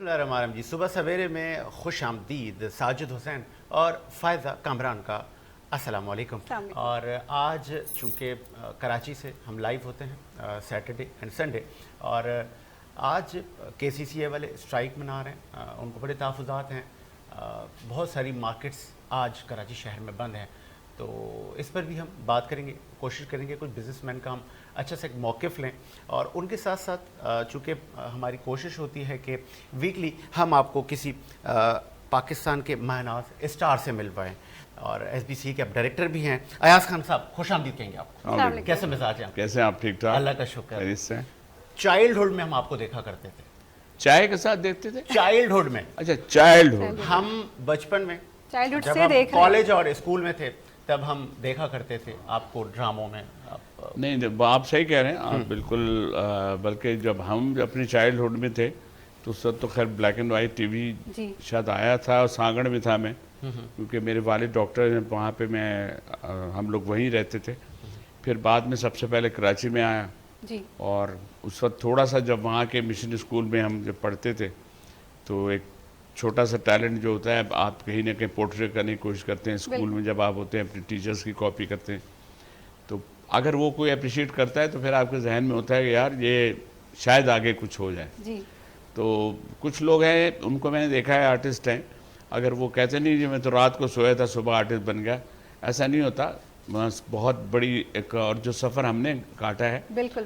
بسم اللہ الرحمن الرحیم. جی صبح سویرے میں خوش آمدید ساجد حسین اور فائزہ کامران کا السلام علیکم. اور آج چونکہ کراچی سے ہم لائیو ہوتے ہیں سیٹرڈے اینڈ سنڈے، اور آج کے سی سی اے والے اسٹرائک منا رہے ہیں، ان کو بڑے تحفظات ہیں. بہت ساری مارکیٹس آج کراچی شہر میں بند ہیں، تو اس پر بھی ہم بات کریں گے، کوشش کریں گے کچھ بزنس مین کا ہم اچھا سا ایک موقف لیں، اور ان کے ساتھ ساتھ چونکہ ہماری کوشش ہوتی ہے کہ ویکلی ہم آپ کو کسی پاکستان کے ماہ ناز اسٹار سے ملوائیں، اور ایس بی سی کے اب ڈائریکٹر بھی ہیں. ایاز خان صاحب خوش آمدید کہیں گے آپ کو. کیسے مزاج ہیں آپ؟ کیسے آپ؟ ٹھیک ٹھاک، اللہ کا شکر. سے چائلڈ ہوڈ میں ہم آپ کو دیکھا کرتے تھے. چائے کے ساتھ دیکھتے تھے؟ چائلڈ ہوڈ میں. اچھا چائلڈ ہوڈ. ہم بچپن میں جب ہم کالج اور اسکول میں تھے تب ہم دیکھا کرتے تھے آپ کو ڈراموں میں. نہیں آپ صحیح کہہ رہے ہیں آپ بالکل. بلکہ جب ہم اپنی چائلڈ ہوڈ میں تھے تو اس وقت تو خیر black and white T V شاید آیا تھا، اور سانگڑ میں تھا میں، کیونکہ میرے والد ڈاکٹر ہیں وہاں پہ، ہم لوگ وہیں رہتے تھے. پھر بعد میں سب سے پہلے کراچی میں آیا، اور اس وقت تھوڑا سا جب وہاں کے مشن اسکول میں ہم جب پڑھتے تھے تو ایک چھوٹا سا ٹیلنٹ جو ہوتا ہے آپ کہیں نہ کہیں پورٹریٹ کرنے کی کوشش کرتے ہیں. اسکول میں جب آپ ہوتے ہیں اپنے ٹیچرز کی کاپی کرتے ہیں، تو اگر وہ کوئی اپریشیٹ کرتا ہے تو پھر آپ کے ذہن میں ہوتا ہے کہ یار یہ شاید آگے کچھ ہو جائے. تو کچھ لوگ ہیں ان کو میں نے دیکھا ہے آرٹسٹ ہیں، اگر وہ کہتے نہیں جی میں تو رات کو سویا تھا صبح آرٹسٹ بن گیا، ایسا نہیں ہوتا. بہت بڑی ایک اور جو سفر ہم نے کاٹا ہے،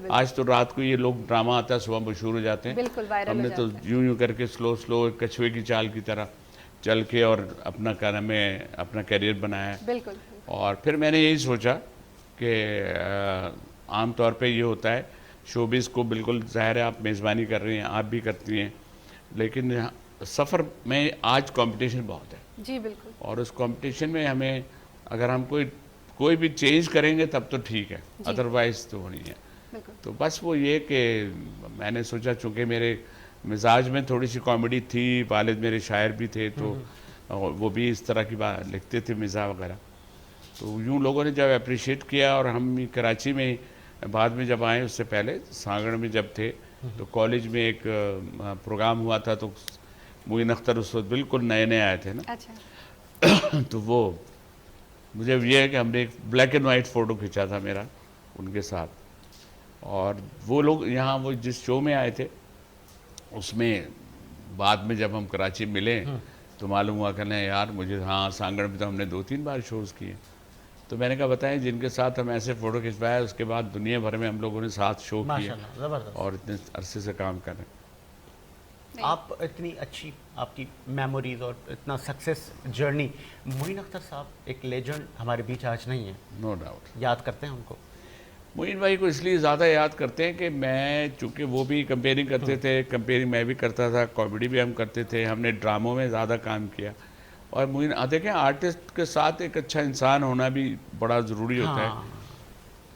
آج تو رات کو یہ لوگ ڈرامہ آتا ہے صبح مشہور ہو جاتے ہیں. ہم نے تو یوں کر کے سلو کچھوے کی چال کی طرح چل کے اور اپنا کیا نام ہے اپنا کیریئر بنایا ہے. اور پھر میں نے یہی سوچا کہ عام طور پہ یہ ہوتا ہے شوبز کو، بالکل ظاہر ہے آپ میزبانی کر رہی ہیں، آپ بھی کرتی ہیں، لیکن سفر میں آج کمپٹیشن بہت ہے. جی بالکل. اور اس کمپٹیشن میں ہمیں اگر ہم کوئی بھی چینج کریں گے تب تو ٹھیک ہے، ادروائز تو نہیں ہے. تو بس وہ یہ کہ میں نے سوچا چونکہ میرے مزاج میں تھوڑی سی کامیڈی تھی، والد میرے شاعر بھی تھے تو وہ بھی اس طرح کی بات لکھتے تھے مزاح وغیرہ، تو یوں لوگوں نے جب اپریشیٹ کیا. اور ہم کراچی میں بعد میں جب آئے، اس سے پہلے سانگڑ میں جب تھے تو کالج میں ایک پروگرام ہوا تھا، تو معین اختر اس وقت بالکل نئے نئے آئے تھے نا. تو وہ مجھے یہ ہے کہ ہم نے ایک بلیک اینڈ وائٹ فوٹو کھینچا تھا میرا ان کے ساتھ، اور وہ لوگ یہاں وہ جس شو میں آئے تھے اس میں بعد میں جب ہم کراچی ملے تو معلوم ہوا کہ یار مجھے ہاں سانگڑ میں تو ہم نے 2-3 بار شوز کیے. تو میں نے کہا بتائیں جن کے ساتھ ہم ایسے فوٹو کھنچوایا اس کے بعد دنیا بھر میں ہم لوگوں نے ساتھ شو کیے اور اتنے عرصے سے کام کر رہے ہیں. آپ اتنی اچھی آپ کی میموریز اور اتنا سکسیس جرنی. معین اختر صاحب ایک لیجنڈ ہمارے بیچ آج نہیں ہے، نو ڈاؤٹ. یاد کرتے ہیں ان کو؟ معین بھائی کو اس لیے زیادہ یاد کرتے ہیں کہ میں چونکہ وہ بھی کمپیئرنگ کرتے تھے، کمپیئرنگ میں بھی کرتا تھا، کامیڈی بھی ہم کرتے تھے، ہم نے ڈراموں میں زیادہ کام کیا. اور معین دیکھیں آرٹسٹ کے ساتھ ایک اچھا انسان ہونا بھی بڑا ضروری ہوتا ہے.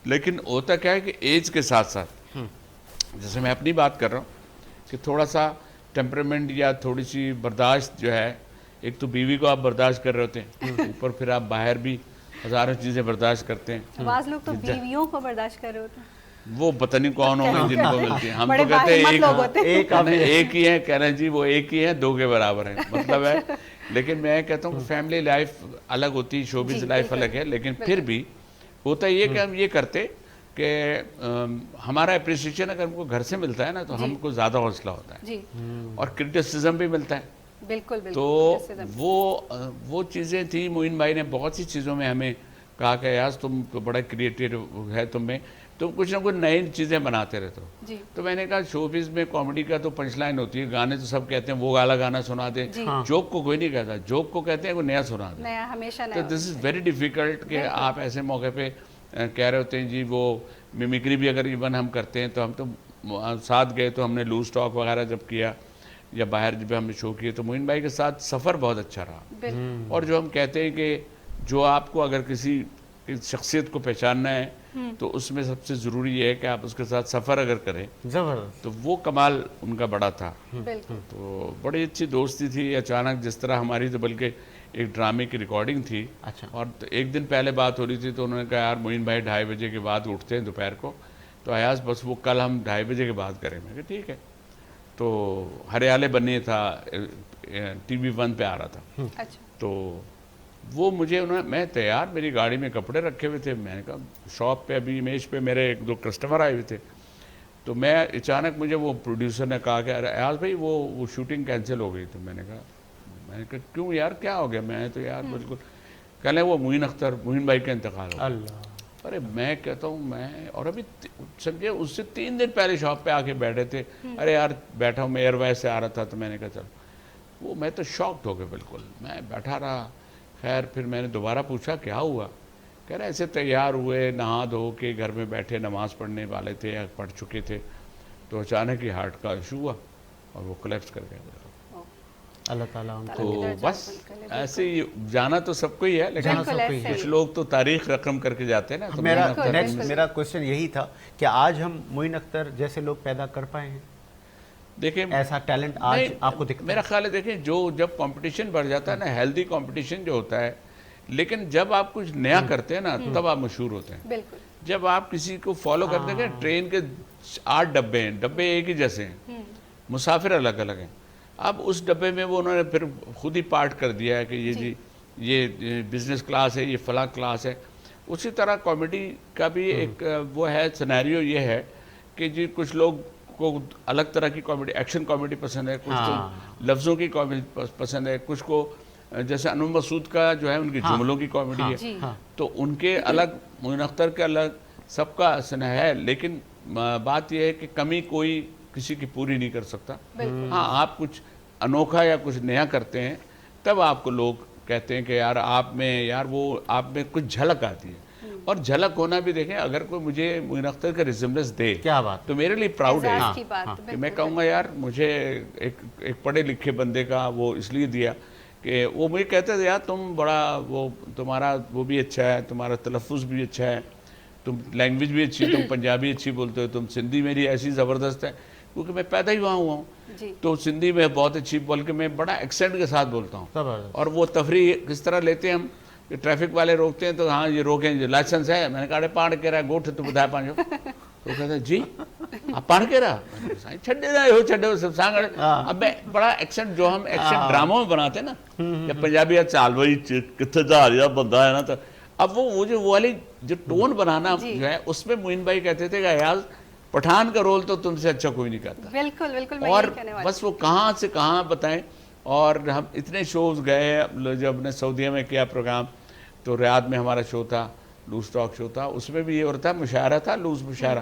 لیکن ہوتا کیا ہے کہ ایج کے ساتھ ساتھ، جیسے میں اپنی بات کر رہا ہوں کہ تھوڑا سا ٹیمپرمنٹ یا تھوڑی سی برداشت جو ہے، ایک تو بیوی کو آپ برداشت کر رہے ہوتے ہیں، اوپر پھر آپ باہر بھی ہزاروں چیزیں برداشت کرتے ہیں. بعض لوگ تو بیویوں کو برداشت کر رہے ہوتے ہیں، وہ پتہ نہیں کون ہوں گے جن کو ملتی ہیں. ہم تو کہتے ہیں ایک ہی ہے، کہہ رہے ہیں جی وہ ایک ہی ہے، 2 کے برابر ہیں مطلب ہے. لیکن میں کہتا ہوں کہ فیملی لائف الگ ہوتی، شوبز لائف الگ ہے. لیکن پھر بھی ہوتا یہ کہ ہم یہ کرتے کہ ہمارا اپریسیشن اگر ہم کو گھر سے ملتا ہے نا تو ہم کو زیادہ حوصلہ ہوتا ہے، اور کرٹیسزم بھی ملتا ہے. تو وہ چیزیں تھیں. معین بھائی نے بہت سی چیزوں میں ہمیں کہا کہ یار تم تو بڑا کریٹیو ہے، تم میں تم کچھ نہ کچھ نئی چیزیں بناتے رہتے ہو. تو میں نے کہا شوبز میں کامیڈی کا تو پنچ لائن ہوتی ہے، گانے تو سب کہتے ہیں وہ والا گانا سنا دیں، جوک کو کوئی نہیں کہتا، جوک کو کہتے ہیں وہ نیا سنا دیں. تو دس از ویری ڈیفیکلٹ کہ آپ ایسے موقع پہ کہہ رہے ہوتے ہیں جی وہ میمکری بھی اگر ایون ہم کرتے ہیں تو ہم تو ساتھ گئے تو ہم نے لوز ٹاک وغیرہ جب کیا یا باہر جب ہم نے شو کیے تو معین بھائی کے ساتھ سفر بہت اچھا رہا. اور جو ہم کہتے ہیں کہ جو آپ کو اگر کسی شخصیت کو پہچاننا ہے تو اس میں سب سے ضروری یہ ہے کہ آپ اس کے ساتھ سفر اگر کریں تو وہ کمال ان کا بڑا تھا. تو بڑی اچھی دوستی تھی. اچانک جس طرح ہماری تو بلکہ ایک ڈرامے کی ریکارڈنگ تھی، اور ایک دن پہلے بات ہو رہی تھی تو انہوں نے کہا یار معین بھائی 2:30 بجے کے بعد اٹھتے ہیں دوپہر کو، تو ایاز بس وہ کل ہم 2:30 بجے کے بعد کریں. میں کہا ٹھیک ہے. تو ہریالے بننے تھا TV1 پہ آ رہا تھا. اچھا. تو وہ مجھے میں تیار میری گاڑی میں کپڑے رکھے ہوئے تھے. میں نے کہا شاپ پہ ابھی امیج پہ میرے 1-2 کسٹمر آئے ہوئے تھے. تو میں اچانک مجھے وہ پروڈیوسر نے کہا کہ ایاز بھائی وہ شوٹنگ کینسل ہو گئی. تو میں نے کہا کیوں یار کیا ہو گیا؟ میں تو یار بالکل کہہ لیں وہ معین بھائی کا انتقال ہو گیا. ارے میں کہتا ہوں میں اور ابھی سمجھے اس سے 3 دن پہلے شاپ پہ آ کے بیٹھے تھے. ارے یار بیٹھا ہوں میں ایئر وائز سے آ رہا تھا. تو میں نے کہا چل وہ میں تو شاکڈ ہو گیا بالکل. میں بیٹھا رہا. خیر پھر میں نے دوبارہ پوچھا کیا ہوا؟ کہہ رہے ایسے تیار ہوئے نہا دھو کے گھر میں بیٹھے نماز پڑھنے والے تھے یا پڑھ چکے تھے تو اچانک ہی ہارٹ کا ایشو ہوا اور وہ کولیپس کر گیا. اللہ تعالیٰ ان تو بس ایسے ہی جانا تو سب کو ہی ہے لیکن کچھ لوگ تو تاریخ رقم کر کے جاتے ہیں نا. میرا کوشچن یہی تھا کہ آج ہم معین اختر جیسے لوگ پیدا کر پائے ہیں؟ دیکھیں ایسا ٹیلنٹ آج آپ کو دکھتا ہے؟ میرا خیال ہے دیکھیں جب کمپٹیشن بڑھ جاتا ہے نا ہیلدی کمپٹیشن جو ہوتا ہے لیکن جب آپ کچھ نیا کرتے ہیں نا تب آپ مشہور ہوتے ہیں. جب آپ کسی کو فالو کرتے ہیں ٹرین کے 8 ڈبے ہیں ڈبے ایک ہی جیسے ہیں مسافر الگ الگ ہیں. اب اس ڈبے میں وہ انہوں نے پھر خود ہی پارٹ کر دیا ہے کہ یہ جی یہ بزنس کلاس ہے یہ فلاں کلاس ہے. اسی طرح کامیڈی کا بھی ایک وہ ہے سینیریو یہ ہے کہ جی کچھ لوگ کو الگ طرح کی کامیڈی ایکشن کامیڈی پسند ہے کچھ کو لفظوں کی کامیڈی پسند ہے کچھ کو جیسے انور مسعود کا جو ہے ان کی جملوں کی کامیڈی ہے تو ان کے الگ معین اختر کے الگ سب کا سنا ہے. لیکن بات یہ ہے کہ کمی کوئی کسی کی پوری نہیں کر سکتا. ہاں آپ کچھ انوکھا یا کچھ نیا کرتے ہیں تب آپ کو لوگ کہتے ہیں کہ یار آپ میں کچھ جھلک آتی ہے. اور جھلک ہونا بھی دیکھیں اگر کوئی مجھے معین اختر کا ریزمبلنس دے تو میرے لیے پراؤڈ ہے کہ میں کہوں گا یار مجھے ایک پڑھے لکھے بندے کا وہ اس لیے دیا کہ وہ مجھے کہتے تھے یار تم بڑا وہ تمہارا وہ بھی اچھا ہے تمہارا تلفظ بھی اچھا ہے تم لینگویج بھی اچھی تم پنجابی اچھی بولتے ہو تم سندھی میری ایسی زبردست ہے کیونکہ میں پیدا ہی وہاں ہوا ہوں تو سندھی میں بہت اچھی بلکہ میں بڑا ایکسینٹ کے ساتھ بولتا ہوں. اور وہ تفریح کس طرح لیتے ہیں ہم کہ ٹریفک والے روکتے ہیں تو ہاں یہ روکیں جو لائسنس ہے میں نے کہا پاڑ کے رہا گوٹھ تو بتایا پانچو تو کہتے ہیں جی آپ پڑھ کے رہا چھڈے رہے ہو چھڈے ہو سب سانگڑ. اب میں بڑا ایکسینٹ جو ہم ایکسینٹ ڈراموں میں بناتے ہیں نا یا پنجابی چال بھائی کتنے جا رہا بندہ ہے نا تو اب وہ جو والی جو ٹون بنانا جو ہے اس میں معین بھائی کہتے تھے کہ یار پٹھان کا رول تو تم سے اچھا کوئی نہیں کرتا. بالکل بالکل اور بس وہ کہاں سے کہاں بتائیں. اور ہم اتنے شوز گئے جب نے سعودیہ میں کیا پروگرام تو ریاض میں ہمارا شو تھا لوز ٹاک شو تھا اس میں بھی یہ ہوتا مشاعرہ تھا لوز مشاعرہ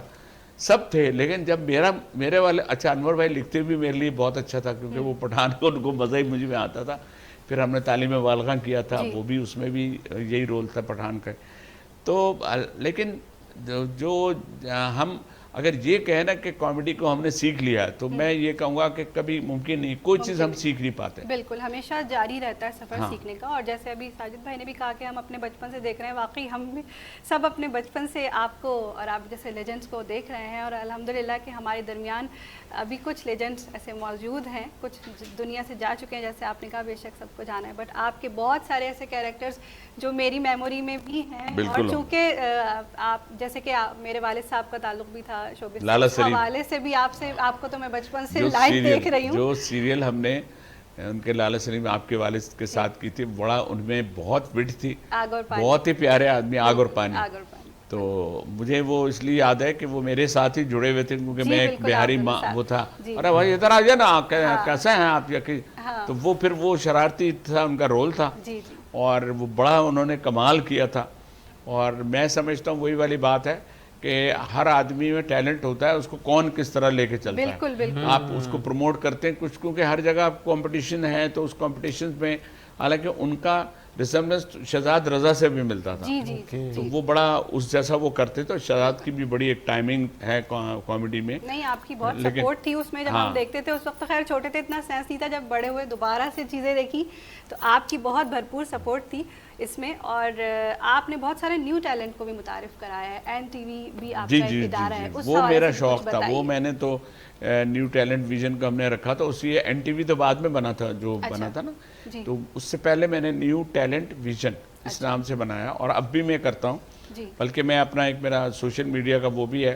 سب تھے. لیکن جب میرے والے اچھا انور بھائی لکھتے بھی میرے لیے بہت اچھا تھا کیونکہ وہ پٹھان کو ان کو مزہ ہی مجھے میں آتا تھا. پھر ہم نے تعلیم بالغاں کیا تھا وہ بھی اس میں بھی یہی رول تھا پٹھان کا. تو لیکن جو ہم اگر یہ کہیں نا کہ کامیڈی کو ہم نے سیکھ لیا تو میں یہ کہوں گا کہ کبھی ممکن نہیں کوئی چیز ہم سیکھ نہیں پاتے. بالکل ہمیشہ جاری رہتا ہے سفر سیکھنے کا. اور جیسے ابھی ساجد بھائی نے بھی کہا کہ ہم اپنے بچپن سے دیکھ رہے ہیں واقعی ہم بھی سب اپنے بچپن سے آپ کو اور آپ جیسے لیجنڈس کو دیکھ رہے ہیں اور الحمدللہ کہ ہمارے درمیان ابھی کچھ لیجنڈس ایسے موجود ہیں کچھ دنیا سے جا چکے ہیں جیسے آپ نے کہا بے شک سب کو جانا ہے بٹ آپ کے بہت سارے ایسے کیریکٹرز جو میری میموری میں بھی ہیں. اور چونکہ آپ جیسے کہ میرے والد صاحب کا تعلق بھی تھا شوبز کے حوالے سے بھی آپ کو تو میں بچپن سے لائیو دیکھ رہی ہوں. جو سیریل ہم نے ان کے لالا سلیم آپ کے والد کے ساتھ کی تھی بڑا ان میں بہت وٹ تھی بہت ہی پیارے آدمی آگ اور پانی. تو مجھے وہ اس لیے یاد ہے کہ وہ میرے ساتھ ہی جڑے ہوئے تھے کیونکہ میں ایک بہاری وہ تھا. ارے بھائی ادھر آ جائے نا کیسے ہیں آپ تو وہ پھر وہ شرارتی تھا ان کا رول تھا اور وہ بڑا انہوں نے کمال کیا تھا. اور میں سمجھتا ہوں وہی والی بات ہے کہ ہر آدمی میں ٹیلنٹ ہوتا ہے اس کو کون کس طرح لے کے چلتا ہے. آپ اس کو پروموٹ کرتے ہیں کچھ کیونکہ ہر جگہ کمپٹیشن ہے تو اس کمپٹیشن میں حالانکہ ان کا ریسمبلنس شہزاد رضا سے بھی ملتا تھا تو وہ بڑا اس جیسا وہ کرتے تو شہزاد کی بھی بڑی ایک ٹائمنگ ہے کامیڈی میں. نہیں آپ کی بہت سپورٹ تھی اس میں جب ہم دیکھتے تھے اس وقت خیر چھوٹے تھے اتنا سینس نہیں تھا جب بڑے ہوئے دوبارہ سے چیزیں دیکھی تو آپ کی بہت بھرپور سپورٹ تھی اس میں. اور آپ نے بہت سارے نیو ٹیلنٹ کو بھی متعارف کرایا ہے. این ٹی وی بھی آپ کا ایک ادارہ ہے وہ میرا شوق تھا وہ میں نے تو نیو ٹیلنٹ ویژن کو ہم نے رکھا تھا اسی این ٹی وی تو بعد میں بنا تھا جو بنا تھا نا تو اس سے پہلے میں نے نیو ٹیلنٹ ویژن اس نام سے بنایا اور اب بھی میں کرتا ہوں. بلکہ میں اپنا ایک میرا سوشل میڈیا کا وہ بھی ہے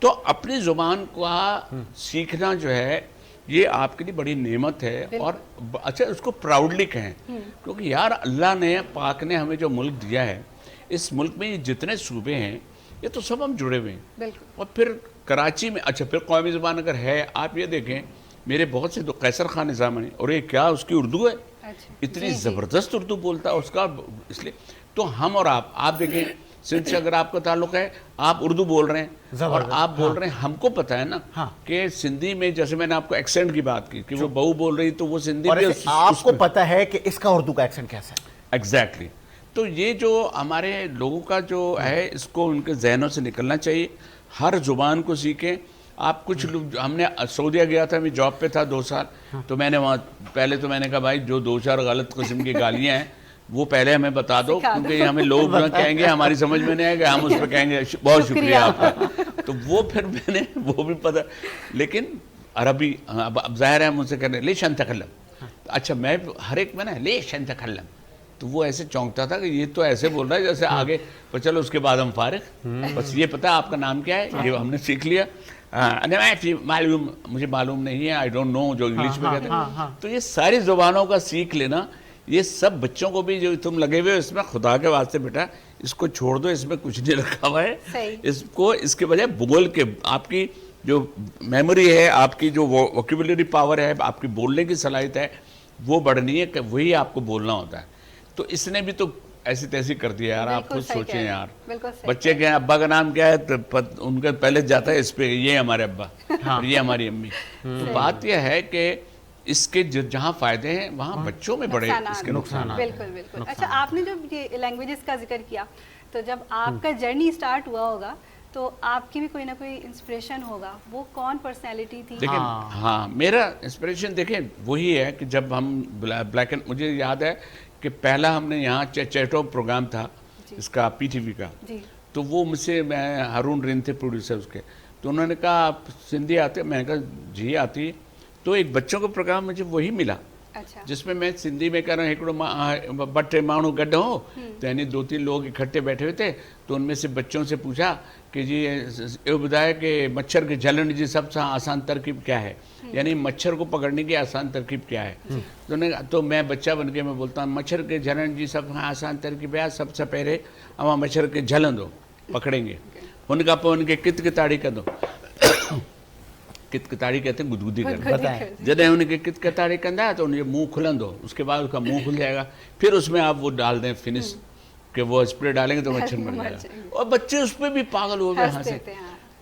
تو اپنی زبان کا سیکھنا جو ہے یہ آپ کے لیے بڑی نعمت ہے، اور اچھا اس کو پراؤڈلی کہیں، کیونکہ یار اللہ نے پاک نے ہمیں جو ملک دیا ہے، اس ملک میں جتنے صوبے ہیں یہ تو سب ہم جڑے ہوئے ہیں، اور پھر کراچی میں اچھا پھر قومی زبان اگر ہے، آپ یہ دیکھیں میرے بہت سے قیصر خان نظامی، اور یہ کیا اس کی اردو ہے، اتنی زبردست اردو بولتا ہے اس کا، اس لیے تو ہم اور آپ دیکھیں سندھ سے اگر آپ کا تعلق ہے، آپ اردو بول رہے ہیں اور آپ بول رہے ہیں، ہم کو پتہ ہے نا کہ سندھی میں جیسے میں نے آپ کو ایکسنٹ کی بات کی کہ وہ بہو بول رہی تو وہ سندھی میں آپ کو پتہ ہے کہ اس کا اردو کا ایکسنٹ کیسا ہے. ایگزیکٹلی. تو یہ جو ہمارے لوگوں کا جو ہے اس کو ان کے ذہنوں سے نکلنا چاہیے، ہر زبان کو سیکھیں. آپ کچھ لوگ، ہم نے سعودیہ گیا تھا، میں جاب پہ تھا 2 سال، تو میں نے وہاں پہلے تو میں نے کہا بھائی جو 2-4 غلط قسم کی گالیاں ہیں وہ پہلے ہمیں بتا دو، کیونکہ ہمیں لوگ کہیں گے ہماری سمجھ میں نہیں آئے گا، ہم اس پہ کہیں گے بہت شکریہ آپ کا. تو وہ پھر میں نے وہ بھی پتہ، لیکن عربی اب ظاہر ہے مجھ سے کہنے لیش انت تکلم، اچھا میں ہر ایک میں نا لیش انت تکلم، تو وہ ایسے چونکتا تھا کہ یہ تو ایسے بول رہا ہے جیسے آگے، پر چلو اس کے بعد ہم فارغ، بس یہ پتہ آپ کا نام کیا ہے یہ ہم نے سیکھ لیا. معلوم مجھے معلوم نہیں ہے، آئی ڈونٹ نو جو انگلش میں کہتے ہیں. تو یہ ساری زبانوں کا سیکھ لینا، یہ سب بچوں کو بھی جو تم لگے ہوئے اس میں، خدا کے واسطے بیٹا اس کو چھوڑ دو، اس میں کچھ نہیں رکھا ہوا ہے، اس کو اس کے بجائے بول کے آپ کی جو میموری ہے، آپ کی جو ووکیبلری پاور ہے، آپ کی بولنے کی صلاحیت ہے وہ بڑھنی ہے، کہ وہی آپ کو بولنا ہوتا ہے. تو اس نے بھی تو ایسی تیسی کر دیا یار، آپ خود سوچیں یار، بچے کے ابا کا نام کیا ہے تو ان کا پہلے جاتا ہے اس پہ یہ ہمارے ابا اور یہ ہماری امی. تو بات یہ ہے کہ اس کے جہاں فائدے ہیں وہاں بچوں میں بڑے اس کے نقصان. بالکل بالکل. اچھا آپ نے جو یہ لینگویجز کا ذکر کیا، تو جب آپ کا جرنی سٹارٹ ہوا ہوگا تو آپ کی بھی کوئی نہ کوئی انسپریشن ہوگا، وہ کون پرسنالٹی تھی؟ دیکھیں ہاں میرا انسپریشن دیکھیں وہی ہے کہ جب ہم بلیک اینڈ، مجھے یاد ہے کہ پہلا ہم نے یہاں چیٹو پروگرام تھا اس کا پی ٹی وی کا، تو وہ مجھ سے، میں ہارون رین تھے پروڈیوسر اس کے، تو انہوں نے کہا آپ سندھی آتے؟ میں نے کہا جی آتی ہے. تو ایک بچوں کا پروگرام مجھے وہی ملا جس میں میں سندھی میں کہہ رہا ہوں ہکڑو بٹے مانو گڈ ہو، تو یعنی 2-3 لوگ اکٹھے بیٹھے ہوئے تھے، تو ان میں سے بچوں سے پوچھا کہ جی یہ بتایا کہ مچھر کے جھلن جی سب سے آسان ترکیب کیا ہے، یعنی مچھر کو پکڑنے کی آسان ترکیب کیا ہے. تو میں بچہ بن کے میں بولتا ہوں مچھر کے جھلن جی سب سے آسان ترکیب ہے، سب سے پہلے ہم مچھر کے جھلن دو پکڑیں گے، ان کا پہ ان کے کت کتاڑی کر دو، کت کتاڑی کہتے ہیں گدگدی کرنا، جب ان کے کت کتاڑی کرنا ہے تو ان کے منہ کھلن دو، اس کے بعد اس کا منہ کھل جائے گا، پھر اس میں آپ وہ ڈال دیں فنش کہ وہ اسپرے ڈالیں گے تو مچھر مر جائے گا. اور بچے اس پہ بھی پاگل ہو گئے ہنسے.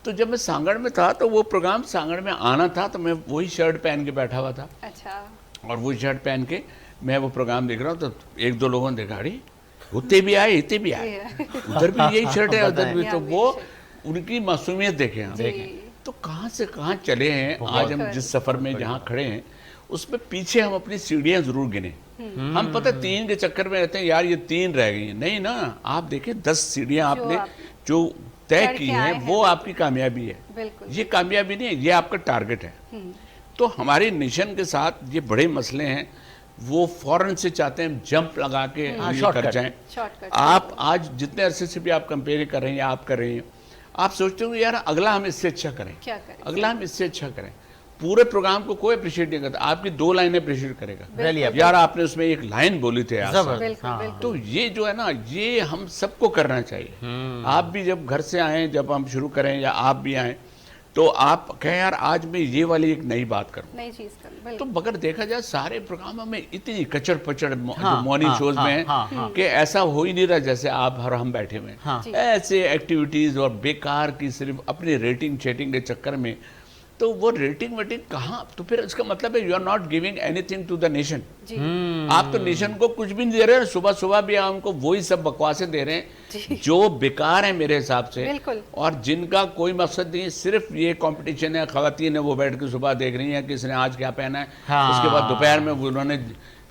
تو جب میں سانگڑ میں تھا تو وہ پروگرام سانگڑ میں آنا تھا، تو میں وہی شرٹ پہن کے بیٹھا ہوا تھا، اور وہی شرٹ پہن کے میں وہ پروگرام دیکھ رہا ہوں. تو 1-2 لوگوں نے دیکھا ارے ہوتے بھی آئے اتنے بھی آئے، ادھر بھی یہی شرٹ ہے ادھر بھی. تو وہ ان کی معصومیت دیکھیں ہم، تو کہاں سے کہاں چلے ہیں آج ہم جس سفر میں جہاں کھڑے ہیں، اس میں پیچھے ہم اپنی سیڑھیاں ضرور گنے. ہم پتہ 3 کے چکر میں رہتے ہیں یار، یہ 3 رہ گئی ہیں، نہیں نا، آپ دیکھیں 10 سیڑھیاں آپ نے جو طے کی ہیں وہ آپ کی کامیابی ہے. یہ کامیابی نہیں ہے، یہ آپ کا ٹارگٹ ہے. تو ہمارے نیشن کے ساتھ یہ بڑے مسئلے ہیں، وہ فوراً سے چاہتے ہیں جمپ لگا کے کر جائیں. آپ آج جتنے عرصے سے بھی آپ کمپیئر کر رہے ہیں، آپ کر رہے ہیں، آپ سوچتے ہو یار اگلا ہم اس سے اچھا کریں، اگلا ہم اس سے اچھا کریں. پورے پروگرام کو کوئی اپریشیٹ نہیں کرتا، آپ کی 2 لائنیں اپریشیٹ کرے گا، یار آپ نے اس میں 1 لائن بولی تھے. تو یہ جو ہے نا، یہ ہم سب کو کرنا چاہیے. آپ بھی جب گھر سے آئیں، جب ہم شروع کریں یا آپ بھی آئیں، تو آپ کہیں یار آج میں یہ والی ایک نئی بات کروں، نئی چیز کروں. تو مگر دیکھا جائے سارے پروگراموں میں اتنی کچڑ پچڑ مارننگ شوز میں ہیں کہ ایسا ہو ہی نہیں رہا جیسے آپ اور ہم بیٹھے ہوئے ہیں. ایسے ایکٹیویٹیز اور بیکار کی صرف اپنی ریٹنگ چیٹنگ کے چکر میں. تو وہ ریٹنگ ویٹنگ کہاں؟ تو پھر اس کا مطلب ہے you are not giving anything to the nation. آپ تو نیشن کو کچھ بھی نہیں دے رہے ہیں. صبح بھی ہم کو وہی سب بکواسیں دے رہے ہیں جو بیکار ہیں میرے حساب سے، اور جن کا کوئی مقصد نہیں. صرف یہ کمپٹیشن ہے، خواتین ہیں وہ بیٹھ کے صبح دیکھ رہی ہیں کہ اس نے آج کیا پہنا ہے، اس کے بعد دوپہر میں انہوں نے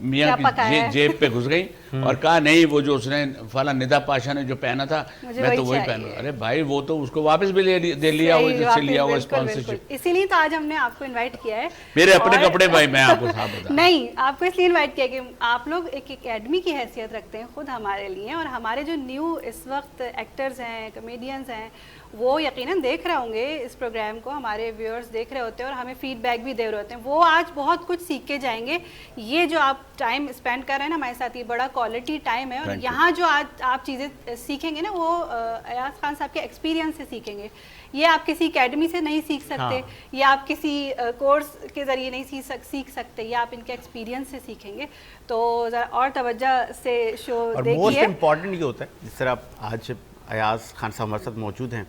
میاں کی جیب پہ گھس گئی اور کہا نہیں وہ جو اس نے فلاں ندا پاشا نے جو پہنا تھا میں تو وہی پہنوں. ارے بھائی وہ تو اس کو واپس بھی دے لیا ہوا جس سے لیا ہوا اسپانسرشپ. اسی لیے تو آج ہم نے آپ کو انوائٹ کیا ہے. میرے اپنے کپڑے بھائی میں آپ کو صاحب بتا نہیں، آپ کو اس لیے انوائٹ کیا کہ آپ لوگ ایک اکیڈمی کی حیثیت رکھتے ہیں خود ہمارے لیے، اور ہمارے جو نیو اس وقت ایکٹرز ہیں، کمیڈینز ہیں، وہ یقیناً دیکھ رہے ہوں گے اس پروگرام کو, ہمارے ویورز دیکھ رہے ہوتے ہیں اور ہمیں فیڈ بیک بھی دے رہے ہوتے ہیں, وہ آج بہت کچھ سیکھ کے جائیں گے. یہ جو آپ ٹائم اسپینڈ کر رہے ہیں نا ہمارے ساتھ, یہ بڑا کوالٹی ٹائم ہے, اور یہاں جو آج آپ چیزیں سیکھیں گے نا وہ ایاز خان صاحب کے ایکسپیرینس سے سیکھیں گے. یہ آپ کسی اکیڈمی سے نہیں سیکھ سکتے, یا آپ کسی کورس کے ذریعے نہیں سیکھ سکتے, یا آپ ان کے ایکسپیرینس سے سیکھیں گے. تو ذرا اور توجہ سے شو دیکھیے. اور موسٹ امپورٹنٹ یہ ہوتا ہے, جس طرح آج ایاز خان صاحب ہمارے ساتھ موجود ہیں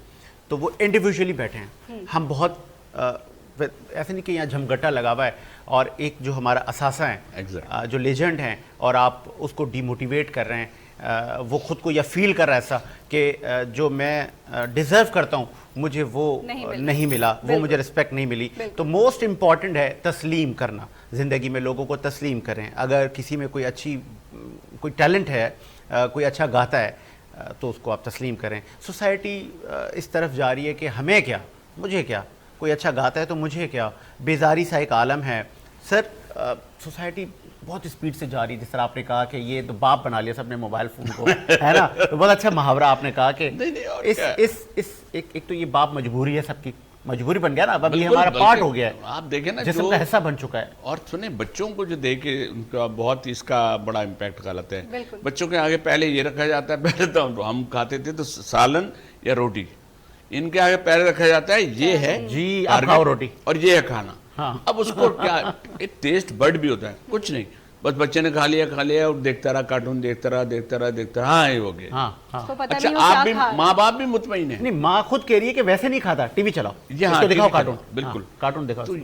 تو وہ انڈیویجولی بیٹھے ہیں. ہم بہت ایسے نہیں کہ یہاں جھمگٹا لگا ہوا ہے, اور ایک جو ہمارا اثاثہ ہیں, جو لیجنڈ ہیں, اور آپ اس کو ڈی موٹیویٹ کر رہے ہیں, وہ خود کو یہ فیل کر رہا ہے ایسا کہ جو میں ڈیزرو کرتا ہوں مجھے وہ نہیں ملا, وہ مجھے رسپیکٹ نہیں ملی. تو موسٹ امپورٹنٹ ہے تسلیم کرنا. زندگی میں لوگوں کو تسلیم کریں. اگر کسی میں کوئی ٹیلنٹ ہے, کوئی اچھا گاتا ہے, تو اس کو آپ تسلیم کریں. سوسائٹی اس طرف جا رہی ہے کہ ہمیں کیا, مجھے کیا, کوئی اچھا گاتا ہے تو مجھے کیا, بیزاری سا ایک عالم ہے. سر سوسائٹی بہت اسپیڈ سے جا رہی ہے. جس طرح آپ نے کہا کہ یہ تو باپ بنا لیا سب نے موبائل فون کو, ہے نا, تو بہت اچھا محاورہ آپ نے کہا کہ ایک تو یہ باپ مجبوری ہے, سب کی مجبوری بن گیا نا, اب یہ ہمارا پارٹ ہو گیا ہے, آپ دیکھیں نا جسم کا حصہ بن چکا ہے. اور سنیں بچوں کو جو دیکھے ان کا بہت اس کا بڑا امپیکٹ غلط ہے. بچوں کے آگے پہلے یہ رکھا جاتا ہے, پہلے تو ہم کھاتے تھے تو سالن یا روٹی, ان کے آگے پہلے رکھا جاتا ہے یہ ہے جی آپ کھاؤ روٹی, اور یہ ہے کھانا. اب اس کو کیا ایک ٹیسٹ برڈ بھی ہوتا ہے, کچھ نہیں, بس بچے نے کھا لیا اور دیکھتا رہا کارٹون, دیکھتا رہا, ہاں یہ ہو گیا. اچھا آپ بھی, ماں باپ بھی مطمئن ہیں. نہیں, ماں خود کہہ رہی ہے کہ ویسے نہیں کھاتا, ٹی وی چلاؤ, اس کو دکھاؤ کارٹون, بالکل کارٹون دکھاؤ. تو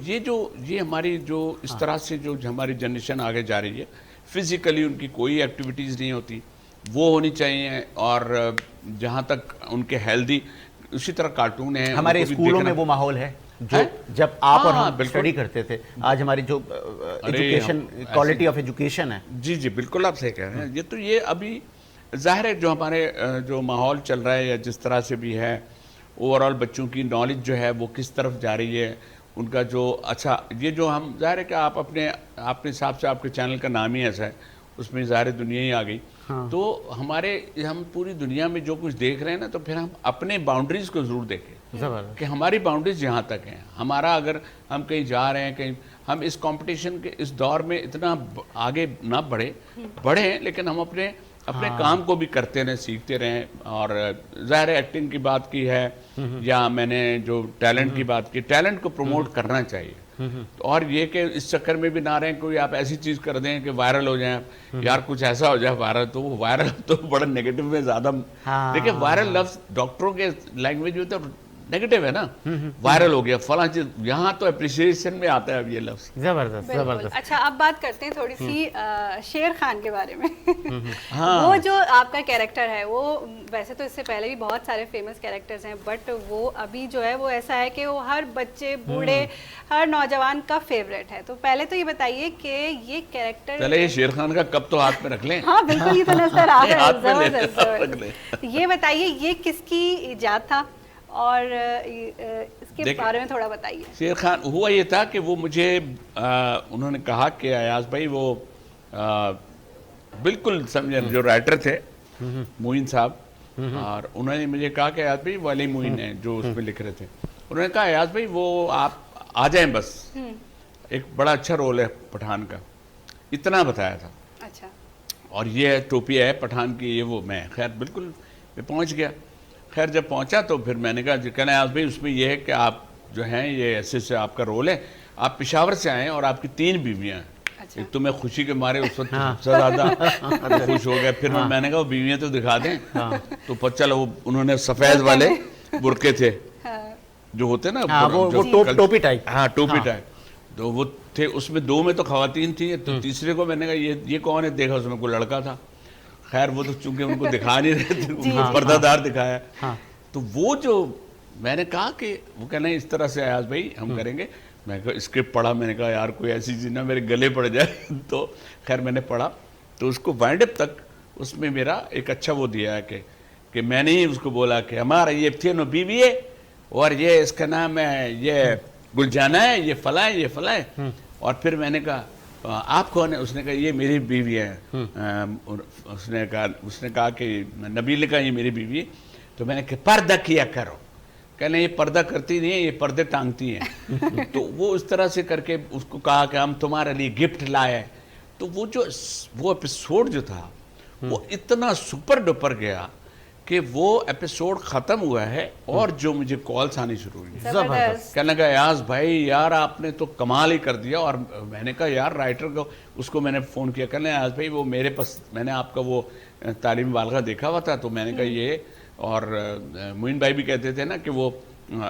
یہ ہماری جو اس طرح سے جو ہماری جنریشن آگے جا رہی ہے, فزیکلی ان کی کوئی ایکٹیویٹیز نہیں ہوتی, وہ ہونی چاہیے. اور جہاں تک ان کے ہیلدی, اسی طرح کارٹون ہیں. ہمارے اسکولوں میں وہ ماحول ہے جو جب آپ اور ہم اسٹڈی کرتے تھے. آج ہماری جو ایجوکیشن, کوالٹی آف ایجوکیشن ہے. جی بالکل آپ صحیح کہہ رہے ہیں. یہ ابھی ظاہر ہے جو ہمارے جو ماحول چل رہا ہے, یا جس طرح سے بھی ہے اوور آل بچوں کی نالج جو ہے وہ کس طرف جا رہی ہے, ان کا جو اچھا, یہ جو ہم ظاہر ہے کہ آپ اپنے حساب سے, آپ کے چینل کا نام ہی ایسا ہے, اس میں ظاہر دنیا ہی آ گئی. تو ہم پوری دنیا میں جو کچھ دیکھ رہے ہیں نا, تو پھر ہم اپنے باؤنڈریز کو ضرور دیکھیں کہ ہماری باؤنڈریز یہاں تک ہیں. ہمارا اگر ہم کہیں جا رہے ہیں, کہیں ہم اس کمپٹیشن کے اس دور میں اتنا آگے نہ بڑھیں, لیکن ہم اپنے کام کو بھی کرتے رہیں, سیکھتے رہیں. اور ظاہر ایکٹنگ کی بات کی ہے, یا میں نے جو ٹیلنٹ کی بات کی, ٹیلنٹ کو پروموٹ کرنا چاہیے. اور یہ کہ اس چکر میں بھی نہ رہیں کوئی آپ ایسی چیز کر دیں کہ وائرل ہو جائیں, یار کچھ ایسا ہو جائے وائرل, تو وہ وائرل تو بڑا نیگیٹو میں زیادہ. دیکھیں وائرل لفظ ڈاکٹروں کے لینگویج میں تو نیگیٹو ہے نا, وائرل ہو گیا فلاں چیز, یہاں تو اپریشیشن میں آتا ہے اب یہ لفظ. زبردست. اچھا اب بات کرتے ہیں تھوڑی سی شیر خان کے بارے میں. وہ جو آپ کا کیریکٹر ہے, وہ ویسے تو اس سے پہلے بھی بہت سارے فیمس کیریکٹرز ہیں, بٹ وہ ابھی جو ہے وہ ایسا ہے کہ وہ ہر بچے, بوڑھے, ہر نوجوان کا فیوریٹ ہے. تو پہلے تو یہ بتائیے کہ یہ کیریکٹر, چلے یہ شیر خان کا کب تو ہاتھ میں رکھ لیں. ہاں بالکل, یہ تو نظر آ رہا ہے. یہ بتائیے یہ کس کی ایجاد تھا, اور اس کے بارے میں تھوڑا بتائیے. شیر خان ہوا یہ تھا کہ وہ مجھے انہوں نے کہا کہ ایاز بھائی, وہ بالکل سمجھے جو رائٹر تھے معین صاحب, اور انہوں نے مجھے کہا کہ ایاز بھائی ولی معین ہیں جو اس میں لکھ رہے تھے, انہوں نے کہا ایاز بھائی وہ آپ آ جائیں, بس ایک بڑا اچھا رول ہے پٹھان کا, اتنا بتایا تھا. اچھا. اور یہ ٹوپی ہے پٹھان کی, یہ وہ. میں خیر بالکل میں پہنچ گیا. خیر جب پہنچا تو پھر میں نے کہا کہنا ایاز بھائی اس میں یہ ہے کہ آپ جو ہیں یہ ایسے سے آپ کا رول ہے, آپ پشاور سے آئے اور آپ کی 3 بیویاں ہیں. ایک تو میں خوشی کے مارے اس وقت سب سے زیادہ خوش ہو گیا. پھر میں نے کہا وہ بیویاں تو دکھا دیں. تو چلو انہوں نے سفید والے برقعے تھے جو ہوتے نا, ٹوپی ٹائپ. ہاں ٹوپی ٹائپ, تو وہ تھے. اس میں 2 میں تو خواتین تھیں, تو تیسرے کو میں نے کہا یہ کون ہے, دیکھا اس میں کوئی لڑکا تھا. خیر وہ تو چونکہ ان کو دکھا نہیں رہے تھے, پردہ دار دکھایا. تو وہ جو میں نے کہا کہ وہ کہنا اس طرح سے ایاز بھائی ہم کریں گے. میں کہا اسکرپٹ پڑھا, میں نے کہا یار کوئی ایسی چیز نہ میرے گلے پڑ جائے. تو خیر میں نے پڑھا, تو اس کو وائنڈ اپ تک اس میں میرا ایک اچھا وہ دیا ہے کہ میں نے ہی اس کو بولا کہ ہمارا یہ تھینو بیوی ہے, اور یہ اس کا نام ہے یہ گلجانہ ہے, یہ فلاں ہے, یہ فلاں ہے. اور پھر میں نے کہا آپ کون ہے, اس نے کہا یہ میری بیوی ہے. اس نے کہا کہ نبیل نے کہا یہ میری بیوی ہے. تو میں نے کہا پردہ کیا کرو, کہنے یہ پردہ کرتی نہیں ہے, یہ پردے ٹانگتی ہیں. تو وہ اس طرح سے کر کے اس کو کہا کہ ہم تمہارے لیے گفٹ لائے ہیں. تو وہ ایپیسوڈ جو تھا وہ اتنا سپر ڈپر گیا کہ وہ ایپیسوڈ ختم ہوا ہے اور جو مجھے کالز آنی شروع ہوئی, کہنے لگا ایاز بھائی یار آپ نے تو کمال ہی کر دیا. اور میں نے کہا یار رائٹر کو, اس کو میں نے فون کیا, کہنے ایاز بھائی وہ میرے پاس میں نے آپ کا وہ تعلیم بالغہ دیکھا ہوا تھا, تو میں نے کہا یہ, اور معین بھائی بھی کہتے تھے نا کہ وہ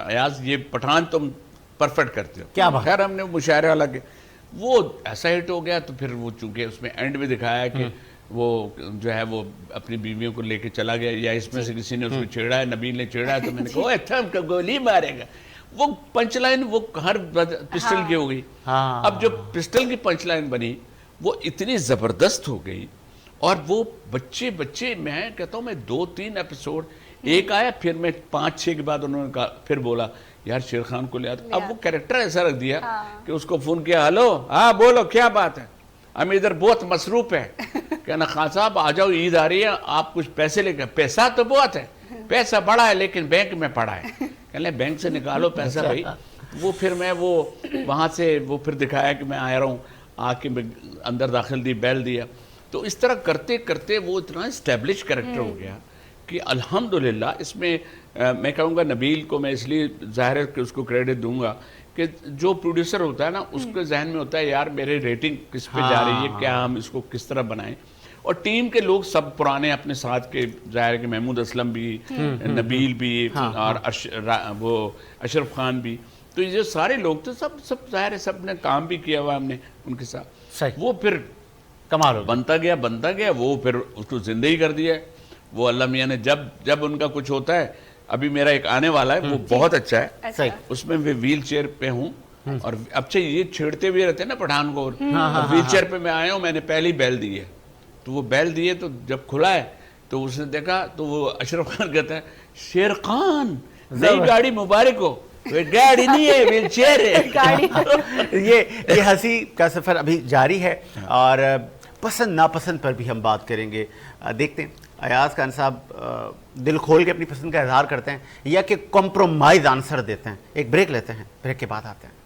ایاز یہ پٹھان تم پرفیکٹ کرتے ہو. کیا بات. خیر ہم نے مشاعرہ والا کہ وہ ایسا ہٹ ہو گیا. تو پھر وہ چونکہ اس میں اینڈ میں دکھایا کہ وہ جو ہے وہ اپنی بیویوں کو لے کے چلا گیا, یا اس میں سے کسی نے اس کو چھیڑا ہے, نبیل نے چھیڑا ہے, تو میں نے کہا تھم کا گولی مارے گا. وہ پنچ لائن وہ ہر پسٹل کی ہو گئی. اب جو پسٹل کی پنچ لائن بنی وہ اتنی زبردست ہو گئی, اور وہ بچے میں کہتا ہوں میں 2-3 ایپیسوڈ ایک آیا, پھر میں 5-6 کے بعد انہوں نے کہا, پھر بولا یار شیر خان کو لے آتا. اب وہ کریکٹر ایسا رکھ دیا کہ اس کو فون کیا, ہلو ہاں بولو کیا بات ہے, ہم ادھر بہت مصروف ہیں. کہنا خان صاحب آ جاؤ, عید آ رہی ہے, آپ کچھ پیسے لے کے. پیسہ تو بہت ہے, پیسہ بڑا ہے لیکن بینک میں پڑا ہے. کہنے بینک سے نکالو پیسہ بھائی. وہ پھر میں وہ وہاں سے وہ پھر دکھایا کہ میں آ رہا ہوں, آ کے اندر داخل دی, بیل دیا. تو اس طرح کرتے کرتے وہ اتنا اسٹیبلش کریکٹر ہو گیا کہ الحمدللہ اس میں میں کہوں گا نبیل کو میں اس لیے ظاہر ہے کہ اس کو کریڈٹ دوں گا کہ جو پروڈیوسر ہوتا ہے نا اس کے ذہن میں ہوتا ہے یار میرے ریٹنگ کس پہ جا رہی ہے, کیا ہم اس کو کس طرح بنائیں. اور ٹیم کے لوگ سب پرانے اپنے ساتھ کے, ظاہر ہے کہ محمود اسلم بھی, نبیل بھی, اور وہ اشرف خان بھی, تو یہ جو سارے لوگ تھے سب ظاہر ہے سب نے کام بھی کیا ہوا ہم نے ان کے ساتھ. وہ پھر کمال بنتا گیا, وہ پھر اس کو زندگی کر دیا. وہ اللہ میاں نے جب ان کا کچھ ہوتا ہے, ابھی میرا ایک آنے والا ہے وہ بہت اچھا ہے, اس میں میں ویل چیئر پہ ہوں, اور اچھا یہ چھیڑتے ہوئے رہتے ہیں نا پٹھان کو, ویل چیئر پہ میں آیا ہوں, میں نے پہلی بیل دی ہے. تو وہ بیل دیے تو جب کھلا ہے تو اس نے دیکھا تو وہ اشرف خان کہتا ہے شیر خان نئی گاڑی مبارک ہو. گاڑی نہیں ہے, ویل چیئر ہے. یہ ہنسی کا سفر ابھی جاری ہے, اور پسند ناپسند پر بھی ہم بات کریں گے. دیکھتے ہیں ایاز خان صاحب دل کھول کے اپنی پسند کا اظہار کرتے ہیں یا کہ کمپرومائز آنسر دیتے ہیں. ایک بریک لیتے ہیں, بریک کے بعد آتے ہیں.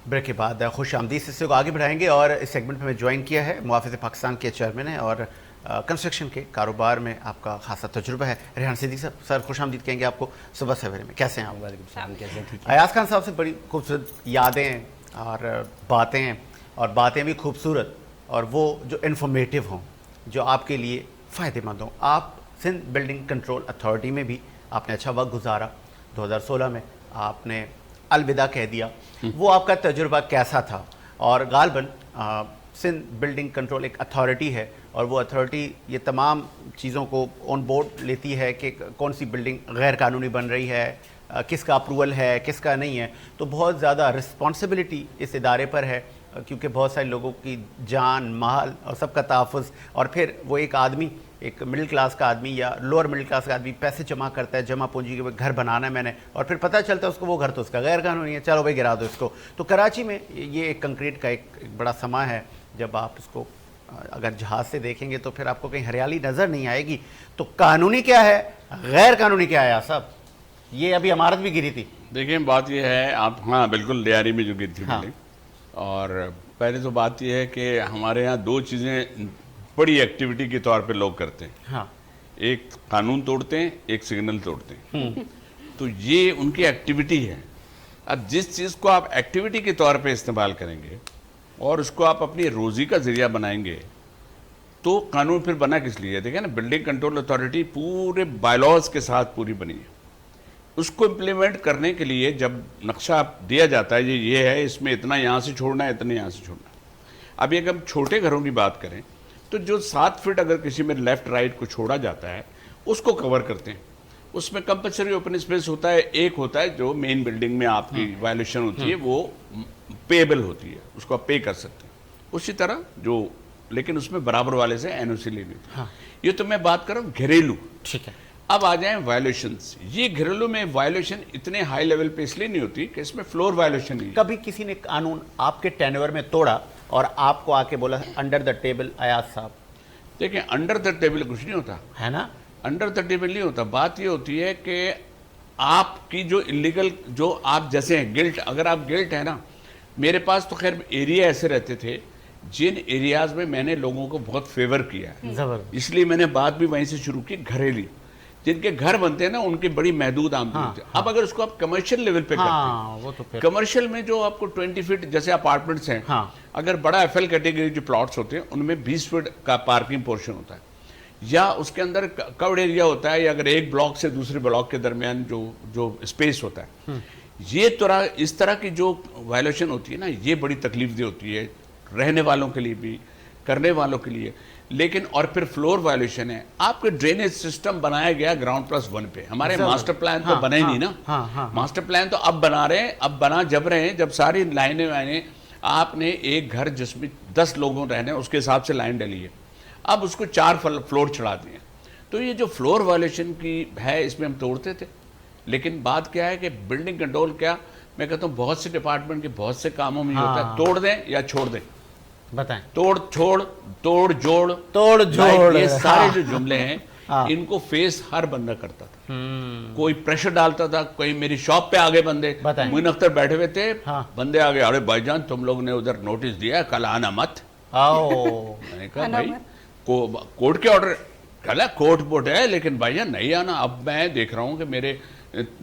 بریک کے بعد خوش آمدید سے کو آگے بڑھائیں گے, اور اس سیگمنٹ میں جوائن کیا ہے محافظ پاکستان کے چیئرمین ہیں اور کنسٹرکشن کے کاروبار میں آپ کا خاصا تجربہ ہے, ریحان صدیقی صاحب. سر خوش آمدید کہیں گے آپ کو صبح سویرے میں, کیسے ہیں آپ؟ وعلیکم السلام, کیسے ہیں؟ ایاز خان صاحب سے بڑی خوبصورت یادیں اور باتیں, اور باتیں بھی خوبصورت, اور وہ جو انفارمیٹیو ہوں, جو آپ کے لیے فائدہ مند ہوں. آپ سندھ بلڈنگ کنٹرول اتھارٹی میں بھی آپ نے اچھا وقت گزارا, 2016 میں آپ نے الوداع کہہ دیا. وہ آپ کا تجربہ کیسا تھا؟ اور غالباً سندھ بلڈنگ کنٹرول ایک اتھارٹی ہے, اور وہ اتھارٹی یہ تمام چیزوں کو آن بورڈ لیتی ہے کہ کون سی بلڈنگ غیر قانونی بن رہی ہے, کس کا اپروول ہے, کس کا نہیں ہے. تو بہت زیادہ رسپانسبلٹی اس ادارے پر ہے, کیونکہ بہت سارے لوگوں کی جان, مال اور سب کا تحفظ. اور پھر وہ ایک آدمی, ایک مڈل کلاس کا آدمی یا لوور مڈل کلاس کا آدمی پیسے جمع کرتا ہے, جمع پونجی کے گھر بنانا ہے میں نے, اور پھر پتہ چلتا ہے اس کو وہ گھر تو اس کا غیر قانونی ہے, چلو بھائی گرا دو اس کو. تو کراچی میں یہ ایک کنکریٹ کا ایک بڑا سما ہے. جب آپ اس کو اگر جہاز سے دیکھیں گے تو پھر آپ کو کہیں ہریالی نظر نہیں آئے گی. تو قانونی کیا ہے, غیر قانونی کیا ہے صاحب؟ یہ ابھی عمارت بھی گری تھی. دیکھیں بات یہ ہے, آپ ہاں بالکل لیاری میں جو گری تھی بلڈنگ, اور پہلے تو بات یہ ہے کہ ہمارے ہاں 2 چیزیں بڑی ایکٹیویٹی کے طور پہ لوگ کرتے ہیں. ہاں, ایک قانون توڑتے ہیں, ایک سگنل توڑتے ہیں. تو یہ ان کی ایکٹیویٹی ہے. اب جس چیز کو آپ ایکٹیویٹی کے طور پہ استعمال کریں گے اور اس کو آپ اپنی روزی کا ذریعہ بنائیں گے تو قانون پھر بنا کس لیے؟ دیکھیں نا, بلڈنگ کنٹرول اتھارٹی پورے بائی لاز کے ساتھ پوری بنی ہے. اس کو امپلیمنٹ کرنے کے لیے جب نقشہ دیا جاتا ہے یہ ہے اس میں اتنا یہاں سے چھوڑنا ہے اتنا یہاں سے چھوڑنا ہے. اب اگر ہم چھوٹے گھروں کی بات کریں تو جو 7 فٹ اگر کسی میں لیفٹ رائٹ کو چھوڑا جاتا ہے اس کو کور کرتے ہیں. اس میں کمپلسری اوپن اسپیس ہوتا ہے. ایک ہوتا ہے جو مین بلڈنگ میں آپ کی وائلیشن ہوتی ہے وہ پیبل ہوتی ہے, اس کو آپ پے کر سکتے ہیں. اسی طرح جو لیکن اس میں برابر والے سے این او سی لینی ہوتی ہے. یہ تو میں بات کر رہا ہوں گھریلو. ٹھیک ہے. اب آ جائیں وائلیشنز. یہ گھریلو میں وائلیشن اتنے ہائی لیول پہ اس لیے نہیں ہوتی کہ اس میں فلور وائلیشن نہیں. کبھی کسی نے قانون آپ کے ٹینور میں توڑا اور آپ کو آ کے بولا انڈر دا ٹیبل ایاز صاحب؟ دیکھیں انڈر دا ٹیبل کچھ نہیں ہوتا ہے نا, انڈر دا ٹیبل نہیں ہوتا. بات یہ ہوتی ہے کہ آپ کی جو انلیگل جو آپ جیسے ہیں گلٹ, اگر آپ گلٹ ہے نا, میرے پاس تو خیر ایریا ایسے رہتے تھے جن ایریاز میں میں نے لوگوں کو بہت فیور کیا ہے, اس لیے میں نے بات بھی وہیں سے شروع کی. گھریلی جن کے گھر بنتے ہیں نا ان کی بڑی محدود آمدنی ہوتی ہے. اب اگر اس کو آپ کمرشل لیول پہ کرتے ہیں, کمرشل میں جو آپ کو 20 فٹ جیسے اپارٹمنٹس ہیں, اگر بڑا ایف ایل کیٹیگری جو پلاٹس ہوتے ہیں ان میں 20 فٹ کا پارکنگ پورشن ہوتا ہے, یا اس کے اندر کورڈ ایریا ہوتا ہے, یا اگر ایک بلاک سے دوسرے بلاک کے درمیان جو اسپیس ہوتا ہے. یہ اس طرح کی جو وائلیشن ہوتی ہے نا یہ بڑی تکلیف دہ ہوتی ہے رہنے والوں کے لیے بھی کرنے والوں کے لیے. لیکن اور پھر فلور وائلیشن ہے. آپ کے ڈرینیج سسٹم بنایا گیا گراؤنڈ+1 پہ. ہمارے ماسٹر پلان تو بنا ہی نہیں نا. ماسٹر پلان تو اب بنا رہے ہیں, اب بنا جب رہے ہیں جب ساری لائنیں وائنیں آپ نے ایک گھر جس میں 10 لوگوں رہنے اس کے حساب سے لائن ڈلی ہے, اب اس کو 4 فلور چڑھا دیے. تو یہ جو فلور وائلیشن کی ہے اس میں ہم توڑتے تھے. لیکن بات کیا ہے کہ بلڈنگ کنٹرول کیا میں کہتا ہوں بہت سے ڈپارٹمنٹ کے بہت سے کاموں میں یہ ہوتا ہے توڑ دیں یا چھوڑ دیں. بتائیں توڑ چھوڑ توڑ جوڑ یہ سارے جو جملے ہیں ان کو فیس ہر بندہ کرتا تھا. کوئی پریشر ڈالتا تھا, کوئی میری شاپ پہ آگے بندے معین اختر بیٹھے ہوئے تھے, بندے آگے ارے بھائی جان تم لوگ نے ادھر نوٹس دیا کل آنا مت. میں نے کہا بھائی کورٹ کے آرڈر کل کورٹ بورڈ ہے لیکن بھائی جان نہیں آنا. اب میں دیکھ رہا ہوں کہ میرے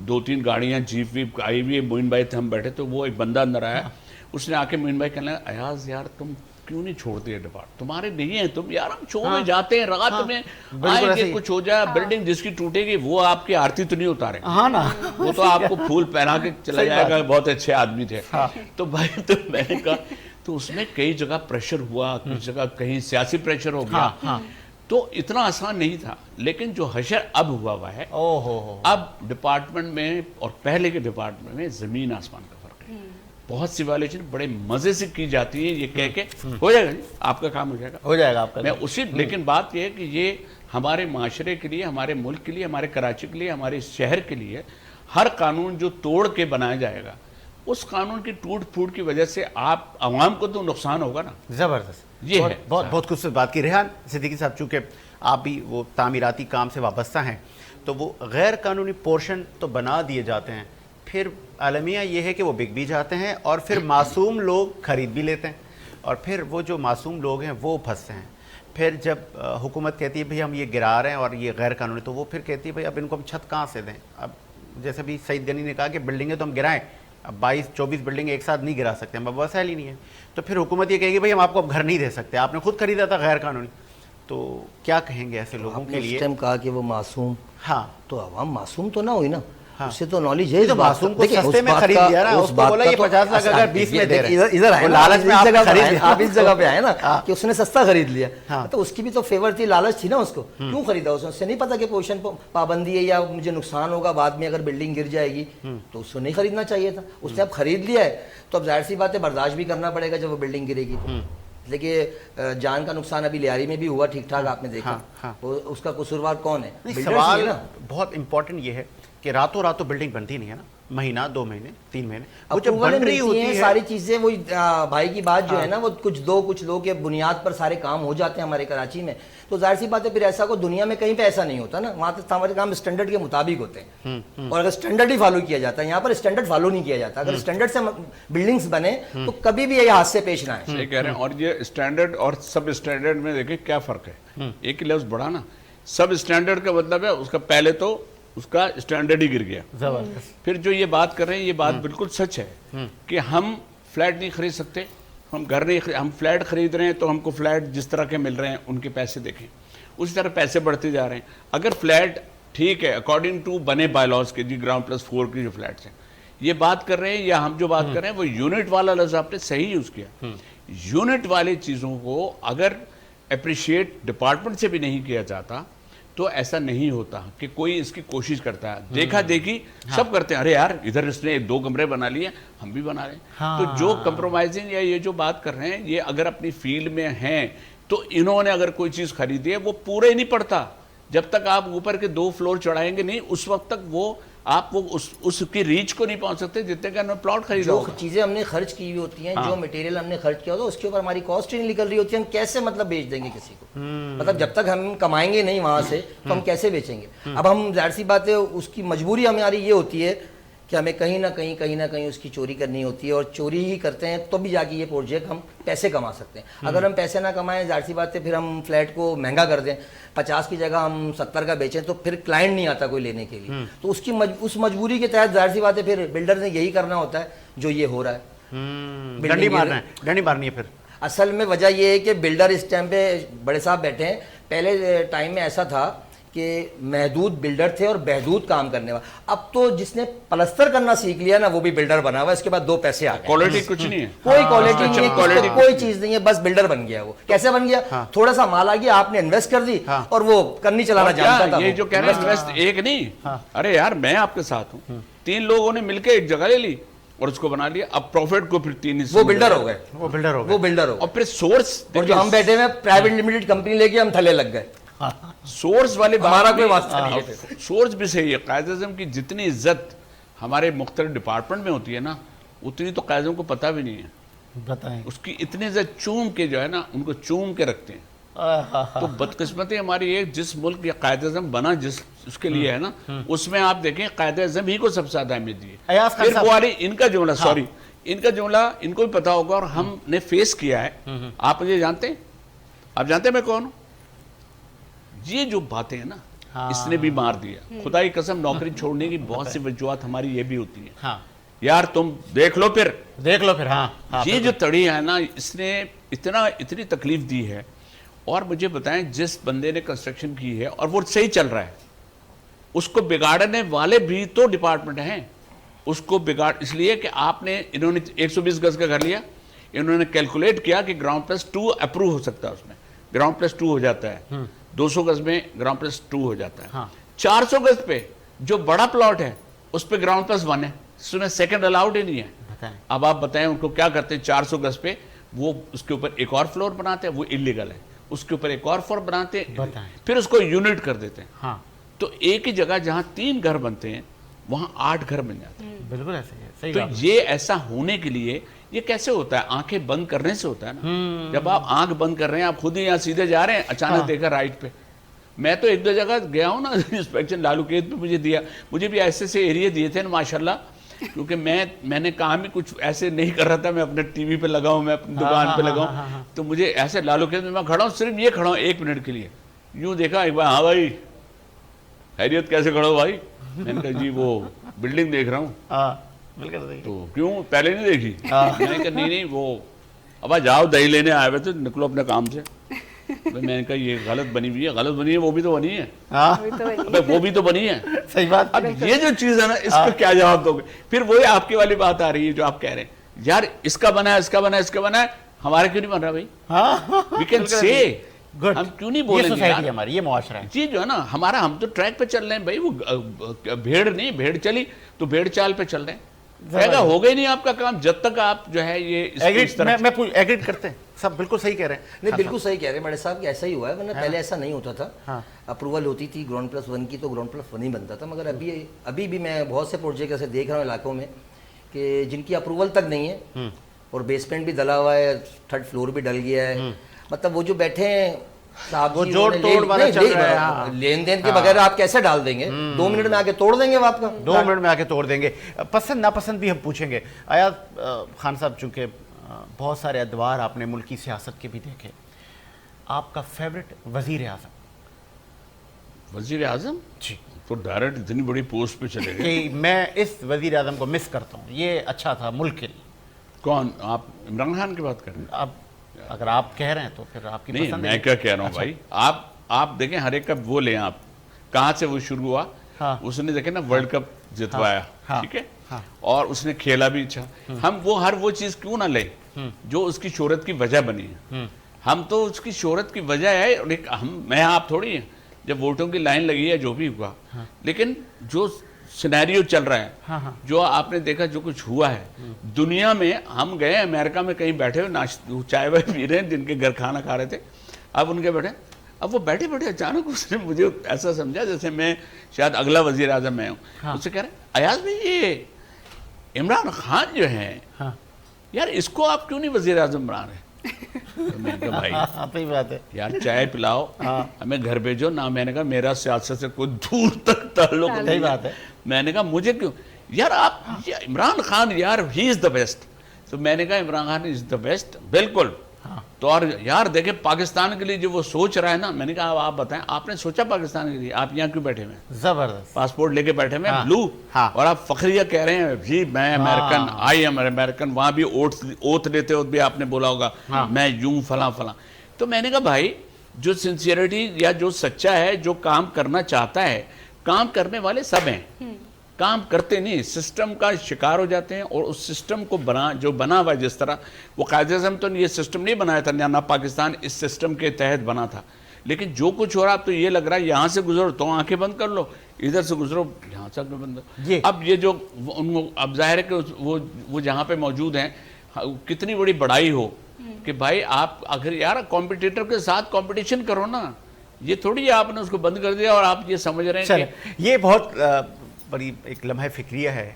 2-3 گاڑیاں جیپ ویپ آئی ہوئی, معین بھائی تھے ہم بیٹھے تو وہ ایک بندہ اندر آیا, اس نے آ کے معین بھائی کہنے لگا ایاز یار تم کیوں نہیں چھوڑتے یہ ڈپارٹ, تمہارے نہیں ہیں تم یار, ہم شو میں جاتے ہیں رات میں آئیں گے کچھ ہو جائے, بلڈنگ جس کی ٹوٹے گی وہ آپ کی آرتی تو نہیں اتارے, وہ تو آپ کو پھول پہنا کے چلا جائے گا, بہت اچھے آدمی تھے. تو بھائی تو میں نے کہا تو اس میں کئی جگہ پریشر ہوا, کسی جگہ کہیں سیاسی پریشر ہو گیا, تو اتنا آسان نہیں تھا. لیکن جو حشر اب ہوا ہے اب ڈپارٹمنٹ میں اور پہلے کے ڈپارٹمنٹ میں زمین آسمان کا فرق ہے. بہت سی وائلیشن بڑے مزے سے کی جاتی ہے یہ کہہ کے ہو جائے گا جی آپ کا کام ہو جائے گا آپ کا. میں اسی لیکن بات یہ ہے کہ یہ ہمارے معاشرے کے لیے, ہمارے ملک کے لیے, ہمارے کراچی کے لیے, ہمارے شہر کے لیے ہر قانون جو توڑ کے بنایا جائے گا اس قانون کی ٹوٹ پھوٹ کی وجہ سے آپ عوام کو تو نقصان ہوگا نا. زبردست, یہ ہے بہت خوبصورت بات کی. ریحان صدیقی صاحب, چونکہ آپ بھی وہ تعمیراتی کام سے وابستہ ہیں تو وہ غیر قانونی پورشن تو بنا دیے جاتے ہیں, پھر المیہ یہ ہے کہ وہ بک بھی جاتے ہیں اور پھر معصوم لوگ خرید بھی لیتے ہیں, اور پھر وہ جو معصوم لوگ ہیں وہ پھنستے ہیں. پھر جب حکومت کہتی ہے بھئی ہم یہ گرا رہے ہیں اور یہ غیر قانونی, تو وہ پھر کہتی ہے بھئی اب ان کو ہم چھت کہاں سے دیں. اب جیسے بھی سعید غنی نے کہا کہ بلڈنگیں تو ہم گرائیں, اب 22-24 بلڈنگیں ایک ساتھ نہیں گرا سکتے, ہم اب وسائل ہی نہیں ہے. تو پھر حکومت یہ کہے گی بھئی ہم آپ کو اب گھر نہیں دے سکتے, آپ نے خود خریدا تھا غیر قانونی. تو کیا کہیں گے ایسے لوگوں کے لیے؟ اس ٹائم کہا کہ وہ معصوم, ہاں تو عوام معصوم تو نہ ہوئی نا, اس سے تو نالج ہے. معصوم کو سستے میں خرید دیا نا, اس کو بولا یہ 50 لاکھ اگر 20 میں دے رہے ہیں, ادھر آئے لالچ میں آپ اس جگہ پہ آئے نا کہ اس نے سستا خرید لیا, تو اس کی بھی تو فیور تھی, لالچ تھی نا اس کو, کیوں خریدا اس سے نہیں پتا کہ پوشن پابندی ہے یا مجھے نقصان ہوگا بعد میں اگر بلڈنگ گر جائے گی, تو اس کو نہیں خریدنا چاہیے تھا. اس نے اب خرید لیا ہے تو اب ظاہر سی بات ہے برداشت بھی کرنا پڑے گا جب وہ بلڈنگ گرے گی. لیکن جان کا نقصان ابھی لیاری میں بھی ہوا ٹھیک ٹھاک, آپ نے دیکھا, اس کا قصوروار کون ہے؟ سوال بہت امپورٹنٹ یہ ہے کہ راتوں راتوں بلڈنگ بنتی نہیں ہے نا, مہینہ 2 مہینے 3 مہینے وہ جب بن رہی ہوتی ہے ساری چیزیں, وہ بھائی کی بات جو ہے نا وہ کچھ لوگ کے بنیاد پر سارے کام ہو جاتے ہیں ہمارے کراچی میں, تو ظاہر سی بات ہے پھر ایسا کو دنیا میں کہیں پہ ایسا نہیں ہوتا نا, وہاں تو ہمارے کام اسٹینڈرڈ کے مطابق ہوتے ہیں, اور اگر اسٹینڈرڈ ہی فالو کیا جاتا ہے, یہاں پر اسٹینڈرڈ فالو نہیں کیا جاتا. اگر اسٹینڈرڈ سے بلڈنگز بنے تو کبھی بھی یہ حادثے پیش نہ آئے. صحیح کہہ رہے ہیں. اور یہ اسٹینڈرڈ اور سب اسٹینڈرڈ میں دیکھیں کیا فرق ہے. ایک لفظ بڑا نا, سب اسٹینڈرڈ کا مطلب ہے اس کا پہلے تو اس کا اسٹینڈرڈ ہی گر گیا. پھر جو یہ بات کر رہے ہیں یہ بات بالکل سچ ہے کہ ہم فلیٹ نہیں خرید سکتے, ہم گھر نہیں, ہم فلیٹ خرید رہے ہیں تو ہم کو فلیٹ جس طرح کے مل رہے ہیں ان کے پیسے دیکھیں, اسی طرح پیسے بڑھتے جا رہے ہیں. اگر فلیٹ ٹھیک ہے اکارڈنگ ٹو بنے بائی لاز کے جی گراؤنڈ پلس 4 کی جو فلیٹس ہیں یہ بات کر رہے ہیں یا ہم جو بات کر رہے ہیں وہ یونٹ والا لفظ آپ نے صحیح یوز کیا. یونٹ والے چیزوں کو اگر اپریشیٹ ڈپارٹمنٹ سے بھی نہیں کیا جاتا تو ایسا نہیں ہوتا کہ کوئی اس کی کوشش کرتا ہے. دیکھا دیکھی سب کرتے ہیں, ارے یار ادھر اس نے 2 کمرے بنا لیے ہم بھی بنا رہے ہیں. تو جو کمپرومائزنگ یا یہ جو بات کر رہے ہیں یہ اگر اپنی فیلڈ میں ہیں تو انہوں نے اگر کوئی چیز خریدی ہے وہ پورے نہیں پڑتا جب تک آپ اوپر کے 2 فلور چڑھائیں گے نہیں اس وقت تک وہ آپ وہ اس کی ریچ کو نہیں پہنچ سکتے جتنے کا انہوں نے پلاٹ خریدا ہوگا. جو چیزیں ہم نے خرچ کی ہوئی ہوتی ہیں جو مٹیریل ہم نے خرچ کیا ہوتا ہے اس کے اوپر ہماری کاسٹ ہی نہیں نکل رہی ہوتی ہے. ہم کیسے مطلب بیچ دیں گے کسی کو؟ مطلب جب تک ہم کمائیں گے نہیں وہاں سے تو ہم کیسے بیچیں گے؟ اب ہم ظاہر سی بات ہے اس کی مجبوری ہماری یہ ہوتی ہے کہ ہمیں کہیں نہ کہیں اس کی چوری کرنی ہوتی ہے اور چوری ہی کرتے ہیں تو بھی جا کے یہ پروجیکٹ ہم پیسے کما سکتے ہیں. اگر ہم پیسے نہ کمائیں ظاہر سی بات ہے پھر ہم فلیٹ کو مہنگا کر دیں 50 کی جگہ ہم 70 کا بیچیں تو پھر کلائنٹ نہیں آتا کوئی لینے کے لیے. تو اس کی اس مجبوری کے تحت ظاہر سی بات ہے پھر بلڈر نے یہی کرنا ہوتا ہے جو یہ ہو رہا ہے. ڈنڈی مارنی ہے. پھر اصل میں وجہ یہ ہے کہ بلڈر اس ٹائم پہ بڑے صاحب بیٹھے ہیں. پہلے ٹائم میں ایسا تھا کہ محدود بلڈر تھے اور بہدود کام کرنے والا. اب تو جس نے پلستر کرنا سیکھ لیا نا وہ بھی بلڈر بنا ہوا ہے. اس کے بعد 2 پیسے آ گئے. کوالٹی کچھ نہیں ہے, کوئی کوالٹی نہیں ہے, کوئی چیز نہیں ہے, بس بلڈر بن گیا. وہ کیسے بن گیا؟ تھوڑا سا مال آ گیا آپ نے انویسٹ کر دی اور وہ کرنی چلانا جانتا تھا. یہ جو کہہ رہے ہیں انویسٹ ایک نہیں, ارے یار میں آپ کے ساتھ ہوں 3 لوگوں نے مل کے ایک جگہ لے لی اور اس کو بنا لیا. اب پروفٹ کو پھر 3 وہ بلڈر ہو گئے. اور پھر سورس اور جو ہم بیٹھے ہوئے پرائیویٹ لمیٹڈ کمپنی لے کے ہم تھلے لگ گئے. سورس والے ہمارا کوئی واسطہ نہیں ہے. سورس بھی صحیح ہے. قائد اعظم کی جتنی عزت ہمارے مختلف ڈپارٹمنٹ میں ہوتی ہے نا اتنی تو قائد اعظم کو پتہ بھی نہیں ہے. بتائیں اس کی اتنی عزت چوم کے جو ہے نا ان کو چوم کے رکھتے ہیں. تو بدقسمتی ہماری یہ جس ملک یہ قائد اعظم بنا جس اس کے لیے ہے نا اس میں آپ دیکھیں قائد اعظم ہی کو سب سے زیادہ اہمیت دی ہے. پھر بواری ان کا جملہ ان کا جملہ ان کو بھی پتا ہوگا اور ہم نے فیس کیا ہے. آپ مجھے جانتے ہیں, آپ جانتے ہیں میں کون ہوں؟ یہ جو باتیں ہیں نا اس نے بھی مار دیا. خدا کی قسم نوکری چھوڑنے کی بہت سی وجوہات ہماری یہ بھی ہوتی ہیں یار تم دیکھ لو پھر. یہ جو تڑی ہے نا اس نے اتنی تکلیف دی ہے. اور مجھے بتائیں جس بندے نے کنسٹرکشن کی ہے اور وہ صحیح چل رہا ہے اس کو بگاڑنے والے بھی تو ڈپارٹمنٹ ہیں. اس کو بگاڑ اس لیے کہ آپ نے انہوں نے 120 گز کا گھر لیا, انہوں نے کیلکولیٹ کیا کہ گراؤنڈ پلس 2 اپروو ہو سکتا ہے, اس میں گراؤنڈ پلس 2 ہو جاتا ہے, 200 گز میں گراؤنڈ پلس 2 ہو جاتا ہے. 400 گز پہ جو بڑا پلاٹ ہے اس پہ گراؤنڈ پلس 1 ہے, اس میں سیکنڈ الاؤڈ ہی نہیں ہے. اب آپ بتائیں ان کو کیا کرتے ہیں 400 گز پہ وہ اس کے اوپر ایک اور فلور بناتے ہیں, وہ انلیگل ہے. اس کے اوپر ایک اور فلور بناتے ہیں, پھر اس کو یونٹ کر دیتے ہیں. تو ایک ہی جگہ جہاں 3 گھر بنتے ہیں وہاں 8 گھر بن جاتے ہیں. بالکل ایسے ہی. تو یہ ایسا ہونے کے لیے یہ کیسے ہوتا ہے؟ آنکھیں بند کرنے سے ہوتا ہے نا. جب آپ آنکھ بند کر رہے ہیں آپ خود ہی یہاں سیدھے جا رہے ہیں اچانک دیکھا رائٹ پہ. میں تو 1-2 جگہ گیا ہوں نا انسپیکشن لالو کیت پہ مجھے دیا, مجھے بھی ایسے سے ایریا دیے تھے نا ماشاءاللہ, کیونکہ میں نے کام بھی کچھ ایسے نہیں کر رہا تھا, میں اپنے ٹی وی پہ لگا ہوں, میں اپنی دکان پہ لگا ہوں. تو مجھے ایسے لالو کیت میں کھڑا ہوں, صرف یہ کھڑا ہوں 1 منٹ کے لیے, یوں دیکھا ایک بار, ہاں بھائی خیریت کیسے کھڑا ہو بھائی؟ میں نے کہا جی وہ بلڈنگ دیکھ رہا ہوں. تو کیوں پہلے نہیں دیکھی؟ میں نے کہا نہیں وہ اب جاؤ دہی لینے آئے ہوئے تھے, نکلو اپنے کام سے. میں نے کہا یہ غلط بنی ہوئی ہے, غلط بنی ہے, وہ بھی تو بنی ہے, وہ بھی تو بنی ہے. صحیح بات. اب یہ جو چیز ہے نا اس کا کیا جواب دو گے؟ پھر وہی آپ کی والی بات آ رہی ہے جو آپ کہہ رہے ہیں یار اس کا بنا ہے, اس کا بنا ہے, اس کا بنا ہے, ہمارے کیوں نہیں بن رہا بھائی؟ وی کین سے ہم کیوں نہیں بولیں گے یار ہماری یہ معاشرہ ہے جی جو ہے نا ہمارا, ہم تو ٹریک پہ چل رہے ہیں بھائی. وہ بھیڑ نہیں, بھیڑ چلی تو بھیڑ چال پہ چل رہے ہیں. ہو گئی نہیں آپ کا کام جب تک آپ جو ہے یہ ایگریٹ کرتے ہیں. سب بالکل صحیح کہہ رہے ہیں. نہیں بالکل صحیح کہہ رہے ہیں بڑے صاحب کہ ایسا ہی ہوا ہے, ورنہ پہلے ایسا نہیں ہوتا تھا. اپروول ہوتی تھی گراؤنڈ پلس 1 کی تو گراؤنڈ پلس 1 ہی بنتا تھا. مگر ابھی بھی میں بہت سے پروجیکٹ ایسے دیکھ رہا ہوں علاقوں میں کہ جن کی اپروول تک نہیں ہے اور بیسمنٹ بھی ڈلا ہوا ہے, 3rd فلور بھی ڈل گیا ہے. مطلب وہ جو بیٹھے ہیں صاحب لین دین کے بغیر آپ کیسے ڈال دیں گے؟ 2 منٹ میں آ کے توڑ دیں گے, وہ آپ کا 2 منٹ میں آ کے توڑ دیں گے. پسند ناپسند بھی ہم پوچھیں گے. ایاز خان صاحب, چونکہ بہت سارے ادوار آپ نے ملکی سیاست کے بھی دیکھے, آپ کا فیوریٹ وزیر اعظم؟ وزیر اعظم جی تو ڈائریکٹ اتنی بڑی پوسٹ پہ چلے گئے کہ میں اس وزیر اعظم کو مس کرتا ہوں, یہ اچھا تھا ملک کے لیے. کون؟ آپ عمران خان کی بات کر رہے ہیں؟ اب اگر آپ کہہ رہے ہیں تو پھر آپ کی نہیں, میں کیا کہہ رہا ہوں بھائی, آپ دیکھیں ہر ایک کا وہ لیں آپ. کہاں سے وہ شروع ہوا. اس نے دیکھے نا ورلڈ کپ جتوایا, ٹھیک ہے, اور اس نے کھیلا بھی اچھا. ہم وہ چیز کیوں نہ لیں جو اس کی شہرت کی وجہ بنی ہے. ہم تو اس کی شہرت کی وجہ ہے, میں آپ تھوڑی ہیں, جب ووٹوں کی لائن لگی ہے جو بھی ہوا, لیکن جو سینیریو چل رہا ہے, جو آپ نے دیکھا جو کچھ ہوا ہے دنیا میں. ہم گئے امریکہ میں کہیں بیٹھے ہوئے چائے وائے پی رہے ہیں, جن کے گھر کھانا کھا رہے تھے, اب ان کے بیٹھے, اب وہ بیٹھے بیٹھے اچانک اس نے مجھے ایسا سمجھا جیسے میں شاید اگلا وزیر اعظم میں ہوں. اس سے کہہ رہے ایاز بھائی یہ عمران خان جو ہیں یار اس کو آپ کیوں نہیں وزیر اعظم بنا رہے؟ میں نے کہا بھائی بات ہے یار چائے پلاؤ, ہمیں گھر بھیجو نا. میں نے کہا میرا سیاست سے کوئی دور تک تعلق نہیں. بات ہے. میں نے کہا مجھے کیوں یار آپ عمران خان یار ہی از دا بیسٹ. تو میں نے کہا عمران خان از دا بیسٹ بالکل. تو اور یار دیکھیں پاکستان کے لیے جو وہ سوچ رہا ہے نا, میں نے کہا آپ بتائیں آپ نے سوچا پاکستان کے لیے, آپ یہاں کیوں بیٹھے ہوئے ہیں؟ زبردست پاسپورٹ لے کے بیٹھے ہوئے بلو, اور آپ فخریہ کہہ رہے ہیں جی میں امریکن, آئی ایم امریکن. وہاں بھی اوتھ لیتے ہوتے بھی آپ نے بولا ہوگا میں یوں فلاں فلاں. تو میں نے کہا بھائی جو سنسیئرٹی یا جو سچا ہے, جو کام کرنا چاہتا ہے, کام کرنے والے سب ہیں, کام کرتے نہیں, سسٹم کا شکار ہو جاتے ہیں. اور اس سسٹم کو جو بنا ہوا ہے, جس طرح وہ قائد اعظم تو یہ سسٹم نہیں بنایا تھا, نہ پاکستان اس سسٹم کے تحت بنا تھا, لیکن جو کچھ ہو رہا تو یہ لگ رہا ہے یہاں سے گزرو تو آنکھیں بند کر لو, ادھر سے گزرو یہاں سے آنکھیں بند کرو. اب یہ جو اب ظاہر ہے کہ وہ جہاں پہ موجود ہیں کتنی بڑی بڑائی ہو کہ بھائی آپ اگر یار کمپٹیٹر کے ساتھ کمپٹیشن کرو نا, یہ تھوڑی آپ نے اس کو بند کر دیا اور آپ یہ سمجھ رہے ہیں کہ یہ بہت بڑی ایک لمحہ فکریہ ہے.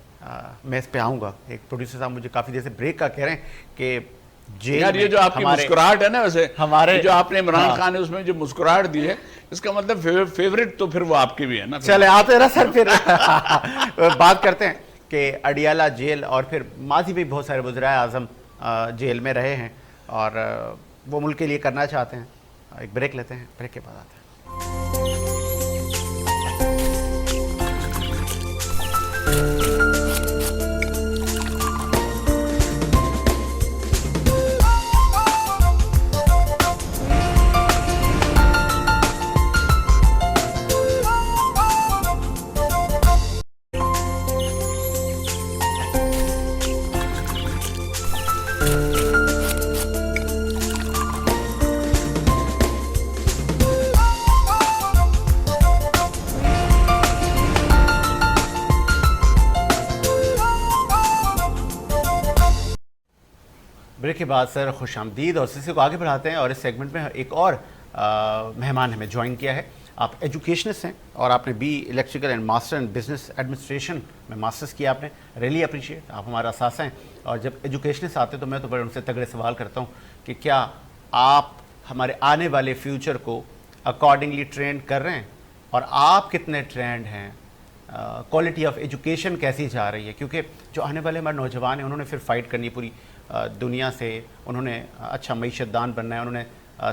میں اس پہ آؤں گا. ایک پروڈیوسر صاحب مجھے کافی دیر سے بریک کا کہہ رہے ہیں کہ یار یہ جو آپ کی مسکراہٹ ہے نا, ویسے ہمارے جو آپ نے عمران خان نے اس میں جو مسکراہٹ دی ہے, اس کا مطلب فیوریٹ تو پھر وہ آپ کی بھی ہے نا. چلے آتے نا سر, پھر بات کرتے ہیں کہ اڈیالہ جیل اور پھر ماضی بھی بہت سارے وزرائے اعظم جیل میں رہے ہیں اور وہ ملک کے لیے کرنا چاہتے ہیں. ایک بریک لیتے ہیں, بریک کے بعد آتے ہیں. بریک کے بعد سر خوش آمدید, اور سلسلے کو آگے بڑھاتے ہیں. اور اس سیگمنٹ میں ایک اور مہمان ہمیں جوائن کیا ہے. آپ ایجوکیشنسٹ ہیں اور آپ نے B electrical and master in business administration میں ماسٹرز کیا آپ نے. ریلی اپریشیٹ, آپ ہمارا اساتذہ ہیں. اور جب ایجوکیشنسٹ آتے ہیں تو میں تو بڑے ان سے تگڑے سوال کرتا ہوں کہ کیا آپ ہمارے آنے والے فیوچر کو اکارڈنگلی ٹرینڈ کر رہے ہیں, اور آپ کتنے ٹرینڈ ہیں, کوالٹی آف ایجوکیشن کیسی جا رہی ہے؟ کیونکہ جو آنے والے ہمارے نوجوان ہیں انہوں نے پھر فائٹ کرنی پوری دنیا سے. انہوں نے اچھا معیشت دان بننا ہے, انہوں نے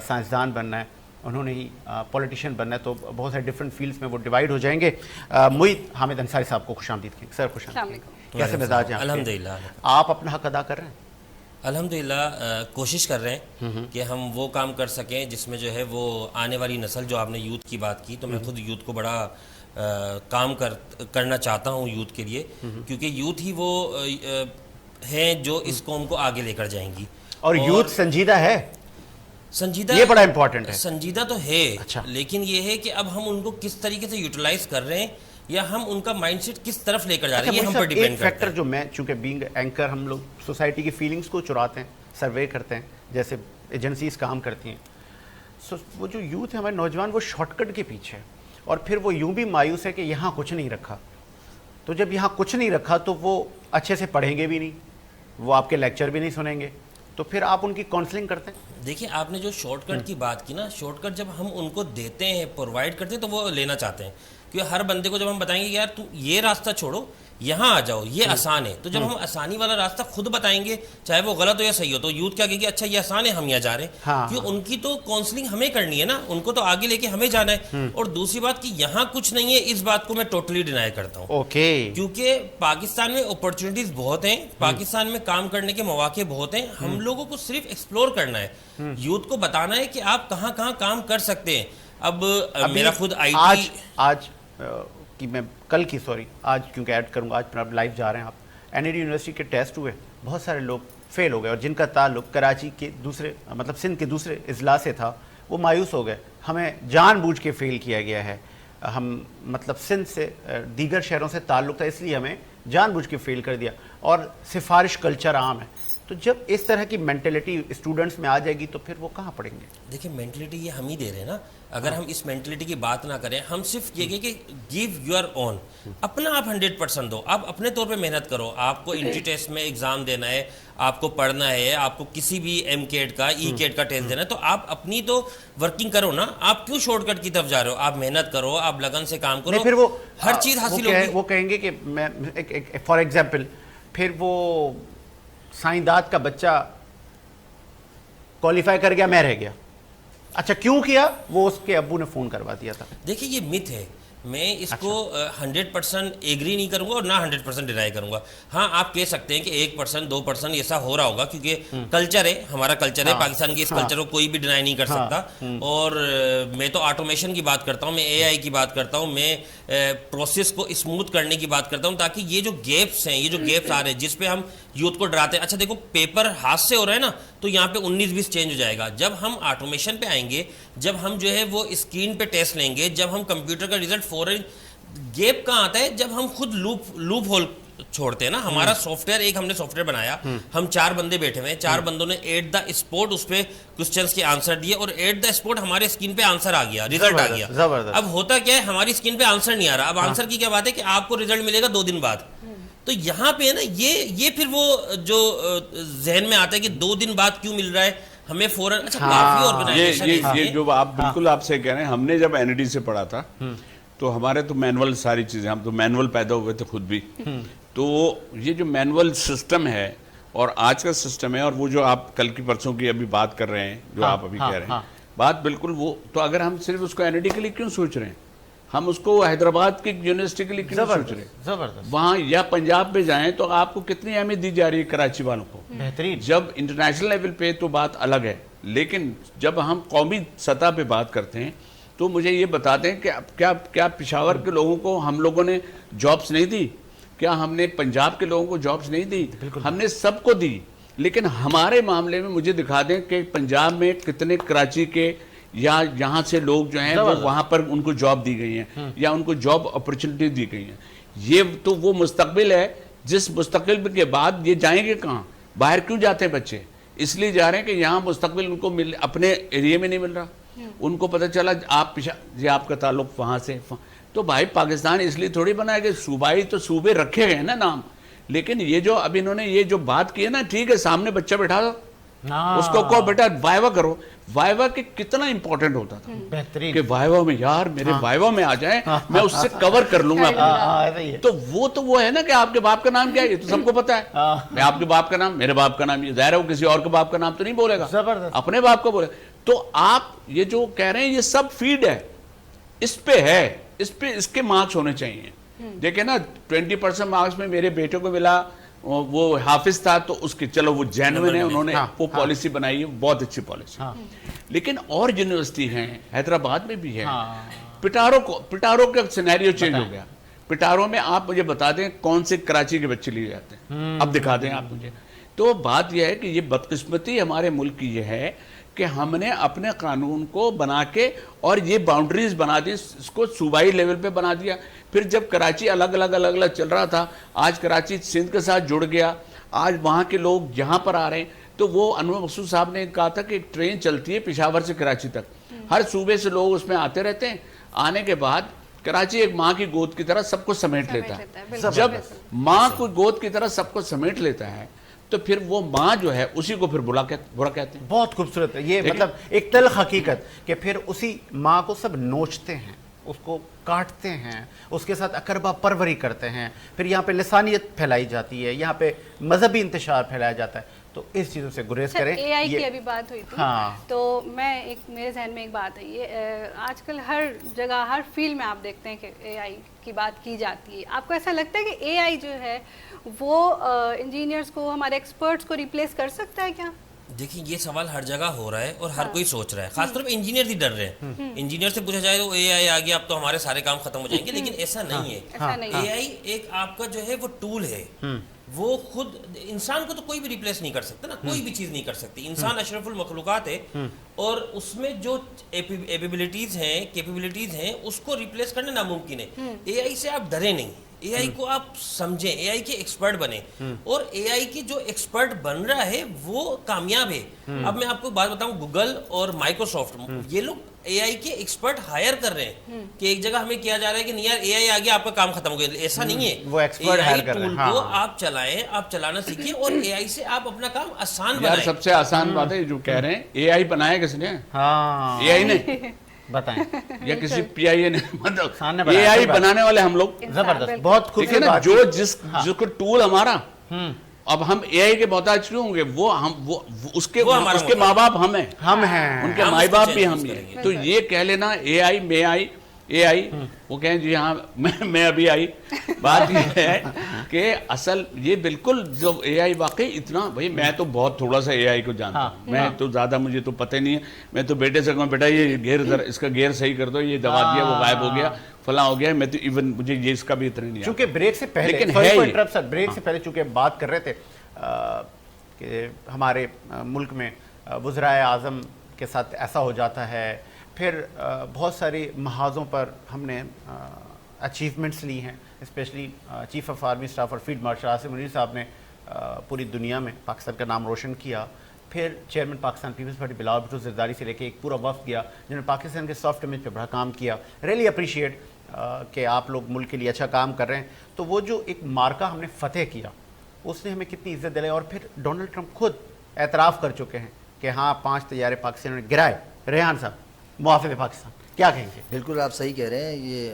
سائنسدان بننا ہے, انہوں نے ہی پولیٹیشین بننا ہے. تو بہت سارے ڈفرینٹ فیلڈس میں وہ ڈیوائڈ ہو جائیں گے. معید حامد انصاری صاحب کو خوش آمدید کہیں. سر خوش آمدید, کیسے مزاج ہیں؟ الحمدللہ آپ اپنا حق ادا کر رہے ہیں؟ الحمدللہ کوشش کر رہے ہیں کہ ہم وہ کام کر سکیں جس میں جو ہے وہ آنے والی نسل, جو آپ نے یوتھ کی بات کی, تو میں خود یوتھ کو بڑا کام کرنا چاہتا ہوں یوتھ کے لیے, کیونکہ یوتھ ہی وہ ہیں جو اس قوم کو آگے لے کر جائیں گی. اور یوتھ سنجیدہ ہے, سنجیدہ, یہ بڑا امپورٹنٹ ہے. سنجیدہ تو ہے, لیکن یہ ہے کہ اب ہم ان کو کس طریقے سے یوٹیلائز کر رہے ہیں یا ہم ان کا مائنڈ سیٹ کس طرف لے کر جا رہے ہیں, یہ ہم پر ڈیپینڈ کرتا ہے. فیکٹر جو میں, چونکہ بینگ اینکر ہم لوگ سوسائٹی کی فیلنگز کو چراتے ہیں, سروے کرتے ہیں, جیسے ایجنسیز کام کرتی ہیں. سو وہ جو یوتھ ہے ہمارے نوجوان, وہ شارٹ کٹ کے پیچھے ہے, اور پھر وہ یوں بھی مایوس ہے کہ یہاں کچھ نہیں رکھا. تو جب یہاں کچھ نہیں رکھا تو وہ اچھے سے پڑھیں گے بھی نہیں, وہ آپ کے لیکچر بھی نہیں سنیں گے, تو پھر آپ ان کی کاؤنسلنگ کرتے ہیں. دیکھیں آپ نے جو شارٹ کٹ کی بات کی نا, شارٹ کٹ جب ہم ان کو دیتے ہیں, پرووائڈ کرتے ہیں, تو وہ لینا چاہتے ہیں. کیونکہ ہر بندے کو جب ہم بتائیں گے یار تو یہ راستہ چھوڑو, یہاں آ جاؤ, یہ آسان ہے, تو جب ہم آسانی والا راستہ خود بتائیں گے, چاہے وہ غلط ہو یا صحیح ہو, تو یوتھ کیا کہے گی, اچھا یہ آسان ہے, ہم یہاں جا رہے ہیں. کیوں ان کی تو کاؤنسلنگ ہمیں کرنی ہے نا, ان کو تو آگے لے کے ہمیں جانا ہے. اور دوسری بات کہ یہاں کچھ نہیں ہے, اس بات کو میں ٹوٹلی ڈینائی کرتا ہوں. کیونکہ پاکستان میں اپرچونیٹیز بہت ہیں, پاکستان میں کام کرنے کے مواقع بہت ہیں. ہم لوگوں کو صرف ایکسپلور کرنا ہے, یوتھ کو بتانا ہے کہ آپ کہاں کہاں کام کر سکتے ہیں. اب میرا خود آج کی میں کل کی آج کیونکہ ایڈ کروں گا، آج لائیو جا رہے ہیں آپ، NID یونیورسٹی کے ٹیسٹ ہوئے، بہت سارے لوگ فیل ہو گئے، اور جن کا تعلق کراچی کے دوسرے مطلب سندھ کے دوسرے اضلاع سے تھا، وہ مایوس ہو گئے، ہمیں جان بوجھ کے فیل کیا گیا ہے، ہم مطلب سندھ سے دیگر شہروں سے تعلق تھا اس لیے ہمیں جان بوجھ کے فیل کر دیا، اور سفارش کلچر عام ہے. تو جب اس طرح کی مینٹلٹی اسٹوڈنٹس میں آ جائے گی تو پھر وہ کہاں پڑھیں گے؟ دیکھیں مینٹلٹی یہ ہم ہی دے رہے ہیں نا. اگر ہم اس مینٹلٹی کی بات نہ کریں، ہم صرف یہ کہ گیو یور اون، اپنا آپ 100% دو، آپ اپنے طور پہ محنت کرو. آپ کو انٹری ٹیسٹ میں ایگزام دینا ہے، آپ کو پڑھنا ہے، آپ کو کسی بھی MCAT کا ECAT کا ٹیسٹ دینا ہے، تو آپ اپنی تو ورکنگ کرو نا. آپ کیوں شارٹ کٹ کی طرف جا رہے ہو؟ آپ محنت کرو، آپ لگن سے کام کرو، پھر وہ ہر چیز حاصل ہوگی. وہ کہیں گے کہ میں فار ایگزامپل پھر وہ سائنسدان کا بچہ کوالیفائی کر گیا، میں رہ گیا. اچھا کیوں کیا؟ وہ اس کے ابو نے فون کروا دیا تھا. دیکھیں یہ مت ہے، میں اس کو 100% ایگری نہیں کروں گا اور نہ 100% ڈینائی کروں گا. ہاں آپ کہہ سکتے ہیں کہ 1% 2% ایسا ہو رہا ہوگا، کیونکہ کلچر ہے، ہمارا کلچر ہے پاکستان کی، اس کلچر کو کوئی بھی ڈینائی نہیں کر سکتا. اور میں تو آٹومیشن کی بات کرتا ہوں، میں AI کی بات کرتا ہوں، میں پروسیس کو اسموتھ کرنے کی بات کرتا ہوں، تاکہ یہ جو گیپس ہیں، یہ جو گیپس آ رہے ہیں جس پہ ہم یوتھ کو ڈراتے ہیں. اچھا دیکھو پیپر ہاتھ سے ہو رہا ہے نا، تو یہاں پہ 19-20 چینج ہو جائے گا. جب ہم آٹومیشن پہ آئیں گے، جب ہم جو ہے وہ اسکرین پہ ٹیسٹ لیں گے، جب ہم کمپیوٹر کا ریزلٹ فوراً، گیپ کہاں آتا ہے جب ہم خود لوپ ہول چھوڑتے ہیں نا. ہمارا سافٹ ویئر، ایک ہم نے سافٹ ویئر بنایا، ہم 4 بندے بیٹھے ہوئے ہیں، 4 بندوں نے ایٹ دا اسپوٹ اس پہ کوسچنس کے آنسر دیے، اور ایٹ دا اسپوٹ ہمارے اسکرین پہ آنسر آ گیا، ریزلٹ آ گیا. اب ہوتا کیا ہے، ہماری اسکرین پہ آنسر نہیں آ رہا. اب آنسر کی کیا بات ہے کہ آپ کو ریزلٹ ملے گا 2 دن بعد. تو یہاں پہ ہے نا یہ پھر وہ جو ذہن میں آتا ہے کہ 2 دن بعد کیوں مل رہا ہے ہمیں فوراً. اچھا کافی آرگنائزیشن یہ جو آپ بالکل آپ سے کہہ رہے ہیں، ہم نے جب NID سے پڑھا تھا تو ہمارے تو مینول ساری چیزیں، ہم تو مینول پیدا ہوئے تھے خود بھی. تو یہ جو مینول سسٹم ہے اور آج کا سسٹم ہے، اور وہ جو آپ کل کی پرسوں کی ابھی بات کر رہے ہیں، جو آپ ابھی کہہ رہے ہیں بات بالکل وہ. تو اگر ہم صرف اس کو NID کے لیے کیوں سوچ رہے ہیں، ہم اس کو حیدرآباد کی یونیورسٹی کے لیے کیوں سوچ رہے ہیں؟ وہاں یا پنجاب میں جائیں تو آپ کو کتنی اہمیت دی جا رہی ہے کراچی والوں کو. بہترین. جب انٹرنیشنل لیول پہ تو بات الگ ہے، لیکن جب ہم قومی سطح پہ بات کرتے ہیں تو مجھے یہ بتاتے ہیں کہ کیا پشاور کے لوگوں کو ہم لوگوں نے جابس نہیں دی؟ کیا ہم نے پنجاب کے لوگوں کو جابس نہیں دی؟ ہم نے سب کو دی. لیکن ہمارے معاملے میں مجھے دکھا دیں کہ پنجاب میں کتنے کراچی کے یا یہاں سے لوگ جو ہیں وہ وہاں پر ان کو جاب دی گئی ہیں یا ان کو جاب اپرچونٹی دی گئی ہیں. یہ تو وہ مستقبل ہے جس مستقبل کے بعد یہ جائیں گے کہاں؟ باہر کیوں جاتے ہیں بچے؟ اس لیے جا رہے ہیں کہ یہاں مستقبل ان کو اپنے ایریے میں نہیں مل رہا. ان کو پتہ چلا آپ کا تعلق وہاں سے. تو بھائی پاکستان اس لیے تھوڑی بنا ہے کہ صوبائی تو صوبے رکھے گئے نا نام، لیکن یہ جو اب انہوں نے یہ جو بات کی ہے نا، ٹھیک ہے سامنے بچہ بٹھا دو، اس کو کہو بیٹا وائوا کرو. وائوا کہ کتنا امپورٹنٹ ہوتا تھا بہترین کہ وائوا میں یار میرے وائوا میں آ جائیں، میں اس سے کور کر لوں گا. تو وہ ہے نا کہ آپ کے باپ کا نام کیا ہے، یہ تو سب کو پتا ہے. میں آپ کے باپ کا نام، میرے باپ کا نام، یہ ظاہر ہے وہ کسی اور کے باپ کا نام تو نہیں بولے گا، اپنے باپ کو بولے. تو آپ یہ جو کہہ رہے ہیں یہ سب فیڈ ہے، اس پہ ہے، اس کے مارکس ہونے چاہیے. دیکھیں نا 20% مارکس میں میرے بیٹے کو ملا، وہ حافظ تھا تو اس کے چلو وہ جینوین ہے، انہوں نے وہ پالیسی بنائی ہے، بہت اچھی پالیسی. لیکن اور یونیورسٹی ہیں، حیدرآباد میں بھی ہے. پٹارو کا سینیریو چینج ہو گیا. پٹارو میں آپ مجھے بتا دیں کون سے کراچی کے بچے لیے جاتے ہیں، اب دکھا دیں آپ مجھے. تو بات یہ ہے کہ یہ بدقسمتی ہمارے ملک کی یہ ہے کہ ہم نے اپنے قانون کو بنا کے اور یہ باؤنڈریز بنا دی، اس کو صوبائی لیول پہ بنا دیا. پھر جب کراچی الگ الگ چل رہا تھا، آج کراچی سندھ کے ساتھ جڑ گیا، آج وہاں کے لوگ یہاں پر آ رہے ہیں. تو وہ انور مقصود صاحب نے کہا تھا کہ ایک ٹرین چلتی ہے پشاور سے کراچی تک، ہر صوبے سے لوگ اس میں آتے رہتے ہیں. آنے کے بعد کراچی ایک ماں کی گود کی طرح سب کو سمیٹ لیتا ہے. جب ماں کو گود کی طرح سب کو سمیٹ لیتا ہے تو پھر وہ ماں جو ہے اسی کو پھر برا کہتے ہیں. بہت خوبصورت ہے یہ، مطلب ایک تلخ حقیقت کہ پھر اسی ماں کو سب نوچتے ہیں، اس کو کاٹتے ہیں، اس کے ساتھ اقربا پروری کرتے ہیں. پھر یہاں پہ لسانیت پھیلائی جاتی ہے، یہاں پہ مذہبی انتشار پھیلایا جاتا ہے. تو اس چیزوں سے گریز کریں. AI کی ابھی بات ہوئی تھی تو میرے ذہن میں ایک بات ہے، یہ آج کل ہر جگہ ہر فیلڈ میں آپ دیکھتے ہیں کہ AI کی بات کی جاتی ہے. آپ کو ایسا لگتا ہے کہ AI جو ہے وہ انجینئرز کو، ہمارے ایکسپرٹس کو ریپلیس کر سکتا ہے کیا؟ دیکھیں یہ سوال ہر جگہ ہو رہا ہے اور ہر کوئی سوچ رہا ہے, خاص طور پہ انجینئر ہی ڈر رہے ہیں. انجینئر سے پوچھا جائے تو اے آئی آ گیا اب تو ہمارے سارے کام ختم ہو جائیں گے, لیکن ایسا نہیں ہے. اے آئی ایک آپ کا جو ہے وہ ٹول ہے, وہ خود انسان کو تو کوئی بھی ریپلیس نہیں کر سکتا نا, کوئی بھی چیز نہیں کر سکتی. انسان اشرف المخلوقات ہے اور اس میں جو ایبیلٹیز ہیں اس کو ریپلیس کرنا ناممکن ہے. اے آئی سے آپ ڈرے نہیں, اے آئی کو آپ سمجھیں, اے آئی کے ایکسپرٹ بنے, اور اے آئی کی جو ایکسپرٹ بن رہا ہے وہ کامیاب ہے. اب میں آپ کو بات بتاؤں, گوگل اور مائکروسافٹ یہ لوگ اے آئی کے ایکسپرٹ ہائر کر رہے ہیں کہ ایک جگہ ہمیں کیا جا رہا ہے کہ نہیں یار اے آئی آ گیا آپ کا کام ختم ہو گیا. ایسا نہیں ہے, وہ ایکسپرٹ ہائر کر رہے ہیں. ٹول کو آپ چلائیں, آپ چلانا سیکھیں اور اے آئی سے آپ اپنا کام آسان بنائیں. سب سے آسان بات ہے جو کہہ رہے ہیں, اے آئی بنایا کس نے؟ اے آئی نے بتائیں, یا کسی پی آئی اے نے, مطلب اے آئی بنانے والے ہم لوگ. زبردست, بہت خوبصورت نا, جو جس کو ٹول ہمارا, اب ہم اے آئی کے محتاج کیوں ہوں گے؟ وہ اس کے ماں باپ ہم ہیں, ان کے مائی باپ بھی ہم ہیں. تو یہ کہہ لینا اے آئی میں آئی, اے آئی وہ کہیں جی ہاں میں ابھی آئی. بات یہ ہے کہ اصل یہ بالکل جو اے آئی واقعی اتنا, بھائی میں تو بہت تھوڑا سا اے آئی کو جانتا ہوں, میں تو زیادہ مجھے تو پتہ نہیں ہے. میں تو بیٹے سے کہوں بیٹا یہ گیئر اس کا گیئر صحیح کر دو, یہ دبا دیا وہ غائب ہو گیا فلاں ہو گیا, میں تو ایون مجھے یہ اس کا بھی اتنا نہیں. چونکہ بریک سے پہلے, بریک سے پہلے چونکہ بات کر رہے تھے کہ ہمارے ملک میں وزرائے اعظم کے ساتھ ایسا ہو جاتا ہے, پھر بہت ساری محاذوں پر ہم نے اچیومنٹس لی ہیں, especially chief of army staff اور فیلڈ مارشل عاصم منیر صاحب نے پوری دنیا میں پاکستان کا نام روشن کیا. پھر چیئرمین پاکستان پیپلز پارٹی بلاول بھٹو زرداری سے لے کے ایک پورا وفد گیا جنہوں نے پاکستان کے سافٹ امیج پہ بڑا کام کیا. ریئلی اپریشیٹ کہ آپ لوگ ملک کے لیے اچھا کام کر رہے ہیں. تو وہ جو ایک مارکا ہم نے فتح کیا اس نے ہمیں کتنی عزت دلائی, اور پھر ڈونلڈ ٹرمپ خود اعتراف کر چکے ہیں کہ ہاں 5 طیارے پاکستان نے گرائے. ریحان صاحب, محافظ پاکستان, کیا کہیں گے؟ بالکل آپ صحیح کہہ رہے ہیں. یہ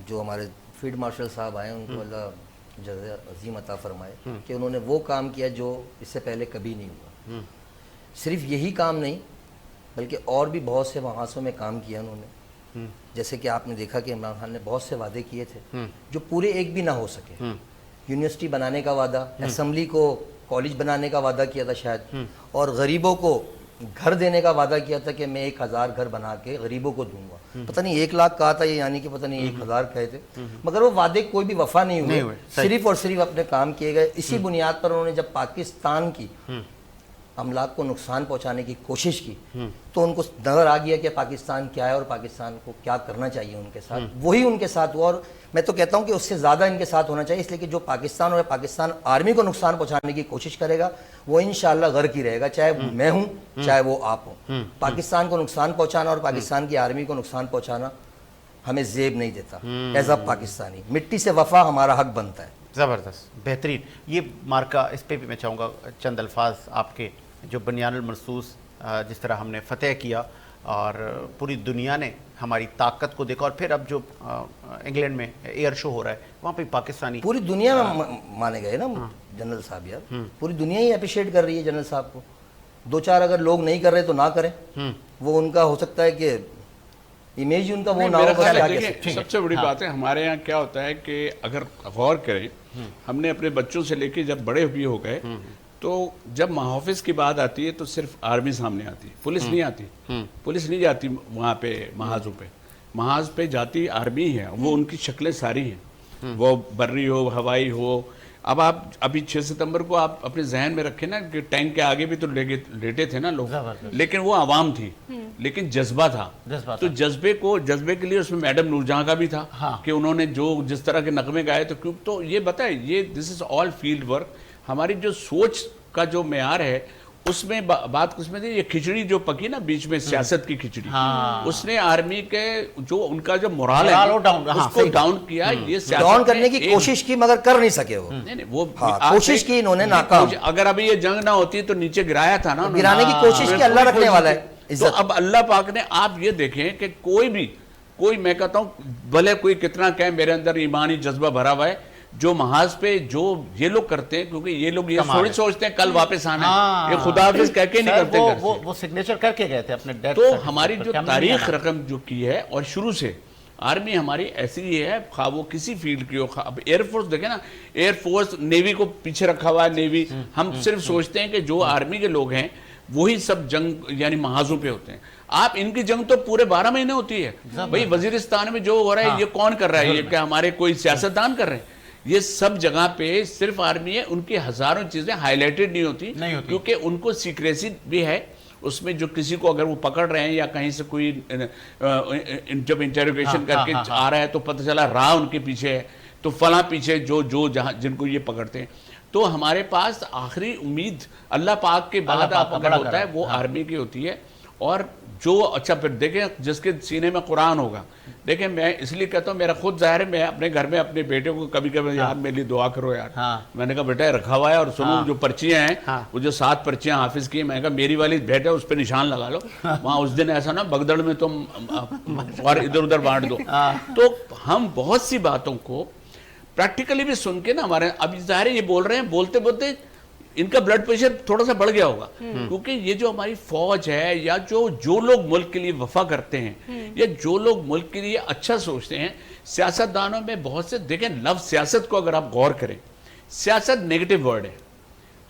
جو ہمارے فیلڈ مارشل صاحب آئے ان کو اللہ جزا عظیم عطا فرمائے کہ انہوں نے وہ کام کیا جو اس سے پہلے کبھی نہیں ہوا. صرف یہی کام نہیں بلکہ اور بھی بہت سے محاذوں میں کام کیا انہوں نے. جیسے کہ آپ نے دیکھا کہ عمران خان نے بہت سے وعدے کیے تھے جو پورے ایک بھی نہ ہو سکے. یونیورسٹی بنانے کا وعدہ, اسمبلی کو کالج بنانے کا وعدہ کیا تھا شاید, اور غریبوں کو گھر دینے کا وعدہ کیا تھا کہ میں 1000 گھر بنا کے غریبوں کو دوں گا. پتہ نہیں 1 لاکھ کہا تھا یہ, یعنی کہ پتہ نہیں 1000 کہے تھے, مگر وہ وعدے کوئی بھی وفا نہیں ہوئے. صرف اور صرف اپنے کام کیے گئے. اسی بنیاد پر انہوں نے جب پاکستان کی املاک کو نقصان پہنچانے کی کوشش کی تو ان کو نظر آ گیا کہ پاکستان کیا ہے اور پاکستان کو کیا کرنا چاہیے ان کے ساتھ. وہی ان کے ساتھ ہوا, اور میں تو کہتا ہوں کہ اس سے زیادہ ان کے ساتھ ہونا چاہیے, اس لیے کہ جو پاکستان اور پاکستان آرمی کو نقصان پہنچانے کی کوشش کرے گا وہ انشاءاللہ غرق ہی رہے گا, چاہے میں ہوں چاہے وہ آپ ہوں. پاکستان کو نقصان پہنچانا اور پاکستان کی آرمی کو نقصان پہنچانا ہمیں زیب نہیں دیتا. ایز اے پاکستانی مٹی سے وفا ہمارا حق بنتا ہے. زبردست, بہترین. یہ مارکا, اس پہ بھی میں چاہوں گا چند الفاظ آپ کے, جو بنیان المرصوص جس طرح ہم نے فتح کیا اور پوری دنیا نے ہماری طاقت کو دیکھا, اور پھر اب جو انگلینڈ میں ایئر شو ہو رہا ہے وہاں پہ پاکستانی پوری دنیا میں مانے گئے نا جنرل صاحب. یار پوری دنیا ہی اپریشیٹ کر رہی ہے جنرل صاحب کو. 2-4 اگر لوگ نہیں کر رہے تو نہ کریں, وہ ان کا ہو سکتا ہے کہ امیج ان کا وہ نہ ہو. سب سے بڑی بات ہے ہمارے یہاں کیا ہوتا ہے کہ اگر غور کریں, ہم نے اپنے بچوں سے لے کے جب بڑے بھی ہو گئے تو جب محافظ کی بات آتی ہے تو صرف آرمی سامنے آتی ہے, پولیس نہیں آتی. پولیس نہیں جاتی وہاں پہ محاذوں پہ, محاذ پہ جاتی آرمی ہے. وہ ان کی شکلیں ساری ہیں, وہ بری ہو ہوائی ہو. اب آپ ابھی 6 ستمبر کو آپ اپنے ذہن میں رکھیں نا کہ ٹینک کے آگے بھی تو لیٹے تھے نا لوگ, لیکن وہ عوام تھی, لیکن جذبہ تھا. تو جذبے کے لیے اس میں میڈم نور جہاں کا بھی تھا کہ انہوں نے جو جس طرح کے نغمے گائے. تو کیوں, تو یہ بتائیں, یہ دس از آل فیلڈ ورک. ہماری جو سوچ کا جو معیار ہے اس میں بات کس میں تھی, یہ کھچڑی جو پکی نا بیچ میں سیاست کی کھچڑی, اس نے آرمی کے جو ان کا جو مورال ہے اس کو ڈاؤن کیا. یہ ڈاؤن کرنے کی کوشش کی مگر کر نہیں سکے. وہ کوشش کی انہوں نے ناکام. اگر ابھی یہ جنگ نہ ہوتی تو نیچے گرایا تھا نا, گرانے کی کوشش کی, اللہ رکھنے والا ہے. تو اب اللہ پاک نے, آپ یہ دیکھیں کہ کوئی میں کہتا ہوں بھلے کوئی کتنا کہے میرے اندر ایمانی جذبہ بھرا ہوا ہے, جو محاذ پہ جو یہ لوگ کرتے ہیں, کیونکہ یہ لوگ یہ تھوڑی سوچتے ہیں کل واپس آنا ہے, یہ خدا حافظ کہہ کے نکلتے ہیں. وہ سگنیچر کر کے گئے تھے اپنے ڈیتھ. تو ہماری جو تاریخ رقم جو کی ہے, اور شروع سے آرمی ہماری ایسی ہی ہے, خواہ وہ کسی فیلڈ کی ہو. اب ایئر فورس دیکھیں نا, ایئر فورس نیوی کو پیچھے رکھا ہوا ہے. نیوی ہم صرف سوچتے ہیں کہ جو آرمی کے لوگ ہیں وہی سب جنگ یعنی محاذوں پہ ہوتے ہیں. آپ ان کی جنگ تو پورے 12 مہینے ہوتی ہے. بھئی وزیرستان میں جو ہو رہا ہے یہ کون کر رہا ہے؟ یہ کیا ہمارے کوئی سیاستدان کر رہے ہیں؟ یہ سب جگہ پہ صرف آرمی ہے. ان کی ہزاروں چیزیں ہائی لائٹڈ نہیں ہوتی کیونکہ ان کو سیکریسی بھی ہے. اس میں جو کسی کو اگر وہ پکڑ رہے ہیں یا کہیں سے کوئی جب انٹروگیشن کر کے آ رہا ہے تو پتہ چلا راہ ان کے پیچھے ہے تو فلاں پیچھے جو جہاں جن کو یہ پکڑتے ہیں. تو ہمارے پاس آخری امید اللہ پاک کے بعد آپ اگر ہوتا ہے وہ آرمی کی ہوتی ہے. اور جو اچھا پھر دیکھیں جس کے سینے میں قرآن ہوگا. دیکھیں میں اس لیے کہتا ہوں میرا خود ظاہر ہے میں اپنے گھر میں اپنے بیٹے کو کبھی کبھی یار میرے لیے دعا کرو یار. میں نے کہا بیٹا رکھا ہوا ہے اور سنو جو پرچیاں ہیں وہ جو 7 پرچیاں حافظ کی ہیں میں نے کہا میری والی بیٹا اس پہ نشان لگا لو وہاں اس دن ایسا نا بگدڑ میں تم اور ادھر ادھر بانٹ دو. تو ہم بہت سی باتوں کو پریکٹیکلی بھی سن کے نا ہمارے اب ظاہر ہے یہ بول رہے ہیں بولتے بولتے ان کا بلڈ پریشر تھوڑا سا بڑھ گیا ہوگا کیونکہ یہ جو ہماری فوج ہے یا جو لوگ ملک کے لیے وفا کرتے ہیں یا جو لوگ ملک کے لیے اچھا سوچتے ہیں سیاستدانوں میں بہت سے دیکھیں لفظ سیاست کو اگر آپ غور کریں سیاست نیگیٹو ورڈ ہے.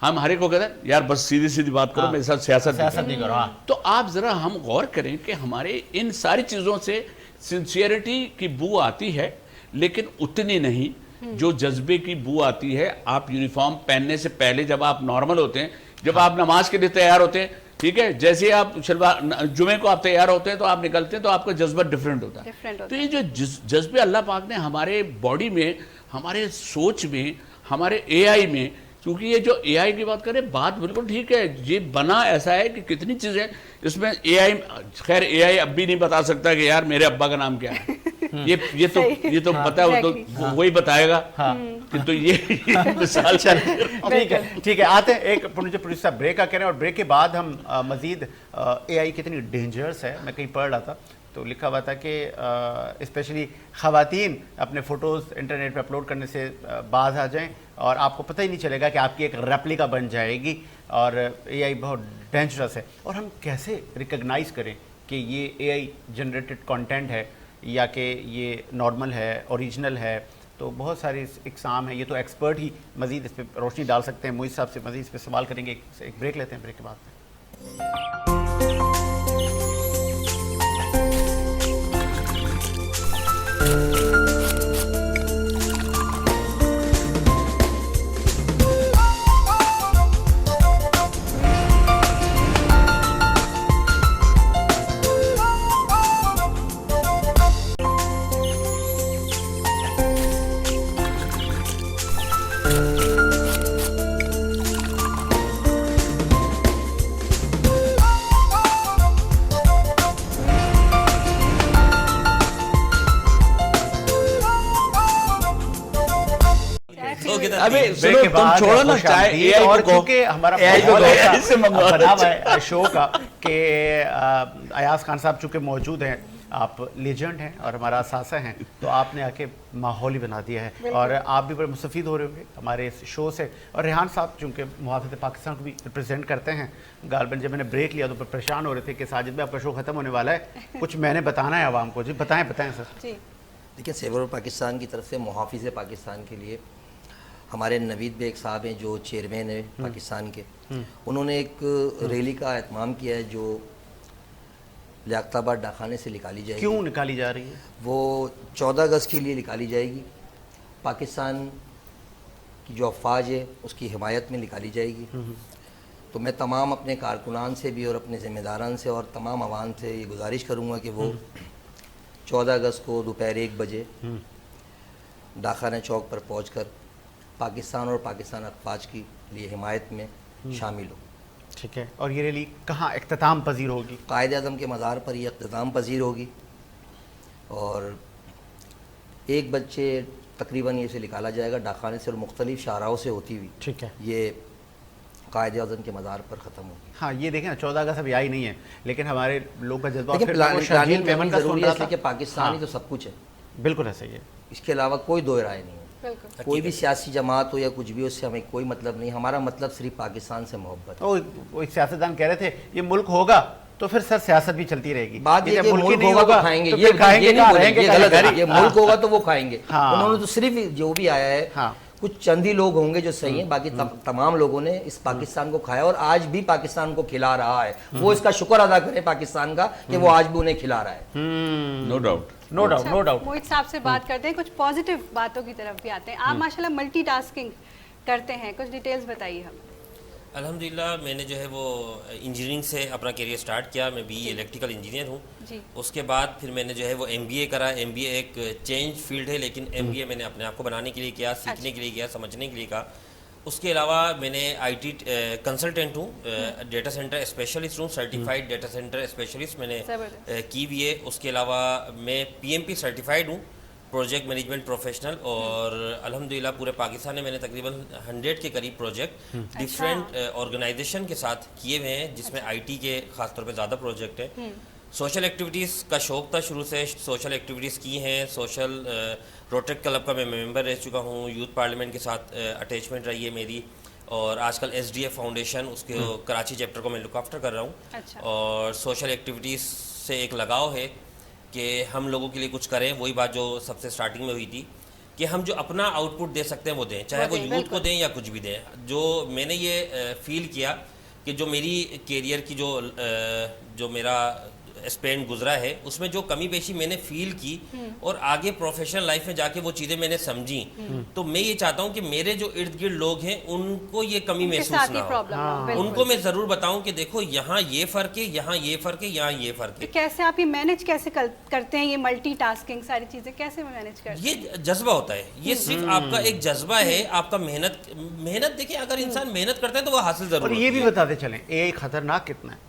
ہم ہر ایک کو کہتے ہیں یار بس سیدھی سیدھی بات کرو میرے ساتھ سیاست نہیں کرو. تو آپ ذرا ہم غور کریں کہ ہمارے ان ساری چیزوں سے سنسیئرٹی کی بو آتی ہے لیکن اتنی نہیں جو جذبے کی بو آتی ہے. آپ یونیفارم پہننے سے پہلے جب آپ نارمل ہوتے ہیں جب آپ نماز کے لیے تیار ہوتے ہیں ٹھیک ہے جیسے آپ شلوار جمعے کو آپ تیار ہوتے ہیں تو آپ نکلتے ہیں تو آپ کا جذبہ ڈیفرنٹ ہوتا ہے. تو یہ جو جذبے اللہ پاک نے ہمارے باڈی میں ہمارے سوچ میں ہمارے اے آئی میں کیونکہ یہ جو اے آئی کی بات کریں بات بالکل ٹھیک ہے یہ بنا ایسا ہے کہ کتنی چیزیں اس میں اے آئی خیر اے آئی اب بھی نہیں بتا سکتا کہ یار میرے ابا کا نام کیا ہے. یہ تو پتا ہے تو وہی بتائے گا کہ تو یہ مثال ٹھیک ہے. آتے ہیں ایک پروڈیوسر بریک کا کہہ رہے ہیں اور بریک کے بعد ہم مزید اے آئی کتنی ڈینجرس ہے. میں کہیں پڑھ رہا تھا تو لکھا ہوا تھا کہ اسپیشلی خواتین اپنے فوٹوز انٹرنیٹ پہ اپلوڈ کرنے سے باز آ جائیں اور آپ کو پتہ ہی نہیں چلے گا کہ آپ کی ایک ریپلیکا بن جائے گی. اور اے آئی بہت ڈینجرس ہے. اور ہم کیسے ریکگنائز کریں کہ یہ اے آئی جنریٹڈ کانٹینٹ ہے یا کہ یہ نارمل ہے اوریجنل ہے. تو بہت ساری اقسام ہیں. یہ تو ایکسپرٹ ہی مزید اس پہ روشنی ڈال سکتے ہیں. معیز صاحب سے مزید اس پہ سوال کریں گے. ایک بریک لیتے ہیں. بریک کے بعد چھوڑو نا چاہے اور کیونکہ ہمارا بنا ہوا ہے شو کا کہ ایاز خان صاحب چونکہ موجود ہیں آپ لیجنڈ ہیں اور ہمارا اساتذہ ہیں تو آپ نے آ کے ماحول ہی بنا دیا ہے اور آپ بھی بڑے مستفید ہو رہے ہوں گے ہمارے اس شو سے. اور ریحان صاحب چونکہ محافظ پاکستان کو بھی ریپرزینٹ کرتے ہیں غالباً جب میں نے بریک لیا تو پریشان ہو رہے تھے کہ ساجد بھائی آپ کا شو ختم ہونے والا ہے کچھ میں نے بتانا ہے عوام کو. جی بتائیں سر. دیکھیں سیور پاکستان کی طرف سے محافظ پاکستان کے لیے ہمارے نوید بیگ صاحب ہیں جو چیئرمین ہیں پاکستان کے انہوں نے ایک ریلی کا اہتمام کیا ہے جو لیاقت آباد ڈاکخانے سے نکالی جائے گی. کیوں نکالی جا رہی ہے؟ وہ 14 اگست کے لیے نکالی جائے گی. پاکستان کی جو افواج ہے اس کی حمایت میں نکالی جائے گی. تو میں تمام اپنے کارکنان سے بھی اور اپنے ذمہ داران سے اور تمام عوام سے یہ گزارش کروں گا کہ وہ 14 اگست کو دوپہر 1 بجے ڈاکخانہ چوک پر پہنچ کر پاکستان اور پاکستان افواج کی لیے حمایت میں شامل ہو. ٹھیک ہے. اور یہ ریلی کہاں اختتام پذیر ہوگی؟ قائد اعظم کے مزار پر یہ اختتام پذیر ہوگی اور 1 بجے تقریباً یہ اسے نکالا جائے گا ڈاکخانے سے اور مختلف شاہراہوں سے ہوتی ہوئی ٹھیک ہے یہ قائد اعظم کے مزار پر ختم ہوگی. ہاں یہ دیکھیں نا 14 اگست ابھی آئی نہیں ہے لیکن ہمارے لوگ کا جذبہ پلاننگ ضروری ہے کہ پاکستان ہی تو سب کچھ ہے. بالکل ایسا ہی ہے. اس کے علاوہ کوئی دو رائے نہیں ہے. کوئی بھی سیاسی جماعت ہو یا کچھ بھی اس سے ہمیں کوئی مطلب نہیں. ہمارا مطلب صرف پاکستان سے محبت ہے. وہ ایک سیاستدان کہہ رہے تھے یہ ملک ہوگا تو پھر سر سیاست بھی چلتی رہے گی. بات یہ کہ ملک ہوگا تو کھائیں گے یہ غلط ہے. یہ ملک ہوگا تو وہ کھائیں گے. انہوں نے تو صرف جو بھی آیا ہے کچھ چند ہی لوگ ہوں گے جو صحیح ہیں, باقی تمام لوگوں نے اس پاکستان کو کھایا اور آج بھی پاکستان کو کھلا رہا ہے. وہ اس کا شکر ادا کرے پاکستان کا کہ وہ آج بھی انہیں کھلا رہا ہے. No doubt. موہت صاحب سے بات کرتے ہیں, کچھ پازیٹیو باتوں کی طرف بھی آتے ہیں. آپ ماشاءاللہ ملٹی ٹاسکنگ کرتے ہیں, کچھ ڈیٹیلز بتائیے ہمیں. الحمدللہ میں نے جو ہے وہ انجینئرنگ سے اپنا کیریئر سٹارٹ کیا. میں BE الیکٹریکل انجینئر ہوں. اس کے بعد پھر میں نے جو ہے وہ MBA کرا. MBA ایک چینج فیلڈ ہے, لیکن MBA میں نے اپنے آپ کو بنانے کے لیے کیا, سیکھنے کے لیے کیا, سمجھنے کے لیے کہا. اس کے علاوہ میں نے IT کنسلٹنٹ ہوں, ڈیٹا سینٹر اسپیشلسٹ ہوں, سرٹیفائڈ ڈیٹا سینٹر اسپیشلسٹ میں نے کی بھی ہے. اس کے علاوہ میں PMP سرٹیفائڈ ہوں, پروجیکٹ مینجمنٹ پروفیشنل. اور الحمدللہ پورے پاکستان میں نے تقریباً 100 کے قریب پروجیکٹ ڈفرینٹ آرگنائزیشن کے ساتھ کیے ہوئے ہیں, جس میں IT کے خاص طور پہ زیادہ پروجیکٹ ہیں. سوشل ایکٹیویٹیز کا شوق تھا شروع سے, سوشل ایکٹیویٹیز کی ہیں. سوشل روٹری کلب کا میں ممبر رہ چکا ہوں, یوتھ پارلیمنٹ کے ساتھ اٹیچمنٹ رہی ہے میری. اور آج کل SDF فاؤنڈیشن, اس کے کراچی چیپٹر کو میں لک آفٹر کر رہا ہوں. اور سوشل ایکٹیویٹیز سے ایک لگاؤ ہے کہ ہم لوگوں کے لیے کچھ کریں. وہی بات جو سب سے سٹارٹنگ میں ہوئی تھی کہ ہم جو اپنا آؤٹ پٹ دے سکتے ہیں وہ دیں, چاہے وہ یوتھ کو دیں یا کچھ بھی دیں. جو میں نے یہ فیل کیا کہ جو میری کیریئر کی جو میرا اسپینڈ گزرا ہے, اس میں جو کمی بیشی میں نے فیل کی اور آگے پروفیشنل لائف میں جا کے وہ چیزیں میں نے سمجھی, تو میں یہ چاہتا ہوں کہ میرے جو ارد گرد لوگ ہیں ان کو یہ کمی محسوس نہ ہو. ان کو میں ضرور بتاؤں کہ دیکھو یہاں یہ فرق ہے, یہاں یہ فرق ہے, یہاں یہ فرق ہے. کیسے آپ یہ مینج کیسے کرتے ہیں, یہ ملٹی ٹاسکنگ ساری چیزیں کیسے مینج کرتے ہیں؟ یہ جذبہ ہوتا ہے, یہ صرف آپ کا ایک جذبہ ہے, آپ کا محنت دیکھیں, اگر انسان محنت کرتا ہے تو وہ حاصل ضرور. اور یہ بھی بتاتے چلیں AI خطرناک کتنا ہے,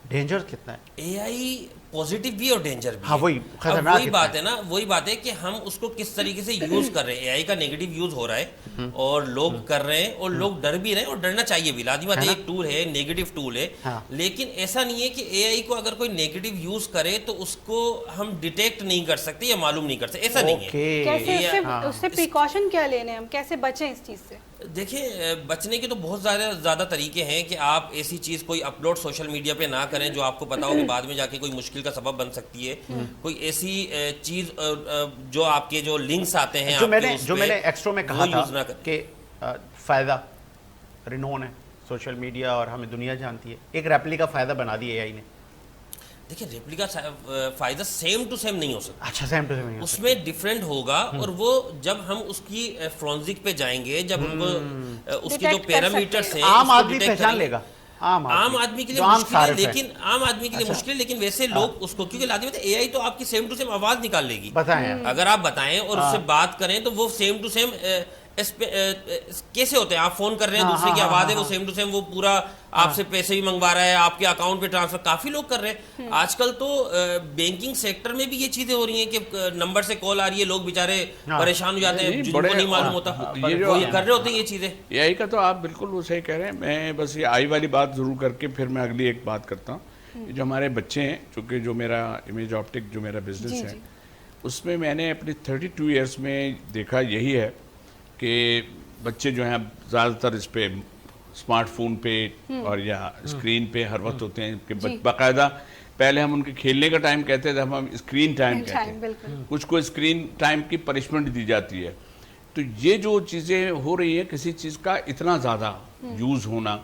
ڈینجر کتنا ہے. AI پازیٹیو بھی اور ڈینجر بھی. ہاں وہی خطرناک وہی بات ہے نا, وہی بات ہے کہ ہم اس کو کس طریقے سے یوز کر رہے ہیں. AI کا نیگیٹو یوز ہو رہا ہے اور لوگ کر رہے ہیں, اور لوگ ڈر بھی رہے ہیں, اور ڈرنا چاہیے بھی. لازمی بات ہے, ایک ٹول ہے, نیگیٹو ٹول ہے, لیکن ایسا نہیں ہے کہ AI کو اگر کوئی نیگیٹو یوز کرے تو اس کو ہم ڈیٹیکٹ نہیں کر سکتے یا معلوم نہیں کر سکتے, ایسا نہیں ہے. کیسے اس سے پریکاشن کیا لینے ہیں, ہم کیسے بچیں اس چیز سے؟ دیکھیں, بچنے کے تو بہت زیادہ طریقے ہیں کہ آپ ایسی چیز کوئی اپلوڈ سوشل میڈیا پہ نہ کریں جو آپ کو پتا ہو کہ بعد میں جا کے کوئی مشکل کا سبب بن سکتی ہے. کوئی ایسی چیز جو آپ کے جو لنکس آتے ہیں, جو میں نے ایکسٹرو میں کہا تھا کہ فائدہ رینون ہے سوشل میڈیا اور ہمیں دنیا جانتی ہے, ایک ریپلیکا فائدہ بنا دی AI نے. دیکھیں, ریپلیکا فائدہ سیم ٹو سیم نہیں ہو سکتا. اچھا, سیم ٹو سیم اس میں ڈیفرنٹ ہوگا, اور وہ جب ہم اس کی فرونزک پہ جائیں گے, جب ہم اس کی جو پیرامیٹرز ہیں عام آدمی پہچان لے گا. عام آدمی کے لیے مشکل ہے, لیکن عام آدمی کے لیے مشکل ہے, لیکن ویسے لوگ اس کو, کیونکہ لازمی ہے AI تو آپ کی سیم ٹو سیم آواز نکال لے گی. اگر آپ بتائیں اور اس سے بات کریں تو وہ سیم ٹو سیم کیسے ہوتے ہیں, آپ فون کر رہے ہیں, دوسرے کی آواز ہے, وہ سیم ٹو سیم وہ پورا آپ سے پیسے بھی منگوا رہا ہے, آپ کے اکاؤنٹ پہ ٹرانسفر, کافی لوگ کر رہے ہیں. آج کل تو بینکنگ سیکٹر میں بھی یہ چیزیں ہو رہی ہیں کہ نمبر سے کال آ رہی ہے, لوگ بیچارے پریشان ہو جاتے ہیں, جن کو نہیں معلوم ہوتا, وہ یہ کر رہے ہوتے ہیں یہ چیزیں. AI کا تو آپ بالکل وہ صحیح کہہ رہے ہیں. میں بس یہ AI والی بات ضرور کر کے پھر میں اگلی ایک بات کرتا ہوں. جو ہمارے بچے ہیں, چونکہ جو میرا امیج آپٹک جو میرا بزنس ہے, اس میں میں نے اپنی 32 ایئرس میں دیکھا یہی ہے کہ بچے جو ہیں زیادہ تر اس پہ اسمارٹ فون پہ اور یا اسکرین پہ ہر وقت ہوتے ہیں کہ باقاعدہ پہلے ہم ان کے کھیلنے کا ٹائم کہتے تھے, ہم اسکرین ٹائم کہتے ہیں. کچھ کو اسکرین ٹائم کی پنشمنٹ دی جاتی ہے. تو یہ جو چیزیں ہو رہی ہیں, کسی چیز کا اتنا زیادہ یوز ہونا,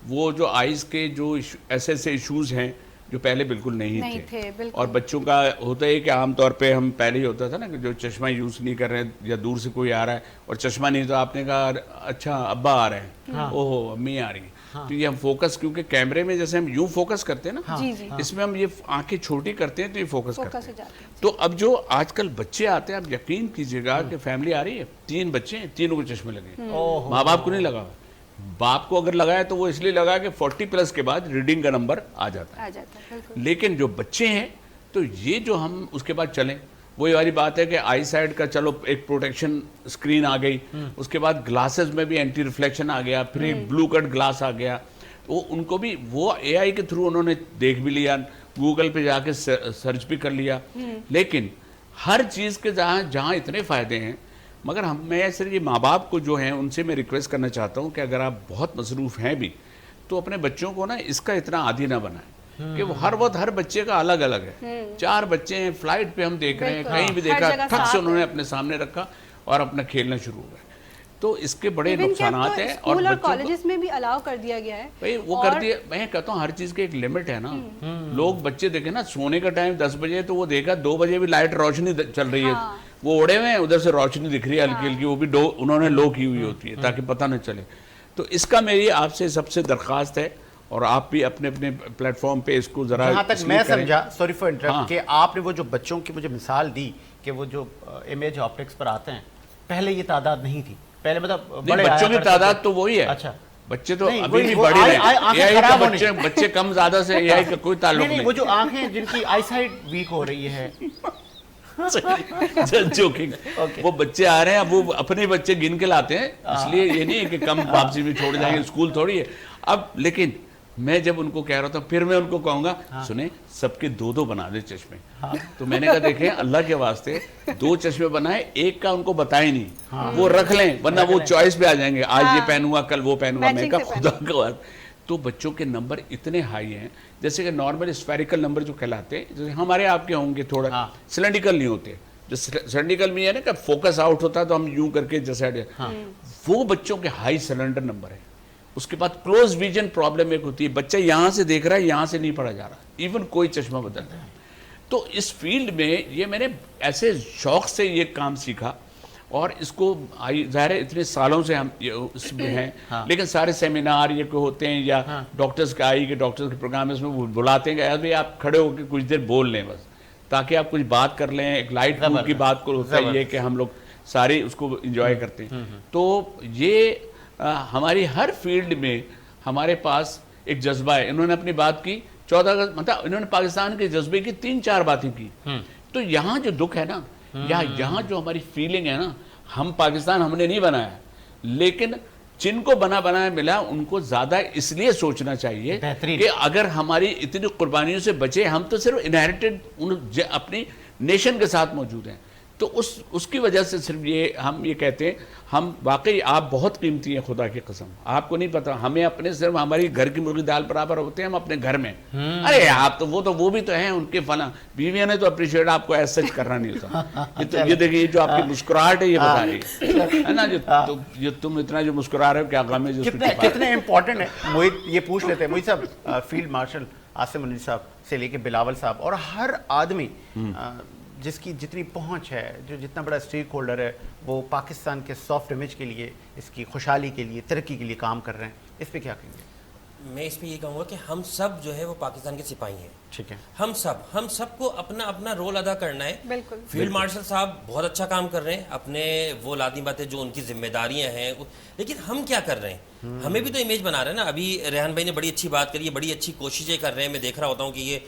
وہ جو آئیز کے جو ایسے ایشوز ہیں جو پہلے بالکل نہیں تھے. اور بچوں کا ہوتا ہے کہ عام طور پہ ہم پہلے ہی ہوتا تھا نا کہ جو چشمہ یوز نہیں کر رہے یا دور سے کوئی آ رہا ہے اور چشمہ نہیں, تو آپ نے کہا اچھا ابا آ رہے ہیں, اوہو امی آ رہی ہیں. تو یہ ہم فوکس, کیونکہ کیمرے میں جیسے ہم یوں فوکس کرتے ہیں نا, اس میں ہم یہ آنکھیں چھوٹی کرتے ہیں تو یہ فوکس کرتے ہیں. تو اب جو آج کل بچے آتے ہیں, آپ یقین کیجیے گا کہ فیملی آ رہی ہے, 3 بچے ہیں, تینوں کو چشمے لگے, ماں باپ کو نہیں لگا. باپ کو اگر لگایا تو وہ اس لیے لگا کہ 40+ کے بعد ریڈنگ کا نمبر آ جاتا ہے. لیکن جو بچے ہیں تو یہ جو ہم اس کے بعد چلیں, وہی والی بات ہے کہ آئی سائڈ کا چلو ایک پروٹیکشن اسکرین آ گئی, اس کے بعد گلاسز میں بھی اینٹی ریفلیکشن آ گیا, پھر ایک بلو کٹ گلاس آ گیا. وہ ان کو بھی وہ AI کے تھرو انہوں نے دیکھ بھی لیا, گوگل پہ جا کے سرچ بھی کر لیا. لیکن ہر چیز کے جہاں اتنے فائدے ہیں, مگر میں صرف یہ ماں باپ کو جو ہیں ان سے میں ریکویسٹ کرنا چاہتا ہوں کہ اگر آپ بہت مصروف ہیں بھی تو اپنے بچوں کو نا اس کا اتنا عادی نہ بنائیں کہ وہ ہر وقت ہر بچے کا الگ الگ ہے. 4 بچے ہیں, فلائٹ پہ ہم دیکھ رہے ہیں, کہیں بھی دیکھا, تھک سے انہوں نے اپنے سامنے رکھا اور اپنا کھیلنا شروع ہو گئے. تو اس کے بڑے نقصانات ہیں. اور کالجز میں بھی الاؤ کر دیا گیا ہے بھائی, وہ کر دیا. میں کہتا ہوں ہر چیز کی ایک لمٹ ہے نا. لوگ بچے دیکھیں نا, سونے کا ٹائم 10 بجے, تو وہ دیکھا 2 بجے بھی لائٹ روشنی چل رہی ہے, وہ اڑے ہوئے ہیں, ادھر سے روشنی دکھ رہی ہے ہلکی ہلکی, وہ بھی انہوں نے لو کی ہوئی ہوتی ہے تاکہ پتہ نہ چلے. تو اس کا میری آپ سے سب سے درخواست ہے, اور آپ بھی اپنے اپنے پلیٹ فارم پہ اس کو ذرا, جہاں تک میں سمجھا, سوری فار انٹرپٹ, کہ آپ نے وہ جو بچوں کی مجھے مثال دی کہ وہ جو امیج آپٹکس پر آتے ہیں, پہلے یہ تعداد نہیں تھی. پہلے مطلب بچوں کی تعداد تو وہی ہے. اچھا, بچے تو ابھی بھی بڑی ہیں, بچے کم زیادہ سے اے آئی کا کوئی تعلق نہیں. وہ جو آنکھیں جن کی آئی سائٹ ویک ہو رہی ہے, وہ بچے آ رہے ہیں, اب وہ اپنے بچے گن کے لاتے ہیں, اس لیے یہ نہیں ہے کہ کم واپسی میں چھوڑ جائیں گے, اسکول تھوڑی ہے اب. لیکن میں جب ان کو کہہ رہا تھا, پھر میں ان کو کہوں گا سنیں سب کے 2 بنا دے چشمے. تو میں نے کہا دیکھیں اللہ کے واسطے 2 چشمے بنائے, ایک کا ان کو بتائے نہیں, وہ رکھ لیں, ورنہ وہ چوائس پہ آ جائیں گے, آج یہ پہنوں گا کل وہ پہنوں گا. میں کہا خدا کا واسطے. تو بچوں کے نمبر اتنے ہائی ہیں, جیسے کہ نارمل اسفیریکل نمبر جو کہلاتے ہیں, جیسے ہمارے آپ کے ہوں گے تھوڑا سلینڈیکل نہیں ہوتے, جو سلینڈیکل میں ہے نا کہ فوکس آؤٹ ہوتا ہے تو ہم یوں کر کے جیسے, وہ بچوں کے ہائی سلنڈر نمبر ہے. اس کے بعد کلوز ویژن پرابلم ایک ہوتی ہے, بچہ یہاں سے دیکھ رہا ہے, یہاں سے نہیں پڑھا جا رہا, ایون کوئی چشمہ بدل رہا ہے. تو اس فیلڈ میں یہ میں نے ایسے شوق سے یہ کام سیکھا, اور اس کو ظاہر ہے اتنے سالوں سے ہم اس میں ہیں, لیکن سارے سیمینار یہ کوئی ہوتے ہیں یا ڈاکٹرز کے آئی کے ڈاکٹرز کے پروگرام اس میں بلاتے ہیں کہ آپ کھڑے ہو کے کچھ دیر بول لیں بس, تاکہ آپ کچھ بات کر لیں. ایک لائٹ موڈ کی بات کو ہوتا ہے یہ کہ ہم لوگ سارے اس کو انجوائے کرتے ہیں. تو یہ ہماری ہر فیلڈ میں ہمارے پاس ایک جذبہ ہے. انہوں نے اپنی بات کی 14 اگست, مطلب انہوں نے پاکستان کے جذبے کی 3-4 باتیں کی. تو یہاں جو دکھ ہے نا, یا یہاں جو ہماری فیلنگ ہے نا, ہم پاکستان ہم نے نہیں بنایا, لیکن جن کو بنایا ملا ان کو زیادہ اس لیے سوچنا چاہیے کہ اگر ہماری اتنی قربانیوں سے بچے, ہم تو صرف انہیریٹڈ اپنی نیشن کے ساتھ موجود ہیں. تو اس کی وجہ سے صرف یہ ہم یہ کہتے ہیں, ہم واقعی آپ بہت قیمتی ہیں خدا کی قسم, آپ کو نہیں پتا, ہمیں اپنے صرف ہماری گھر کی مرغی دال برابر ہوتے ہیں ہم اپنے گھر میں. ارے آپ تو وہ بھی تو ہیں, ان کے فلاں بیویاں نے تو اپریشیٹ آپ کو ایسا سچ کرنا نہیں ہوتا. یہ دیکھیے جو آپ کی مسکراہٹ ہے یہ بتا رہی ہے نا, جو تم اتنا جو مسکرا رہے ہو کیا غم ہے, کتنے امپورٹنٹ ہے. موہت یہ پوچھ لیتے ہیں, موہت صاحب, فیلڈ مارشل عاصم منیر صاحب سے لے کے بلاول صاحب, اور ہر آدمی جس کی جتنی پہنچ ہے, جو جتنا بڑا اسٹیک ہولڈر ہے, وہ پاکستان کے سافٹ امیج کے لیے, اس کی خوشحالی کے لیے, ترقی کے لیے کام کر رہے ہیں. اس پہ کیا کہیں گے؟ میں اس پہ یہ کہوں گا کہ ہم سب جو ہے وہ پاکستان کے سپاہی ہیں. ٹھیک ہے, ہم سب کو اپنا اپنا رول ادا کرنا ہے. بالکل. فیلڈ مارشل صاحب بہت اچھا کام کر رہے ہیں, اپنے وہ لازمی باتیں جو ان کی ذمہ داریاں ہیں, لیکن ہم کیا کر رہے ہیں, ہمیں بھی تو امیج بنا رہے ہیں نا. ابھی ریحان بھائی نے بڑی اچھی بات کری ہے, بڑی اچھی کوششیں کر رہے ہیں, میں دیکھ رہا ہوتا ہوں کہ یہ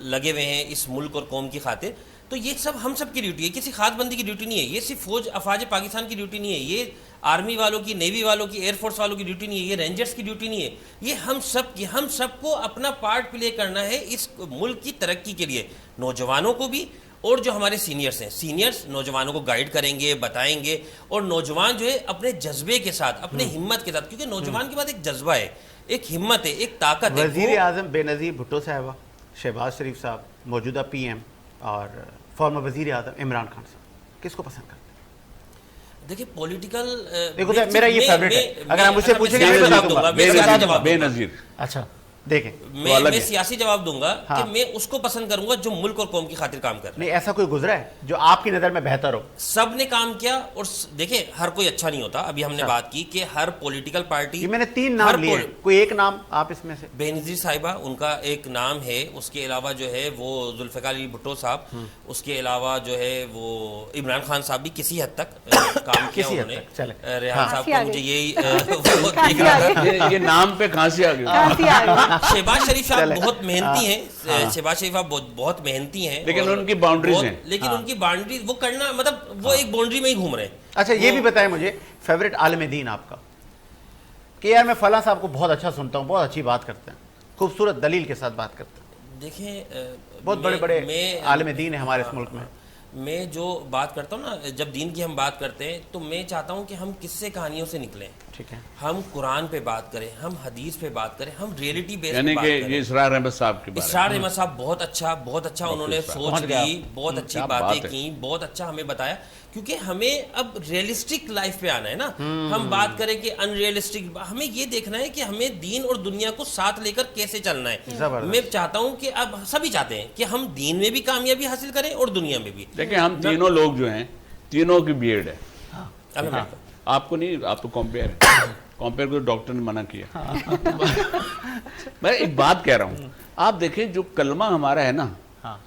لگے ہوئے ہیں اس ملک اور قوم کی خاطر. تو یہ سب ہم سب کی ڈیوٹی ہے, کسی خاص بندی کی ڈیوٹی نہیں ہے. یہ صرف افواج پاکستان کی ڈیوٹی نہیں ہے, یہ آرمی والوں کی, نیوی والوں کی, ایئر فورس والوں کی ڈیوٹی نہیں ہے, یہ رینجرز کی ڈیوٹی نہیں ہے. یہ ہم سب کی, ہم سب کو اپنا پارٹ پلے کرنا ہے اس ملک کی ترقی کے لیے. نوجوانوں کو بھی, اور جو ہمارے سینئرز ہیں, سینئرز نوجوانوں کو گائیڈ کریں گے, بتائیں گے, اور نوجوان جو ہے اپنے جذبے کے ساتھ, اپنے ہمت کے ساتھ, کیونکہ نوجوان کے بعد ایک جذبہ ہے, ایک ہمت ہے, ایک طاقت ہے. وزیر اعظم بے نظیر بھٹو صاحبہ, شہباز شریف صاحب, موجودہ پی ایم, اور فارمر وزیر اعظم عمران خان صاحب, کس کو پسند کرتے ہیں؟ دیکھیں پولیٹیکل, دیکھو میرا یہ فیوریٹ ہے, اگر آپ مجھ سے پوچھیں گے بے نظیر. اچھا دیکھیں, میں سیاسی جواب دوں گا کہ میں اس کو پسند کروں گا جو ملک اور قوم کی خاطر کام کر رہا ہے. نہیں, ایسا کوئی گزرا ہے جو آپ کی نظر میں بہتر ہو؟ سب نے کام کیا, اور دیکھیں ہر کوئی اچھا نہیں ہوتا. ابھی ہم نے بات کی کہ ہر پولیٹیکل پارٹی, میں نے 3 نام لیے, کوئی ایک نام آپ اس میں سے؟ بے نظیر صاحبہ ان کا ایک نام ہے, اس کے علاوہ جو ہے وہ ذوالفقار علی بھٹو صاحب, اس کے علاوہ جو ہے وہ عمران خان صاحب بھی کسی حد تک کام کیا انہوں نے. ریحان صاحب کو مجھے یہی یہ نام پہ کھانسی آ گئی. شہباز شریف بہت محنتی ہیں, شہباز شریف بہت محنتی ہیں, لیکن ان کی باؤنڈریز ہیں, لیکن ان کی باؤنڈری وہ کرنا, مطلب وہ ایک باؤنڈری میں ہی گھوم رہے ہیں. اچھا یہ بھی بتائیں مجھے, فیوریٹ عالم دین آپ کا, کہ یار میں فلاں صاحب کو بہت اچھا سنتا ہوں, بہت اچھی بات کرتے ہیں, خوبصورت دلیل کے ساتھ بات کرتے ہیں. دیکھیں بہت بڑے بڑے عالم دین ہیں ہمارے اس ملک میں. میں جو بات کرتا ہوں نا، جب دین کی ہم بات کرتے ہیں تو میں چاہتا ہوں کہ ہم قصے کہانیوں سے نکلیں، ٹھیک ہے، ہم قرآن پہ بات کریں، ہم حدیث پہ بات کریں، ہم ریئلٹی بیس یعنی پہ کہ بات کریں۔ یہ اسرار احمد صاحب کے بارے میں، اسرار احمد صاحب بہت اچھا انہوں نے سوچ لی، بہت اچھی باتیں کی، بہت اچھا ہمیں بتایا، کیونکہ ہمیں اب ریئلسٹک لائف پہ آنا ہے نا۔ ہم بات کریں کہ ان ریئلسٹک، ہمیں یہ دیکھنا ہے کہ ہمیں دین اور دنیا کو ساتھ لے کر کیسے چلنا ہے۔ میں چاہتا ہوں کہ اب سبھی چاہتے ہیں کہ ہم دین میں بھی کامیابی حاصل کریں اور دنیا میں بھی۔ دیکھیں ہم تینوں لوگ جو ہیں، تینوں کی بی ایڈ ہے، آپ کو نہیں، آپ تو کمپیئر ہے، کمپیئر کو ڈاکٹر نے منع کیا۔ میں ایک بات کہہ رہا ہوں، آپ دیکھیں جو کلمہ ہمارا ہے نا،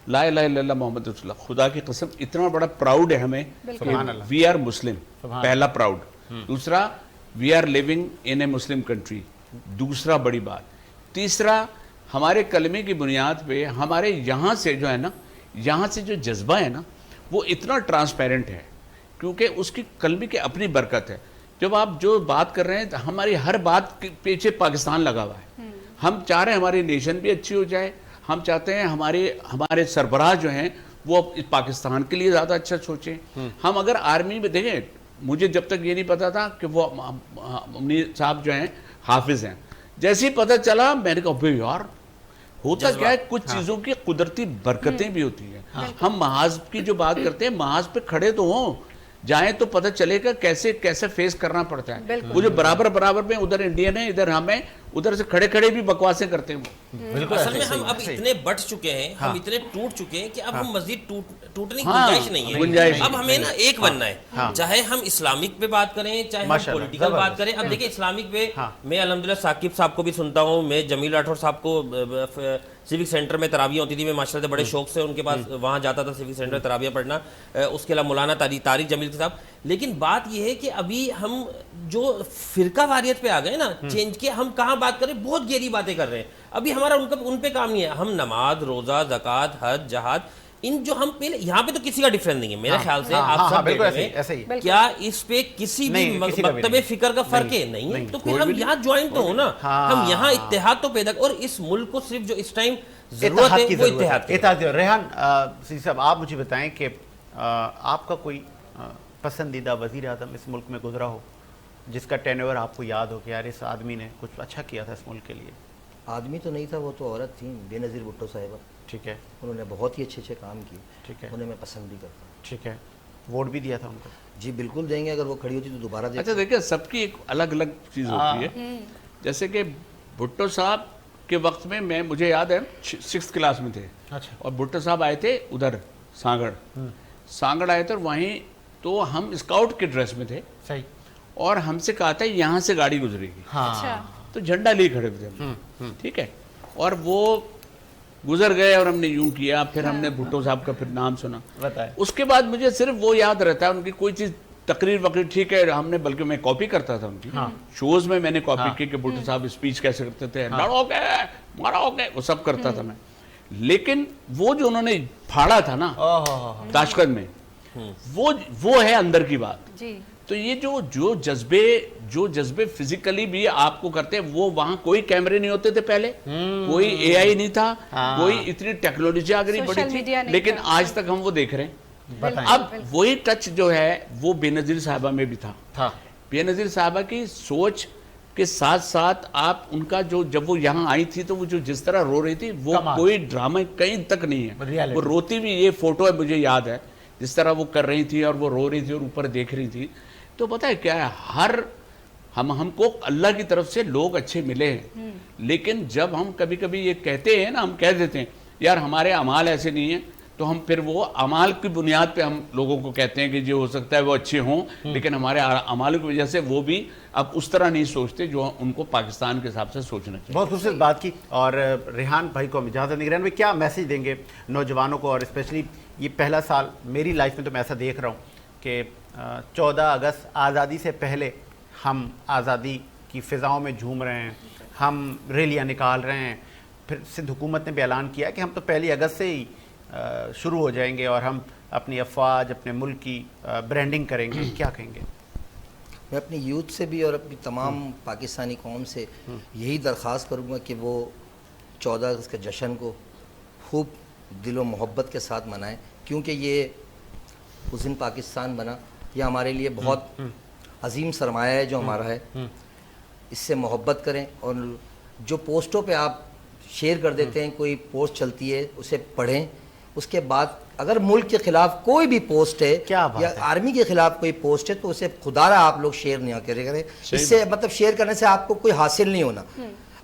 لا الہ الا اللہ محمد رسول اللہ، خدا کی قسم اتنا بڑا پراؤڈ ہے ہمیں، وی آر مسلم، پہلا پراؤڈ، دوسرا we are living in a Muslim country, دوسرا بڑی بات، تیسرا ہمارے کلمے کی بنیاد پہ ہمارے یہاں سے جو ہے نا، یہاں سے جو جذبہ ہے نا وہ اتنا ٹرانسپیرنٹ ہے، کیونکہ اس کی کلمے کی اپنی برکت ہے۔ جب آپ جو بات کر رہے ہیں، ہماری ہر بات کے پیچھے پاکستان لگا ہوا ہے، ہم چاہ رہے ہیں ہماری نیشن بھی اچھی ہو جائے، ہم چاہتے ہیں ہمارے سربراہ جو ہیں وہ پاکستان کے لیے زیادہ اچھا سوچیں۔ ہم اگر آرمی میں دیکھیں، مجھے جب تک یہ نہیں پتا تھا کہ وہ منیر صاحب جو ہیں حافظ ہیں، جیسے ہی پتہ چلا میں نے کہا یار ہوتا کیا ہے، کچھ چیزوں کی قدرتی برکتیں بھی ہوتی ہیں۔ ہم محاذ کی جو بات کرتے ہیں، محاذ پہ کھڑے تو ہوں، جائیں تو پتہ چلے گا کیسے فیس کرنا پڑتا ہے۔ وہ جو برابر میں ادھر انڈین ہے، ادھر ہمیں ادھر سے کھڑے بھی بکواسیں کرتے ہیں۔ اصل میں ہم اب اتنے بٹ چکے ہیں، ہم اتنے ٹوٹ چکے ہیں کہ اب ہم مزید ٹوٹنے کی گنجائش نہیں ہے۔ اب ہمیں نا ایک بننا ہے، چاہے ہم اسلامک پہ بات کریں، چاہے ہم پولیٹیکل بات کریں۔ اب دیکھیں اسلامک پہ میں الحمدللہ ثاقب صاحب کو بھی سنتا ہوں، میں جمیل راٹھور صاحب کو سیوک سینٹر میں تراویح ہوتی تھی، میں ماشاء اللہ بڑے شوق سے ان کے پاس وہاں جاتا تھا سیوک سینٹر تراویح پڑھنا، اس کے علاوہ مولانا طارق جمیل صاحب۔ لیکن بات یہ ہے کہ ابھی ہم جو فرقہ واریت پہ آ گئے نا، چینج کے ہم کہاں بات کریں، بہت گہری باتیں کر رہے ہیں، ابھی ہمارا ان پہ کام نہیں ہے۔ ہم نماز، روزہ، زکوٰۃ، حج، جہاد، ان جو ہم پہلے یہاں پہ تو کسی کا ڈیفرنس نہیں ہے میرے خیال سے، آپ سب کیا اس پہ کسی بھی مکتب فکر کا فرق ہے نہیں، تو پھر ہم یہاں جوائن تو ہو نا، ہم یہاں اتحاد تو پیدا، اور اس ملک کو صرف جو اس ٹائم ضرورت ہے وہ اتحاد کی۔ ریحان صاحب آپ مجھے بتائیں کہ آپ کا کوئی پسندیدہ وزیر اعظم اس ملک میں گزرا ہو جس کا ٹینور آپ کو یاد ہو کہ یار اس آدمی نے کچھ اچھا کیا تھا اس ملک کے لیے؟ آدمی تو نہیں تھا، وہ تو عورت تھیں، بے نظیر بھٹو صاحبہ، ٹھیک ہے، انہوں نے بہت ہی اچھے کام کیے، ٹھیک ہے، انہیں میں پسند بھی کرتا ہوں۔ ٹھیک ہے، ووٹ بھی دیا تھا ان کو؟ جی بالکل دیں گے، اگر وہ کھڑی ہوتی تو دوبارہ دیں۔ اچھا دیکھیں سب کی ایک الگ الگ چیز ہوتی ہے، جیسے کہ بھٹو صاحب کے وقت میں مجھے یاد ہے 6th کلاس میں تھے، اور بھٹو صاحب آئے تھے ادھر سانگڑ آئے تھے، اور وہیں تو ہم اسکاؤٹ کے ڈریس میں تھے، صحیح، اور ہم سے کہا تھا یہاں سے گاڑی گزرے گی، تو جھنڈا لے کھڑے تھے، ٹھیک ہے، اور وہ گزر گئے اور ہم نے یوں کیا، پھر ہم نے بھٹو صاحب کا پھر نام سنا، اس کے بعد مجھے صرف وہ یاد رہتا ہے ان کی کوئی چیز تقریر ٹھیک ہے، ہم نے بلکہ میں کاپی کرتا تھا ان کی شوز میں نے کاپی کی کہ بھٹو صاحب اسپیچ کیسے کرتے تھے، لڑو گے مارو گے، وہ سب کرتا تھا میں، لیکن وہ جو انہوں نے پھاڑا تھا نا تاشقند میں، وہ ہے اندر کی بات۔ تو یہ جو جذبے فزیکلی بھی آپ کو کرتے ہیں، وہ وہاں کوئی کیمرے نہیں ہوتے تھے پہلے، کوئی اے آئی نہیں تھا، کوئی اتنی ٹیکنالوجی آ گئی بڑی تھی، لیکن آج تک ہم وہ دیکھ رہے ہیں۔ اب وہی ٹچ جو ہے وہ بے نظیر صاحبہ میں بھی تھا، بے نظیر صاحبہ کی سوچ کے ساتھ ساتھ آپ ان کا جب وہ یہاں آئی تھی تو وہ جس طرح رو رہی تھی، وہ کوئی ڈرامہ کہیں تک نہیں ہے، وہ روتی بھی، یہ فوٹو ہے مجھے یاد ہے جس طرح وہ کر رہی تھی اور وہ رو رہی تھی اور اوپر دیکھ رہی تھی۔ تو پتہ ہے کیا ہے، ہم کو اللہ کی طرف سے لوگ اچھے ملے ہیں، لیکن جب ہم کبھی کبھی یہ کہتے ہیں نا، ہم کہہ دیتے ہیں یار ہمارے اعمال ایسے نہیں ہیں، تو ہم پھر وہ اعمال کی بنیاد پہ ہم لوگوں کو کہتے ہیں کہ جو ہو سکتا ہے وہ اچھے ہوں، لیکن ہمارے اعمال کی وجہ سے وہ بھی اب اس طرح نہیں سوچتے جو ان کو پاکستان کے حساب سے سوچنا چاہیے۔ بہت خوبصورت بات کی، اور ریحان بھائی کو ہم اجازت نہیں، ریحان بھائی کیا میسیج دیں گے نوجوانوں کو، اور اسپیشلی یہ پہلا سال میری لائف میں تو میں ایسا دیکھ رہا ہوں کہ 14 اگست آزادی سے پہلے ہم آزادی کی فضاؤں میں جھوم رہے ہیں، ہم ریلیاں نکال رہے ہیں، پھر سندھ حکومت نے بھی اعلان کیا کہ ہم تو 1 اگست سے ہی شروع ہو جائیں گے اور ہم اپنی افواج، اپنے ملک کی برانڈنگ کریں گے، کیا کہیں گے؟ میں اپنی یوتھ سے بھی اور اپنی تمام پاکستانی قوم سے یہی درخواست کروں گا کہ وہ 14 اگست کے جشن کو خوب دل و محبت کے ساتھ منائیں، کیونکہ یہ اس دن پاکستان بنا. یہ ہمارے لیے بہت عظیم سرمایہ ہے جو ہمارا ہے. اس سے محبت کریں اور جو پوسٹوں پہ آپ شیئر کر دیتے ہیں, کوئی پوسٹ چلتی ہے اسے پڑھیں. اس کے بعد اگر ملک کے خلاف کوئی بھی پوسٹ ہے یا آرمی کے خلاف کوئی پوسٹ ہے تو اسے خدارا آپ لوگ شیئر نہیں کریں. اس سے مطلب شیئر کرنے سے آپ کو کوئی حاصل نہیں ہونا.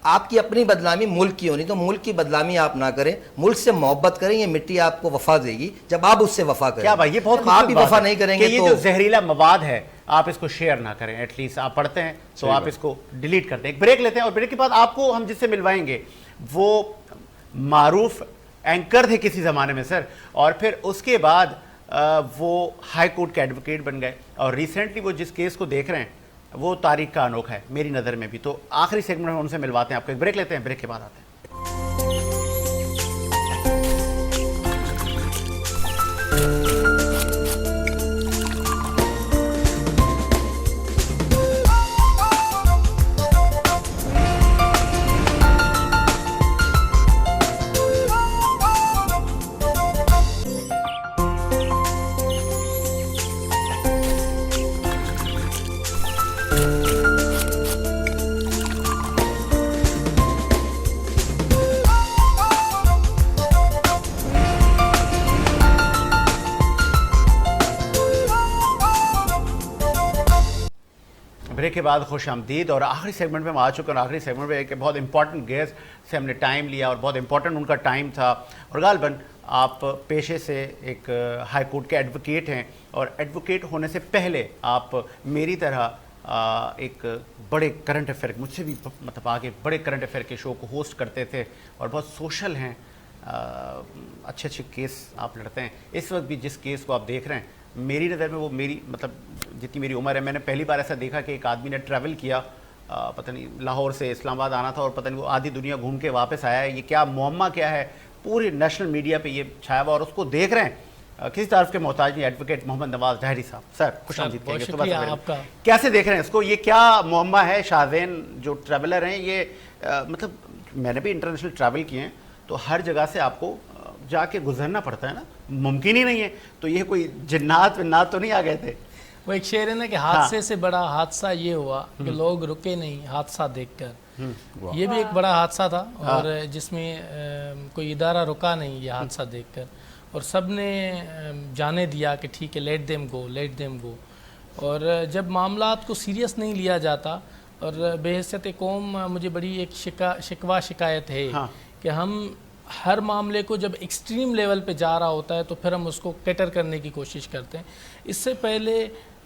آپ کی اپنی بدنامی ملک کی ہونی, تو ملک کی بدنامی آپ نہ کریں, ملک سے محبت کریں. یہ مٹی آپ کو وفا دے گی جب آپ اس سے وفا کریں. کیا بھائی, یہ بہت آپ بھی وفا نہیں کریں گے تو یہ جو زہریلا مواد ہے آپ اس کو شیئر نہ کریں. ایٹ لیسٹ آپ پڑھتے ہیں تو آپ اس کو ڈیلیٹ کر دیں. ایک بریک لیتے ہیں اور بریک کے بعد آپ کو ہم جس سے ملوائیں گے وہ معروف اینکر تھے کسی زمانے میں سر, اور پھر اس کے بعد وہ ہائی کورٹ کے ایڈوکیٹ بن گئے, اور ریسنٹلی وہ جس کیس کو دیکھ رہے ہیں وہ تاریخ کا انوکھا ہے میری نظر میں بھی. تو آخری سیگمنٹ میں ان سے ملواتے ہیں آپ کو. ایک بریک لیتے ہیں, بریک کے بعد آتے ہیں. بریک کے بعد خوش آمدید. اور آخری سیگمنٹ میں ہم آ چکے ہیں, اور آخری سیگمنٹ میں ایک بہت امپورٹنٹ گیسٹ سے ہم نے ٹائم لیا اور بہت امپورٹنٹ ان کا ٹائم تھا. اور غالباً آپ پیشے سے ایک ہائی کورٹ کے ایڈوکیٹ ہیں, اور ایڈوکیٹ ہونے سے پہلے آپ میری طرح ایک بڑے کرنٹ افیئر, مجھ سے بھی مطلب آگے بڑے کرنٹ افیئر کے شو کو ہوسٹ کرتے تھے, اور بہت سوشل ہیں, اچھے اچھے کیس آپ لڑتے ہیں. اس وقت بھی جس کیس کو آپ دیکھ رہے ہیں میری نظر میں وہ میری مطلب جتنی میری عمر ہے, میں نے پہلی بار ایسا دیکھا کہ ایک آدمی نے ٹریول کیا, پتہ نہیں لاہور سے اسلام آباد آنا تھا, اور پتہ نہیں وہ آدھی دنیا گھوم کے واپس آیا ہے. یہ کیا معمہ کیا ہے, پوری نیشنل میڈیا پہ یہ چھایا ہوا, اور اس کو دیکھ رہے ہیں. کسی تعارف کے محتاج نہیں, ایڈوکیٹ محمد نواز ڈہری صاحب. سر خوش آمدید کہیں گے, کیسے دیکھ رہے ہیں اس کو, یہ کیا معمہ ہے؟ شاہزین جو ٹریولر ہیں یہ مطلب میں نے بھی انٹرنیشنل ٹریول کیے ہیں, تو ہر جگہ سے آپ کو جا کے گزرنا پڑتا ہے نا, ممکن ہی نہیں ہے. تو یہ کوئی جنات ونات تو نہیں آ گئے تھے؟ وہ ایک شعر ہے نا کہ حادثے سے بڑا حادثہ یہ ہوا کہ لوگ رکے نہیں حادثہ دیکھ کر. یہ بھی ایک بڑا حادثہ تھا, اور جس میں کوئی ادارہ رکا نہیں یہ حادثہ دیکھ کر, اور سب نے جانے دیا کہ ٹھیک ہے let them go let them go. اور جب معاملات کو سیریس نہیں لیا جاتا, اور بحیثیت قوم مجھے بڑی ایک شکوہ شکایت ہے کہ ہم ہر معاملے کو جب ایکسٹریم لیول پہ جا رہا ہوتا ہے تو پھر ہم اس کو کیٹر کرنے کی کوشش کرتے ہیں. اس سے پہلے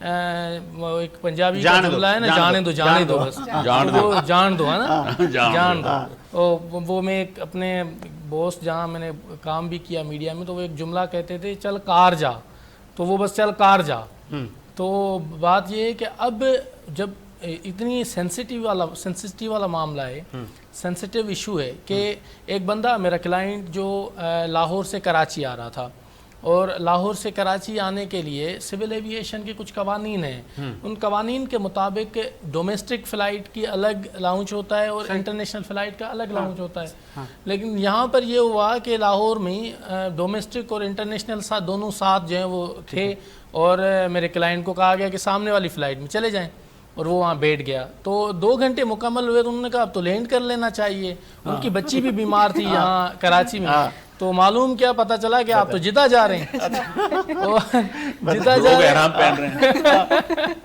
ایک پنجابی کا جملہ ہے نا, جانے دو بس, وہ جان دو ہے نا, جان دو. وہ میں ایک اپنے بوس جہاں میں نے کام بھی کیا میڈیا میں, تو وہ ایک جملہ کہتے تھے چل کار جا, تو وہ بس چل کار جا. تو بات یہ ہے کہ اب جب اتنی سینسٹیو والا معاملہ ہے, سینسٹیو ایشو ہے کہ ایک بندہ میرا کلائنٹ جو لاہور سے کراچی آ رہا تھا, اور لاہور سے کراچی آنے کے لیے سول ایوییشن کے کچھ قوانین ہیں. ان قوانین کے مطابق ڈومیسٹک فلائٹ کی الگ لاؤنچ ہوتا ہے اور انٹرنیشنل فلائٹ کا الگ لاؤنچ ہوتا ہے. لیکن یہاں پر یہ ہوا کہ لاہور میں ڈومیسٹک اور انٹرنیشنل دونوں ساتھ جو ہیں وہ تھے, اور میرے کلائنٹ کو کہا گیا کہ سامنے والی فلائٹ میں چلے جائیں, اور وہ وہاں بیٹھ گیا. تو 2 گھنٹے مکمل ہوئے تو انہوں نے کہا اب تو لینڈ کر لینا چاہیے. ان کی بچی بھی بیمار تھی یہاں کراچی میں, تو معلوم کیا پتا چلا کہ آپ تو جدہ جا رہے ہیں. جدہ جا رہے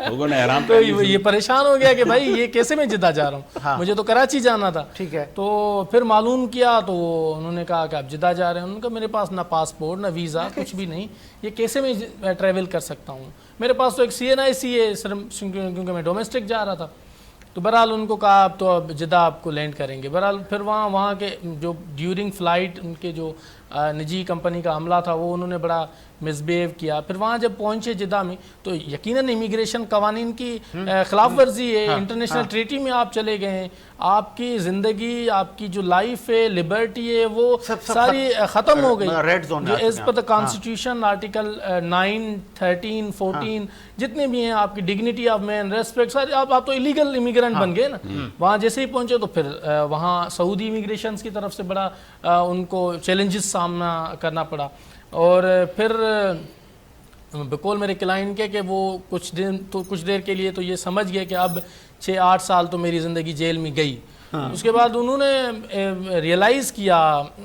ہیں تو یہ پریشان ہو گیا کہ بھائی یہ کیسے میں جدہ جا رہا ہوں, مجھے تو کراچی جانا تھا. ٹھیک ہے, تو پھر معلوم کیا تو انہوں نے کہا کہ آپ جدہ جا رہے ہیں. انہوں نے کہا میرے پاس نہ پاسپورٹ نہ ویزا کچھ بھی نہیں, یہ کیسے میں ٹریول کر سکتا ہوں, میرے پاس تو ایک CNIC ہے کیونکہ میں ڈومیسٹک جا رہا تھا. تو بہرحال ان کو کہا اب تو اب جدہ آپ کو لینڈ کریں گے. بہرحال پھر وہاں کے جو ڈیورنگ فلائٹ ان کے جو نجی کمپنی کا عملہ تھا وہ انہوں نے بڑا مسبیہیو کیا. پھر وہاں جب پہنچے جدہ میں تو یقیناً امیگریشن قوانین کی خلاف ورزی ہے, انٹرنیشنل ٹریٹی میں آپ چلے گئے ہیں, آپ کی زندگی آپ کی جو لائف ہے لبرٹی ہے وہ ساری ختم ہو گئی. جو as per the constitution article 9, 13, 14 جتنے بھی ہیں, آپ کی ڈگنیٹی آف مین, ریسپیکٹ, سارے آپ تو الیگل امیگرینٹ بن گئے نا. وہاں جیسے ہی پہنچے تو پھر وہاں سعودی امیگریشنز کی طرف سے بڑا ان کو چیلنجز سامنا کرنا پڑا. اور پھر بقول میرے کلائنٹ کے کہ وہ کچھ دیر کے لیے تو یہ سمجھ گئے کہ اب 6-8 سال تو میری زندگی جیل میں گئی. اس کے بعد انہوں نے ریئلائز کیا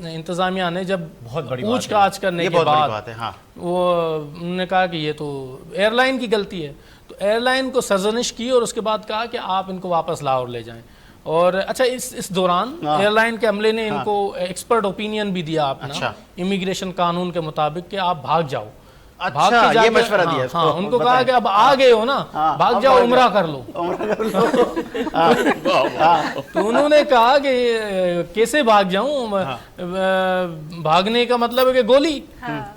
انتظامیہ نے جب پوچھ گاچھ کرنے کے بعد وہ انہوں نے کہا کہ یہ تو ایئر لائن کی غلطی ہے. تو ایئر لائن کو سرزنش کی اور اس کے بعد کہا کہ آپ ان کو واپس لاہور لے جائیں. اور اچھا اس دوران ایئر لائن کے عملے نے ان کو ایکسپرٹ اوپینین بھی دیا اپنا امیگریشن قانون کے مطابق کہ آپ بھاگ جاؤ. اچھا یہ مشورہ دیا. ہاں ان کو کہا کہ اب آ گئے ہو نا, بھاگ جاؤ, عمرہ کر لو. تو انہوں نے کہا کہ کیسے بھاگ جاؤں, بھاگنے کا مطلب ہے کہ گولی,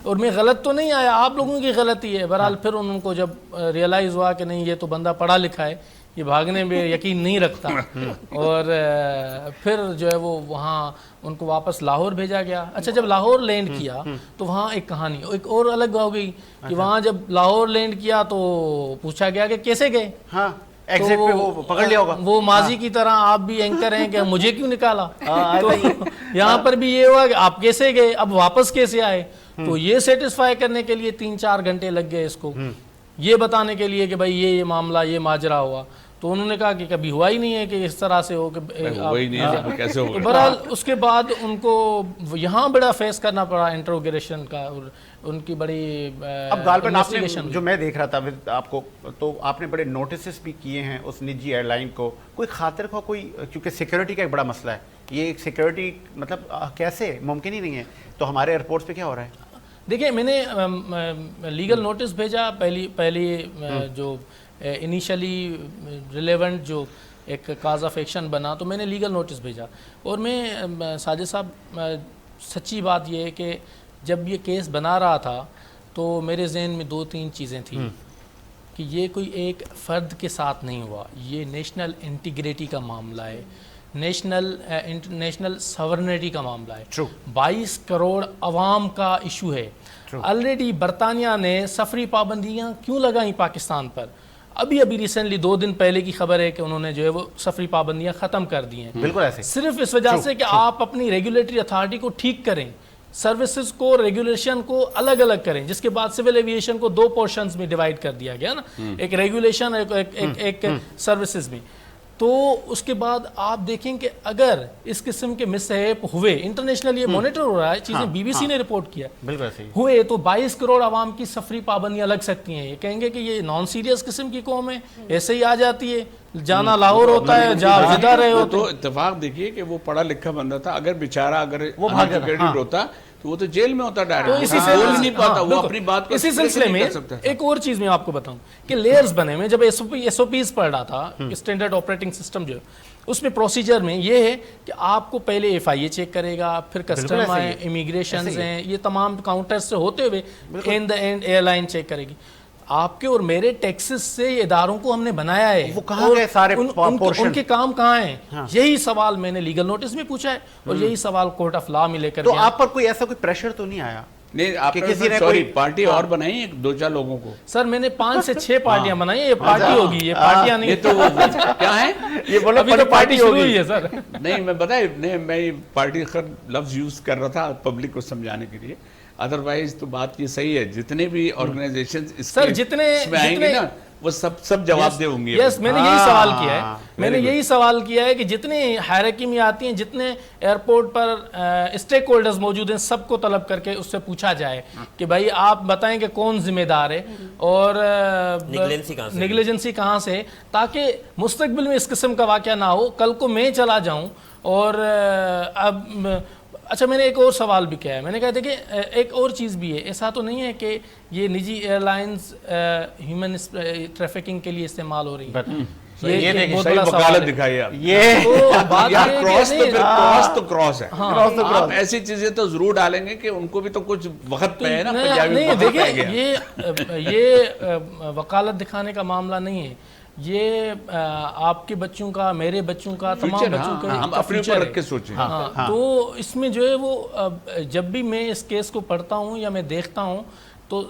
اور میں غلط تو نہیں آیا, آپ لوگوں کی غلطی ہے. بہرحال پھر ان کو جب ریئلائز ہوا کہ نہیں یہ تو بندہ پڑھا لکھا ہے, یہ بھاگنے میں یقین نہیں رکھتا, اور پھر جو ہے وہ وہاں ان کو واپس لاہور بھیجا گیا. اچھا جب لاہور لینڈ کیا تو وہاں ایک کہانی ایک اور الگ ہو گئی کہ وہاں جب لاہور لینڈ کیا تو پوچھا گیا کہ کیسے گئے. وہ ماضی کی طرح آپ بھی اینکر ہیں کہ مجھے کیوں نکالا, تو یہاں پر بھی یہ ہوا کہ آپ کیسے گئے, اب واپس کیسے آئے. تو یہ سیٹسفائی کرنے کے لیے 3-4 گھنٹے لگ گئے اس کو, یہ بتانے کے لیے کہ بھائی یہ معاملہ یہ ماجرا ہوا. تو انہوں نے کہا کہ کبھی ہوا ہی نہیں ہے کہ اس طرح سے ہو کہ کیسے ہوگا. بہرحال اس کے بعد ان کو یہاں بڑا فیس کرنا پڑا انٹروگریشن کا, اور ان کی بڑی اب غالباً آپ نے جو میں دیکھ رہا تھا آپ کو, تو آپ نے بڑے نوٹسز بھی کیے ہیں اس نجی ایئر لائن کو. کوئی خاطر کو کوئی, کیونکہ سیکیورٹی کا ایک بڑا مسئلہ ہے, یہ ایک سیکیورٹی مطلب کیسے ممکن ہی نہیں ہے. تو ہمارے ایئرپورٹس پہ کیا ہو رہا ہے؟ دیکھیں میں نے لیگل نوٹس بھیجا, پہلی جو انیشلی ریلیونٹ جو ایک کاز آف ایکشن بنا, تو میں نے لیگل نوٹس بھیجا. اور میں ساجد صاحب سچی بات یہ ہے کہ جب یہ کیس بنا رہا تھا تو میرے ذہن میں 2-3 چیزیں تھیں کہ یہ کوئی ایک فرد کے ساتھ نہیں ہوا, یہ نیشنل انٹیگریٹی کا معاملہ ہے, نیشنل سورنٹی کا معاملہ ہے, 22 کروڑ عوام کا ایشو ہے. آلریڈی برطانیہ نے سفری پابندیاں کیوں لگائیں پاکستان پر؟ ابھی ریسنٹلی 2 دن پہلے کی خبر ہے کہ انہوں نے جو ہے وہ سفری پابندیاں ختم کر دی ہیں. بالکل ایسے, صرف اس وجہ سے کہ آپ اپنی ریگولیٹری اتھارٹی کو ٹھیک کریں, سروسز کو ریگولیشن کو الگ الگ کریں, جس کے بعد سول ایویشن کو 2 پورشنز میں ڈیوائیڈ کر دیا گیا نا, ایک ریگولیشن ایک سروسز میں. تو اس کے بعد آپ دیکھیں کہ اگر اس قسم کے مسہیپ ہوئے, انٹرنیشنل یہ مانیٹر ہو رہا ہے, چیزیں بی بی سی نے رپورٹ کیا ہوئے, تو 22 کروڑ عوام کی سفری پابندیاں لگ سکتی ہیں. یہ کہیں گے کہ یہ نان سیریس قسم کی قوم ہے, ایسے ہی آ جاتی ہے, جانا لاہور ہوتا ہے, جدہ رہے ہو. تو اتفاق دیکھیے کہ وہ پڑھا لکھا بندہ تھا, اگر بیچارہ وہ ہوتا تو وہ تو جیل میں ہوتا ڈائریکٹ, نہیں پاتا وہ اپنی بات. اسی سلسلے میں ایک اور چیز میں آپ کو بتاؤں کہ لیئرز بنے میں جب ایس او پیز پڑھ رہا تھا, اسٹینڈرڈ آپریٹنگ سسٹم جو اس میں پروسیجر میں یہ ہے کہ آپ کو پہلے ایف آئی اے چیک کرے گا, پھر کسٹم ہے, امیگریشنز ہیں, یہ تمام کاؤنٹر سے ہوتے ہوئے in the end airline check کرے گی. آپ کے اور میرے ٹیکسز سے اداروں کو ہم نے بنایا ہے, وہ کہاں گئے سارے پورشن, ان کے کام کہاں ہیں, یہی سوال میں نے لیگل نوٹس میں پوچھا ہے, اور یہی سوال کورٹ آف لا میں لے کر. تو آپ پر کوئی ایسا کوئی پریشر تو نہیں آیا؟ نہیں, آپ نے سوری پارٹی اور بنائی 2-4 لوگوں کو. سر میں نے 5 سے 6 پارٹیاں بنائی ہیں, یہ پارٹی ہوگی, یہ پارٹیاں نہیں. یہ تو کیا ہے, یہ بولو ابھی تو پارٹی شروع ہوئی ہے سر. نہیں میں بتائے, میں پارٹی لفظ یوز کر رہا تھا پبلک کو سمجھانے کے لیے, ادروائز تو بات یہ صحیح ہے. جتنے بھی آرگنائزیشنز سر جتنے آئیں گے نا وہ سب جواب دے ہوں گے. یس, میں نے یہی سوال کیا ہے, میں نے یہی سوال کیا ہے کہ جتنے ہائرارکی میں آتی ہیں, جتنے ایئرپورٹ پر اسٹیک ہولڈرز موجود ہیں, سب کو طلب کر کے اس سے پوچھا جائے کہ بھائی آپ بتائیں کہ کون ذمہ دار ہے اور نیگلیجنسی کہاں سے, تاکہ مستقبل میں اس قسم کا واقعہ نہ ہو. کل کو میں چلا جاؤں اور اب اچھا میں نے ایک اور سوال بھی کیا ہے, میں نے کہا دیکھیں ایک اور چیز بھی ہے, ایسا تو نہیں ہے کہ یہ نجی ایئر لائنز ہیومن ٹریفکنگ کے لیے استعمال ہو رہی ہیں. یہ بہت بڑا سوال دکھائی آپ, یہ کراس تو کراس ہے. آپ ایسی چیزیں تو ضرور ڈالیں گے کہ ان کو بھی تو کچھ وقت پہ ہے نا. نہیں دیکھیں یہ وکالت دکھانے کا معاملہ نہیں ہے, یہ آپ کے بچوں کا, میرے بچوں کا, تمام بچوں کا ہم اپنے اوپر رکھ کے سوچیں. تو اس میں جو ہے وہ جب بھی میں اس کیس کو پڑھتا ہوں یا میں دیکھتا ہوں تو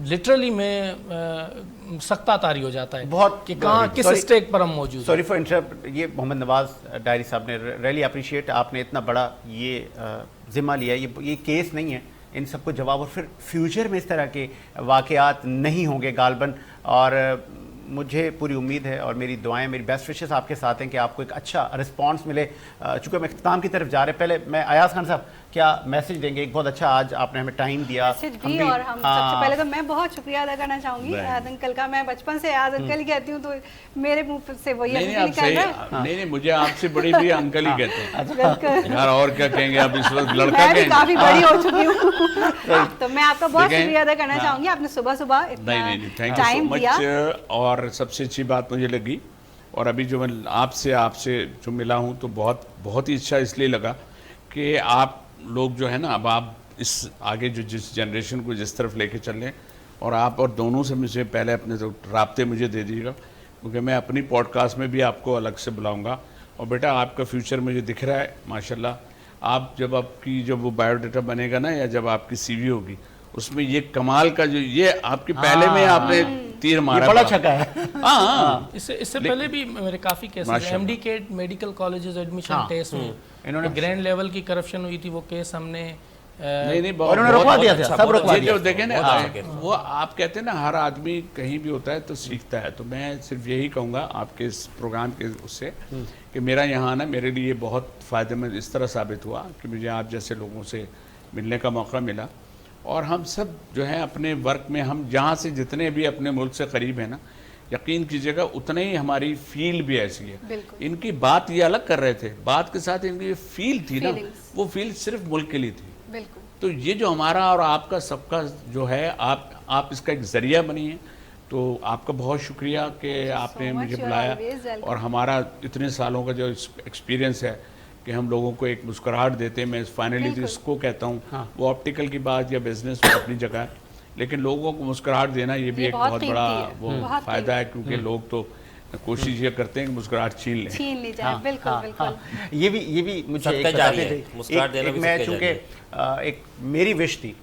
لٹرلی میں سختہ طاری ہو جاتا ہے بہت کہ کہاں کس اسٹیک پر ہم موجود ہیں. سوری فار انٹرپٹ, یہ محمد نواز ڈائری صاحب نے ریلی اپریشیٹ, آپ نے اتنا بڑا یہ ذمہ لیا, یہ کیس نہیں ہے, ان سب کو جواب, اور پھر فیوچر میں اس طرح کے واقعات نہیں ہوں گے غالباً. اور مجھے پوری امید ہے اور میری دعائیں, میری بیسٹ وشز آپ کے ساتھ ہیں کہ آپ کو ایک اچھا رسپانس ملے. چونکہ ہم اختتام کی طرف جا رہے ہیں, پہلے میں ایاز خان صاحب کیا میسج دیں گے؟ ایک بہت اچھا آج آپ نے ہمیں ٹائم دیا. اور ہم سب سے پہلے تو میں بہت شکریہ ادا کرنا چاہوں گی ایاز انکل کا. میں بچپن سے ایاز انکل ہی کہتی ہوں, تو میرے منہ سے وہی نکل رہا ہے. نہیں, مجھے آپ سے بڑی بھی انکل ہی کہتے ہیں یار, اور کیا کہیں گے آپ اس وقت, لڑکا میں کافی بڑی ہو چکی ہوں. تو میں آپ کا بہت شکریہ ادا کرنا چاہوں گی, آپ نے صبح صبح اتنا ٹائم دیا. اور سب سے اچھی بات مجھے لگی, اور ابھی جو میں آپ سے جو ملا ہوں تو بہت ہی اچھا اس لیے لگا کہ آپ لوگ جو ہے نا, اب آپ اس آگے جو جس جنریشن کو جس طرف لے کے چل رہے ہیں, اور آپ اور دونوں سے مجھے پہلے اپنے رابطے مجھے دے دیجیے گا, کیونکہ میں اپنی پوڈ کاسٹ میں بھی آپ کو الگ سے بلاؤں گا. اور بیٹا آپ کا فیوچر مجھے دکھ رہا ہے ماشاءاللہ. آپ جب وہ بایو ڈیٹا بنے گا نا, یا جب آپ کی سی وی ہوگی, اس میں یہ کمال کا جو یہ آپ کی پہلے میں آپ نے تیر مارا, بڑا چھکا ہے. ہاں, اس سے پہلے بھی میرے کافی cases, M D CAT medical colleges admission test میں انہوں نے گرینڈ لیول کی کرپشن ہوئی تھی, وہ کیس ہم نے جو دیکھیں نا, وہ آپ کہتے ہیں نا ہر آدمی کہیں بھی ہوتا ہے تو سیکھتا ہے. تو میں صرف یہی کہوں گا آپ کے اس پروگرام کے اس سے کہ میرا یہاں آنا میرے لیے بہت فائدہ مند اس طرح ثابت ہوا کہ مجھے آپ جیسے لوگوں سے ملنے کا موقع ملا. اور ہم سب جو ہیں اپنے ورک میں, ہم جہاں سے جتنے بھی اپنے ملک سے قریب ہیں نا, یقین کیجیے گا اتنے ہی ہماری فیل بھی ایسی ہے. ان کی بات یہ الگ کر رہے تھے, بات کے ساتھ ان کی فیل تھی نا, وہ فیل صرف ملک کے لیے تھی. تو یہ جو ہمارا اور آپ کا سب کا جو ہے, آپ اس کا ایک ذریعہ بنی ہے. تو آپ کا بہت شکریہ کہ آپ نے مجھے بلایا, اور ہمارا اتنے سالوں کا جو ایکسپیرینس ہے کہ ہم لوگوں کو ایک مسکراہٹ دیتے ہیں. میں فائنلی تو اس کو کہتا ہوں, وہ آپٹیکل کی بات یا بزنس میں اپنی جگہ ہے, لیکن لوگوں کو مسکراہٹ دینا یہ بھی ایک بہت بڑا وہ فائدہ ہے, کیونکہ لوگ تو کوشش یہ کرتے ہیں کہ مسکراہٹ چھین لی جائے. بالکل بالکل. یہ بھی مجھے میں چونکہ ایک میری وش تھی,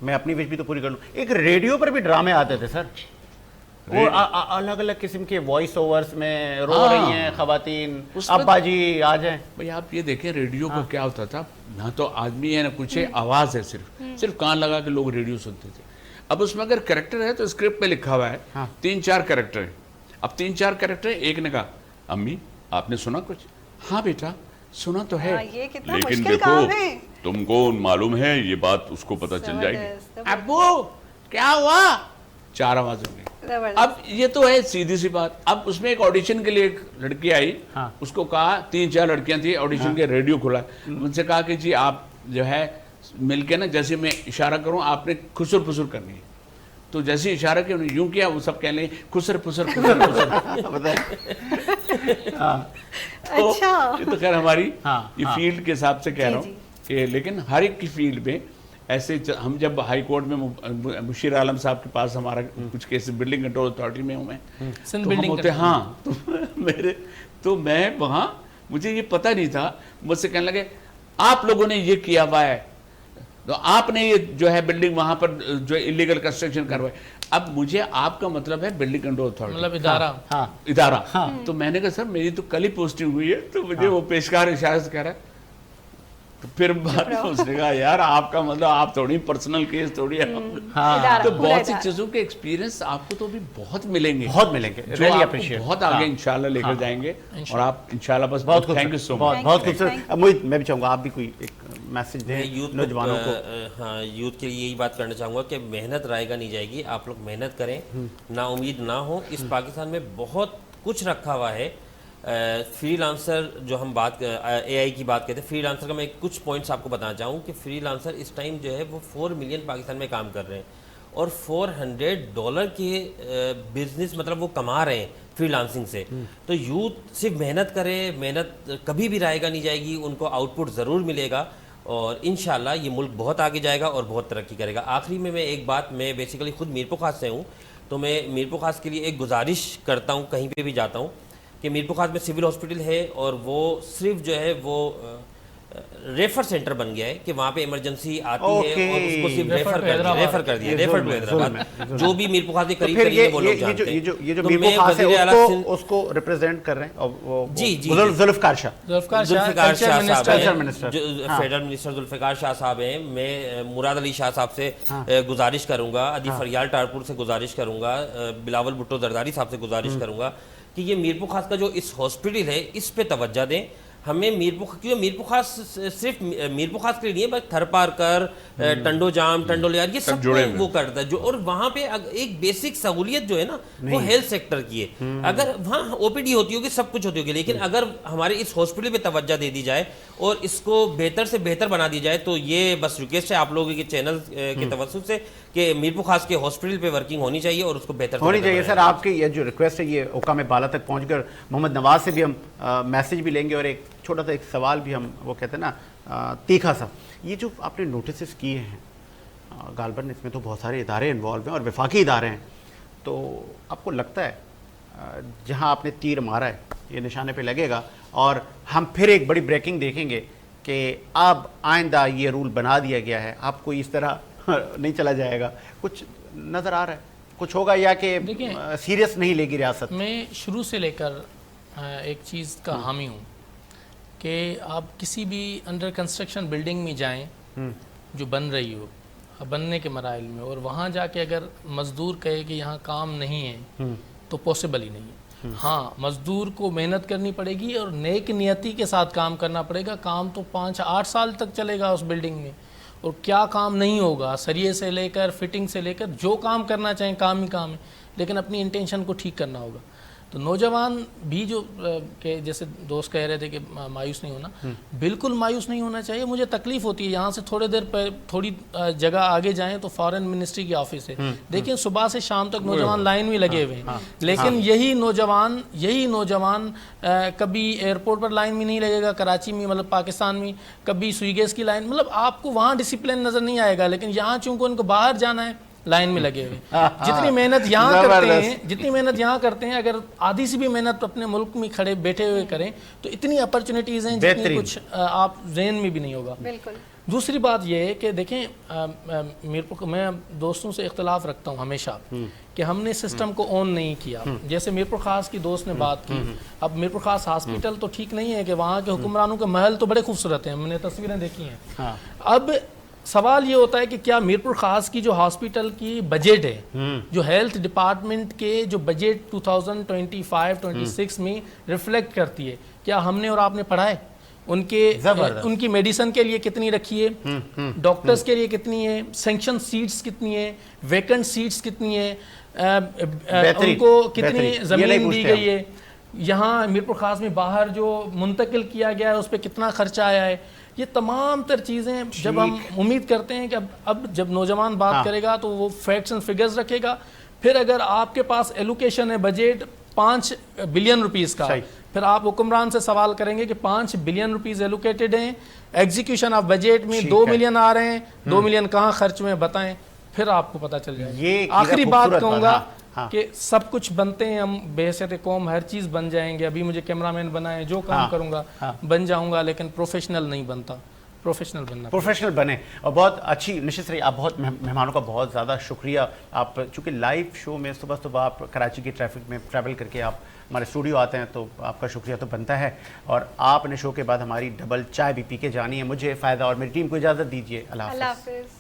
میں اپنی وش بھی تو پوری کر لوں. ایک ریڈیو پر بھی ڈرامے آتے تھے سر, اور الگ الگ قسم کے وائس اوورز میں رو رہی ہیں خواتین, ابا جی آ جائیں. بھئی آپ یہ دیکھیں ریڈیو کو کیا ہوتا تھا, نہ تو آدمی ہے نہ کچھ ہے, آواز ہے, صرف کان لگا کے لوگ ریڈیو سنتے تھے. اب اس میں اگر کریکٹر ہے تو اسکرپٹ میں لکھا ہوا ہے 3-4 کریکٹر ہیں. اب 3-4 کریکٹر ہیں, ایک نے کہا امی آپ نے سنا کچھ؟ ہاں بیٹا سنا تو ہے, لیکن دیکھو تم کو معلوم ہے یہ بات اس کو پتہ چل جائے گی. ابو کیا ہوا؟ 4 آوازوں میں. اب یہ تو ہے سیدھی سی بات. اب اس میں ایک آڈیشن کے لیے ایک لڑکی آئی, اس کو کہا 3-4 لڑکیاں تھیں آڈیشن کے, ریڈیو کھلا, ان سے کہا کہ جی آپ جو ہے مل کے نا, جیسے میں اشارہ کروں آپ نے خسر پھسر کرنی ہے. تو جیسے اشارہ کیا انہیں یوں کیا, وہ سب کہہ لیں خسر پھسر خسر پھسر. یہ تو خیر ہماری یہ فیلڈ کے حساب سے کہہ رہا ہوں کہ, لیکن ہر ایک کی فیلڈ میں ایسے, ہم جب ہائی کورٹ میں مشیر عالم صاحب کے پاس ہمارا کچھ کیس بلڈنگ کنٹرول اتھارٹی میں ہوں میں, تو ہم ہوتے ہاں, تو میں وہاں مجھے یہ پتہ نہیں تھا, مجھ سے کہنے لگے آپ لوگوں نے یہ کیا ہوا ہے, تو آپ نے یہ جو ہے بلڈنگ وہاں پر جو اللیگل کنسٹرکشن کروائے. اب مجھے آپ کا مطلب ہے بلڈنگ کنٹرول اتھارٹی, مطلب ادارہ. تو میں نے کہا سر میری تو کل ہی پوسٹنگ ہوئی ہے. تو مجھے وہ پیشکار اشارہ سے کہہ رہا ہے, تو پھر اس نے کہا یار آپ کا مطلب آپ تھوڑی پرسنل کیس تھوڑی ہے. تو بہت سی چیزوں کے ایکسپیرینس آپ کو تو بھی بہت ملیں گے, جو آپ کو بہت آگے انشاءاللہ لے کر جائیں گے. اور آپ انشاءاللہ بس بہت تھینک یو سو مچ. بہت خوبصورت. میں بھی چاہوں گا آپ بھی کوئی ایک میسج دیں نوجوانوں کو. ہاں, یوتھ کے لیے یہی بات کرنا چاہوں گا کہ محنت رائے گا نہیں جائے گی. آپ لوگ محنت کریں, نا امید نہ ہو. اس پاکستان میں بہت کچھ رکھا ہوا ہے. فری لانسر جو ہم بات اے آئی کی بات کرتے ہیں, فری لانسر کا میں کچھ پوائنٹس آپ کو بتانا چاہوں کہ فری لانسر اس ٹائم جو ہے وہ 4 ملین پاکستان میں کام کر رہے ہیں, اور $400 کے بزنس مطلب وہ کما رہے ہیں فری لانسنگ سے. تو یوتھ صرف محنت کرے, محنت کبھی بھی رائے گا نہیں جائے گی, ان کو آؤٹ پٹ ضرور ملے گا, اور انشاءاللہ یہ ملک بہت آگے جائے گا اور بہت ترقی کرے گا. آخری میں ایک بات, میں بیسیکلی خود میرپور خاص سے ہوں, تو میں میرپور خاص کے لیے ایک گزارش کرتا ہوں کہیں پہ بھی جاتا ہوں کہ میرپور خاص میں سول ہاسپٹل ہے, اور وہ صرف جو ہے وہ ریفر سینٹر بن گیا ہے کہ وہاں پہ ایمرجنسی آتی ہے اور اس کو صرف ریفر کر دیا ریفر ٹو حیدرآباد، جو بھی میر پور کے قریب قریب ہے وہ لوگ جانتے ہیں. یہ جو میر پور ہے اس کو ریپرزینٹ کر رہے ہیں جی ذوالفقار شاہ صاحب، فیڈرل منسٹر ذوالفقار شاہ صاحب ہیں. میں مراد علی شاہ صاحب سے گزارش کروں گا، ادی فریال ٹارپور سے گزارش کروں گا، بلاول بھٹو زرداری صاحب سے گزارش کروں گا کہ یہ میر پور خاص کا جو اس ہاسپٹل ہے اس پہ توجہ دیں. ہمیں میر پور، کیونکہ میر پور خاص صرف میر پور خاص کے لیے نہیں ہے، بس تھر پارکر، ٹنڈو جام، ٹنڈو لیار، یہ سب وہ کرتا ہے جو. اور وہاں پہ ایک بیسک سہولیت جو ہے نا وہ ہیلتھ سیکٹر کی ہے. اگر وہاں او پی ڈی ہوتی ہوگی، سب کچھ ہوتی ہوگی، لیکن اگر ہمارے اس ہاسپٹل پہ توجہ دے دی جائے اور اس کو بہتر سے بہتر بنا دی جائے تو یہ بس ریکویسٹ ہے آپ لوگوں کے چینل کے توسط سے کہ میر پور خاص کے ہاسپٹل پہ ورکنگ ہونی چاہیے اور اس کو بہتر ہونی چاہیے. سر آپ کی یہ جو ریکویسٹ ہے یہ حکام بالا تک پہنچ کر محمد نواز سے بھی ہم میسج بھی لیں گے، اور ایک چھوٹا سا ایک سوال بھی ہم وہ کہتے ہیں نا تیکھا سا. یہ جو آپ نے نوٹسز کیے ہیں غالباً اس میں تو بہت سارے ادارے انوالو ہیں اور وفاقی ادارے ہیں، تو آپ کو لگتا ہے جہاں آپ نے تیر مارا ہے یہ نشانے پہ لگے گا اور ہم پھر ایک بڑی بریکنگ دیکھیں گے کہ اب آئندہ یہ رول بنا دیا گیا ہے، آپ کو اس طرح نہیں چلا جائے گا؟ کچھ نظر آ رہا ہے کچھ ہوگا یا کہ سیریس نہیں لے گی ریاست؟ میں شروع سے لے کر ایک چیز کا حامی ہوں کہ آپ کسی بھی انڈر کنسٹرکشن بلڈنگ میں جائیں جو بن رہی ہو، بننے کے مراحل میں، اور وہاں جا کے اگر مزدور کہے کہ یہاں کام نہیں ہے تو پاسبل ہی نہیں ہے. ہاں مزدور کو محنت کرنی پڑے گی اور نیک نیتی کے ساتھ کام کرنا پڑے گا. کام تو 5-8 سال تک چلے گا اس بلڈنگ میں، اور کیا کام نہیں ہوگا، سریے سے لے کر فٹنگ سے لے کر جو کام کرنا چاہیں کام ہی کام ہے، لیکن اپنی انٹینشن کو ٹھیک کرنا ہوگا. تو نوجوان بھی جو کہ جیسے دوست کہہ رہے تھے کہ مایوس نہیں ہونا، بالکل مایوس نہیں ہونا چاہیے. مجھے تکلیف ہوتی ہے یہاں سے تھوڑی دیر تھوڑی جگہ آگے جائیں تو فارن منسٹری کی آفس ہے، دیکھیں صبح سے شام تک نوجوان لائن میں لگے ہوئے ہیں، لیکن یہی نوجوان کبھی ایئرپورٹ پر لائن میں نہیں لگے گا، کراچی میں مطلب پاکستان میں کبھی سوئی گیس کی لائن، مطلب آپ کو وہاں ڈسپلن نظر نہیں آئے گا، لیکن یہاں چونکہ ان کو باہر جانا ہے لائن میں لگے ہوئے. جتنی محنت یہاں کرتے ہیں اگر آدھی سی بھی محنت اپنے ملک میں کھڑے بیٹھے ہوئے کریں تو اتنی اپرچونیٹیز ہیں جتنی کچھ آپ ذہن میں بھی نہیں ہوگا. دوسری بات یہ ہے کہ دیکھیں میں دوستوں سے اختلاف رکھتا ہوں ہمیشہ کہ ہم نے سسٹم کو اون نہیں کیا. جیسے میر پور خاص کی دوست نے بات کی، اب میر پور خاص ہاسپٹل تو ٹھیک نہیں ہے کہ وہاں کے حکمرانوں کے محل تو بڑے خوبصورت ہیں، ہم نے تصویریں دیکھی ہیں. اب سوال یہ ہوتا ہے کہ کیا میر پور خاص کی جو ہاسپٹل کی بجٹ ہے، جو ہیلتھ ڈپارٹمنٹ کے جو بجٹ 2025-26 میں ریفلیکٹ کرتی ہے، کیا ہم نے اور آپ نے پڑھا ہے؟ ان کی میڈیسن کے لیے کتنی رکھی ہے، ڈاکٹرز کے لیے کتنی ہے، سینکشن سیٹس کتنی ہے، ویکنٹ سیٹس کتنی ہے، ان کو کتنی زمین دی گئی ہے، یہاں میر پور خاص میں باہر جو منتقل کیا گیا ہے اس پہ کتنا خرچہ آیا ہے. یہ تمام تر چیزیں جب ہم امید کرتے ہیں کہ اب جب نوجوان بات کرے گا تو وہ فیکٹس اینڈ فگرز رکھے گا. پھر اگر آپ کے پاس ایلوکیشن ہے بجٹ 5 بلین روپیز کا، پھر آپ حکمران سے سوال کریں گے کہ 5 بلین روپیز ایلوکیٹڈ ہیں، ایگزیکیوشن آف بجٹ میں 2 ملین آ رہے ہیں، 2 ملین کہاں خرچ میں بتائیں، پھر آپ کو پتہ چل جائے. آخری بات کہوں گا کہ سب کچھ بنتے ہیں ہم بحیثیت قوم، ہر چیز بن جائیں گے. ابھی مجھے کیمرہ مین بنائیں، جو کام کروں گا بن جاؤں گا، لیکن پروفیشنل نہیں بنتا. پروفیشنل بنے. اور بہت اچھی نشست رہی. آپ بہت مہمانوں کا بہت زیادہ شکریہ. آپ چونکہ لائیو شو میں صبح آپ کراچی کی ٹریفک میں ٹریول کر کے آپ ہمارے اسٹوڈیو آتے ہیں تو آپ کا شکریہ تو بنتا ہے. اور آپ نے شو کے بعد ہماری ڈبل چائے بھی پی کے جانی ہے. مجھے فائدہ اور میری ٹیم کو اجازت دیجیے. اللہ حافظ.